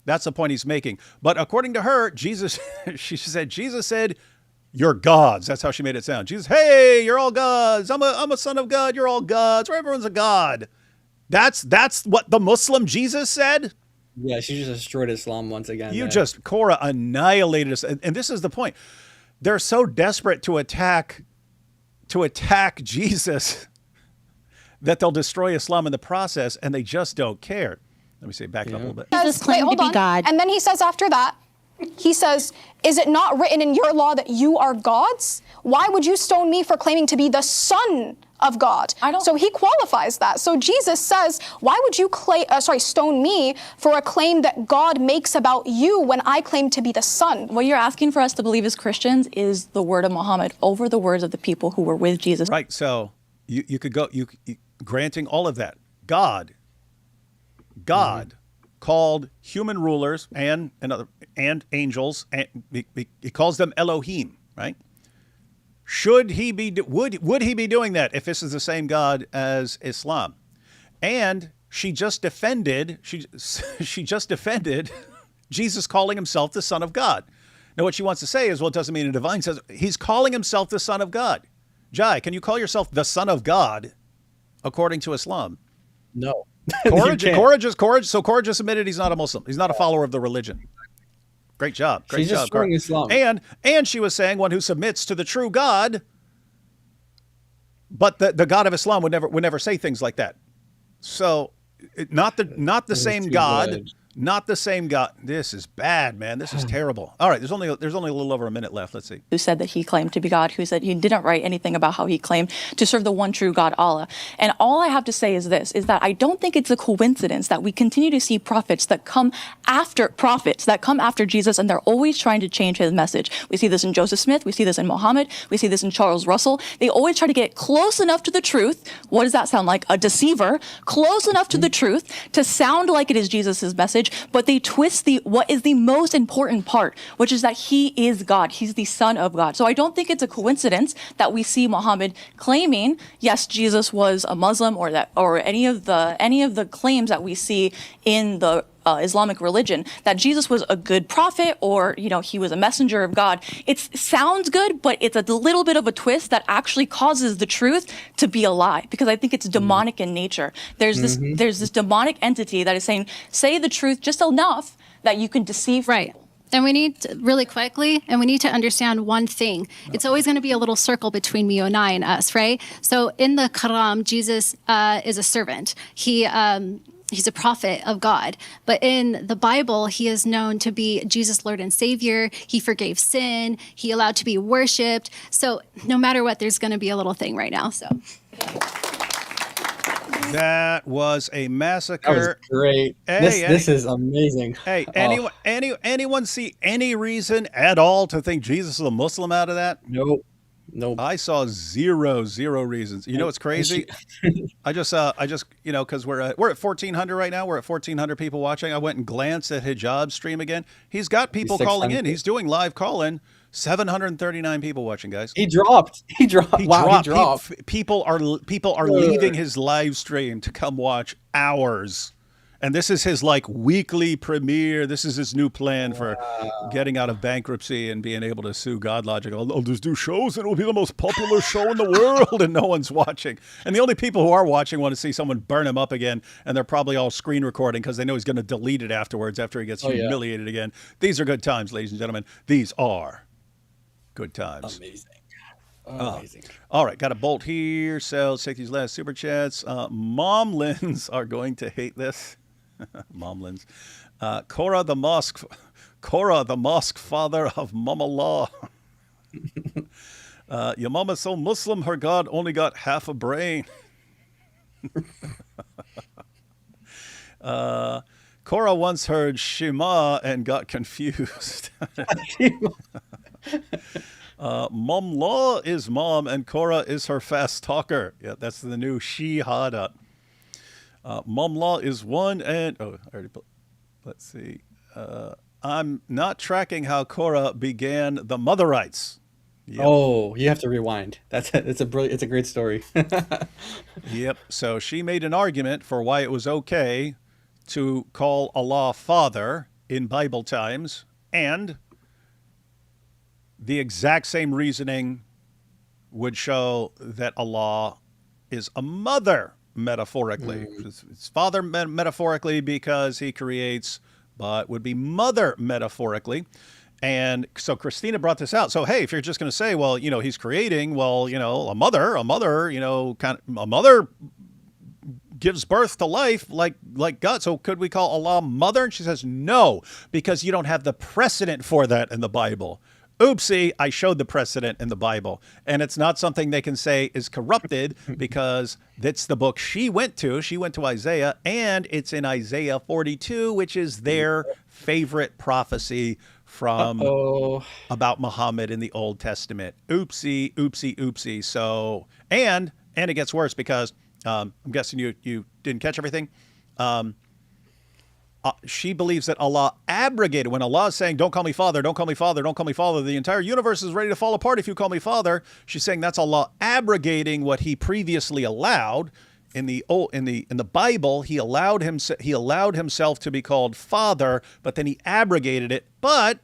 Speaker 1: That's the point he's making. But according to her, Jesus said, you're gods. That's how she made it sound. Jesus, hey, you're all gods. I'm a son of God. You're all gods. Or everyone's a god. That's what the Muslim Jesus said?
Speaker 2: Yeah, she just destroyed Islam once again.
Speaker 1: Korra annihilated us. And this is the point. They're so desperate to attack Jesus that they'll destroy Islam in the process, and they just don't care. Let me say back up a little bit.
Speaker 4: Jesus claimed to be God.
Speaker 3: And then he says after that, he says, "Is it not written in your law that you are gods? Why would you stone me for claiming to be the Son of God?" So he qualifies that. So Jesus says, why would you stone me for a claim that God makes about you when I claim to be the Son?
Speaker 6: What you're asking for us to believe as Christians is the word of Muhammad over the words of the people who were with Jesus.
Speaker 1: Right. So you could go, granting all of that. God called human rulers and angels, and he calls them Elohim, right? Would he be doing that if this is the same God as Islam? And she just defended Jesus calling himself the Son of God. Now what she wants to say is, well, it doesn't mean a divine says he's calling himself the Son of God. Jai, can you call yourself the Son of God according to Islam?
Speaker 2: No.
Speaker 1: Korra just admitted he's not a Muslim. He's not a follower of the religion. Great job. Great job.
Speaker 2: Islam.
Speaker 1: And she was saying one who submits to the true God, but the God of Islam would never say things like that. So not the same God, Not the same God. This is bad, man. This is terrible. All right, there's only a little over a minute left. Let's see.
Speaker 6: Who said that he claimed to be God, who said he didn't write anything about how he claimed to serve the one true God, Allah. And all I have to say is this, is that I don't think it's a coincidence that we continue to see prophets that come after Jesus, and they're always trying to change his message. We see this in Joseph Smith. We see this in Muhammad. We see this in Charles Russell. They always try to get close enough to the truth. What does that sound like? A deceiver. Close enough to the truth to sound like it is Jesus' message, but they twist what is the most important part, which is that he is God. He's the Son of God. So I don't think it's a coincidence that we see Muhammad claiming, yes, Jesus was a Muslim, or any of the claims that we see in the Islamic religion, that Jesus was a good prophet, or he was a messenger of God. It sounds good, but it's a little bit of a twist that actually causes the truth to be a lie, because I think it's demonic in nature. There's this demonic entity that is saying, say the truth just enough that you can deceive.
Speaker 7: Right. And we need to, really quickly, and we need to understand one thing. It's always going to be a little circle between me and I and us, right? So in the Quran, Jesus is a servant. He's a prophet of God. But in the Bible, he is known to be Jesus, Lord and Savior. He forgave sin. He allowed to be worshipped. So no matter what, there's going to be a little thing right now. So
Speaker 1: that was a massacre.
Speaker 2: That was great.
Speaker 1: Hey,
Speaker 2: this is amazing.
Speaker 1: Hey, anyone see any reason at all to think Jesus is a Muslim out of that?
Speaker 2: Nope.
Speaker 1: I saw zero reasons. You know what's crazy? I just because we're at 1,400 right now. We're at 1,400 people watching. I went and glanced at Hijab's stream again. He's got people calling in. He's doing live call-in. 739 people watching, guys.
Speaker 2: He dropped. He dropped.
Speaker 1: People are leaving his live stream to come watch ours. And this is his weekly premiere. This is his new plan for getting out of bankruptcy and being able to sue LadyLogic. I'll just do shows and it will be the most popular show in the world, and no one's watching. And the only people who are watching want to see someone burn him up again, and they're probably all screen recording because they know he's going to delete it afterwards after he gets humiliated again. These are good times, ladies and gentlemen. These are good times.
Speaker 2: Amazing. Amazing.
Speaker 1: All right, got a bolt here. So let's take these last super chats. Momlins are going to hate this. Momlins. Korra the mosque father of Mama Law. Your mama's so Muslim, her God only got half a brain. Korra once heard Shema and got confused. Mom Law is mom and Korra is her fast talker. Yeah, that's the new Shihada. Mom Law is one and let's see. I'm not tracking how Korra began the mother rights.
Speaker 2: Yep. Oh, you have to rewind. It's a great story.
Speaker 1: Yep. So she made an argument for why it was okay to call Allah Father in Bible times, and the exact same reasoning would show that Allah is a mother metaphorically. It's father metaphorically because he creates, but would be mother metaphorically. And so Christina brought this out. So, hey, if you're just going to say, well, he's creating, well, a mother, a mother gives birth to life like God. So could we call Allah mother? And she says, no, because you don't have the precedent for that in the Bible. Oopsie, I showed the precedent in the Bible. And it's not something they can say is corrupted because that's the book she went to. She went to Isaiah, and it's in Isaiah 42, which is their favorite prophecy from about Muhammad in the Old Testament. Oopsie. So, and it gets worse because I'm guessing you didn't catch everything. She believes that Allah abrogated. When Allah is saying, don't call me father, don't call me father, don't call me father, the entire universe is ready to fall apart if you call me father. She's saying that's Allah abrogating what he previously allowed. In the Bible, he allowed himself to be called father, but then he abrogated it. But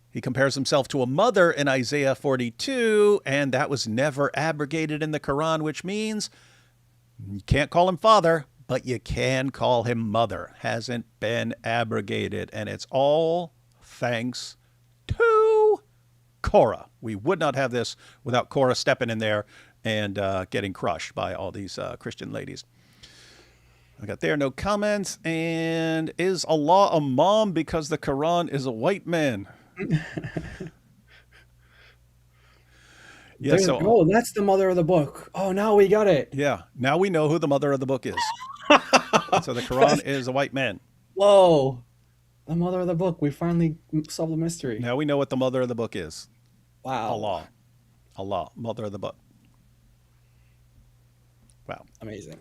Speaker 1: he compares himself to a mother in Isaiah 42, and that was never abrogated in the Quran, which means you can't call him father, but you can call him mother. Hasn't been abrogated, and it's all thanks to Korra. We would not have this without Korra stepping in there and getting crushed by all these Christian ladies. I got there, no comments. And is Allah a mom because the Quran is a white man? Yeah,
Speaker 2: oh, that's the mother of the book. Oh, now we got it.
Speaker 1: Yeah, now we know who the mother of the book is. So the Quran is a white man.
Speaker 2: Whoa, the mother of the book. We finally solved the mystery.
Speaker 1: Now we know what the mother of the book is.
Speaker 2: Wow.
Speaker 1: Allah, mother of the book. Wow,
Speaker 2: amazing.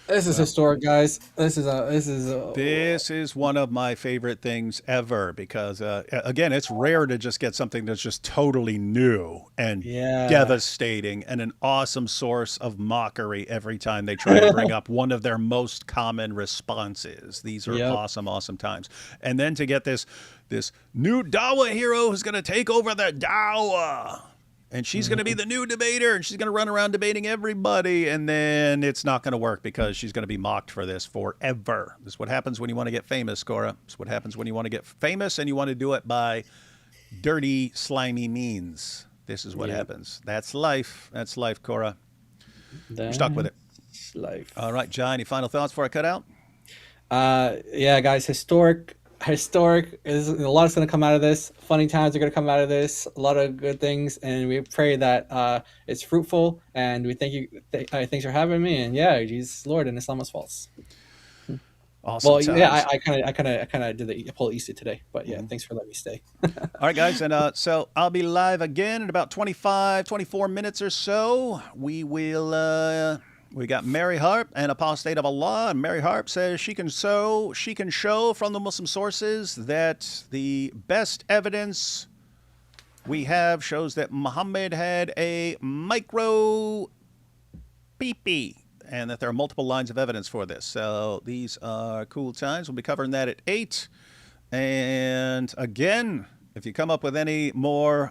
Speaker 2: This is historic, guys. This is
Speaker 1: one of my favorite things ever because, again, it's rare to just get something that's just totally new and devastating and an awesome source of mockery every time they try to bring up one of their most common responses. These are awesome, awesome times. And then to get this new Dawa hero who's going to take over the Dawa. And she's going to be the new debater, and she's going to run around debating everybody, and then it's not going to work because she's going to be mocked for this forever. This is what happens when you want to get famous, Korra. This is what happens when you want to get famous, and you want to do it by dirty, slimy means. This is what happens. That's life. That's life, Korra. You're stuck with it.
Speaker 2: Life.
Speaker 1: All right, Jai, any final thoughts before I cut out?
Speaker 2: Yeah, guys, historic is a lot is going to come out of this. Funny times are going to come out of this. A lot of good things, and we pray that it's fruitful. And we thank you. Thanks for having me. And yeah, Jesus Lord, and Islam is false.
Speaker 1: Awesome.
Speaker 2: Well, yeah, I kind of did the whole Easter today, but yeah, thanks for letting me stay.
Speaker 1: All right, guys, and so I'll be live again in about 24 minutes or so. We got Mary Harp, an apostate of Allah, and Mary Harp says she can show from the Muslim sources that the best evidence we have shows that Muhammad had a micro pee-pee, and that there are multiple lines of evidence for this. So these are cool times. We'll be covering that at 8. And again, if you come up with any more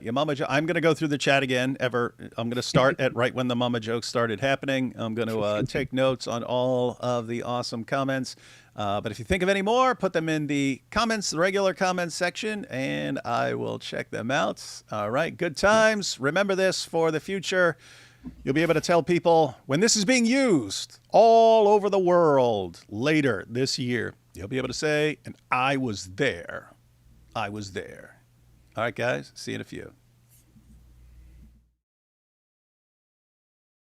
Speaker 1: your mama joke, I'm going to go through the chat again. I'm going to start at right when the mama jokes started happening. I'm going to take notes on all of the awesome comments. But if you think of any more, put them in the comments, the regular comments section, and I will check them out. All right, good times. Remember this for the future. You'll be able to tell people when this is being used all over the world later this year. You'll be able to say, and I was there. I was there. All right, guys. See you in a few.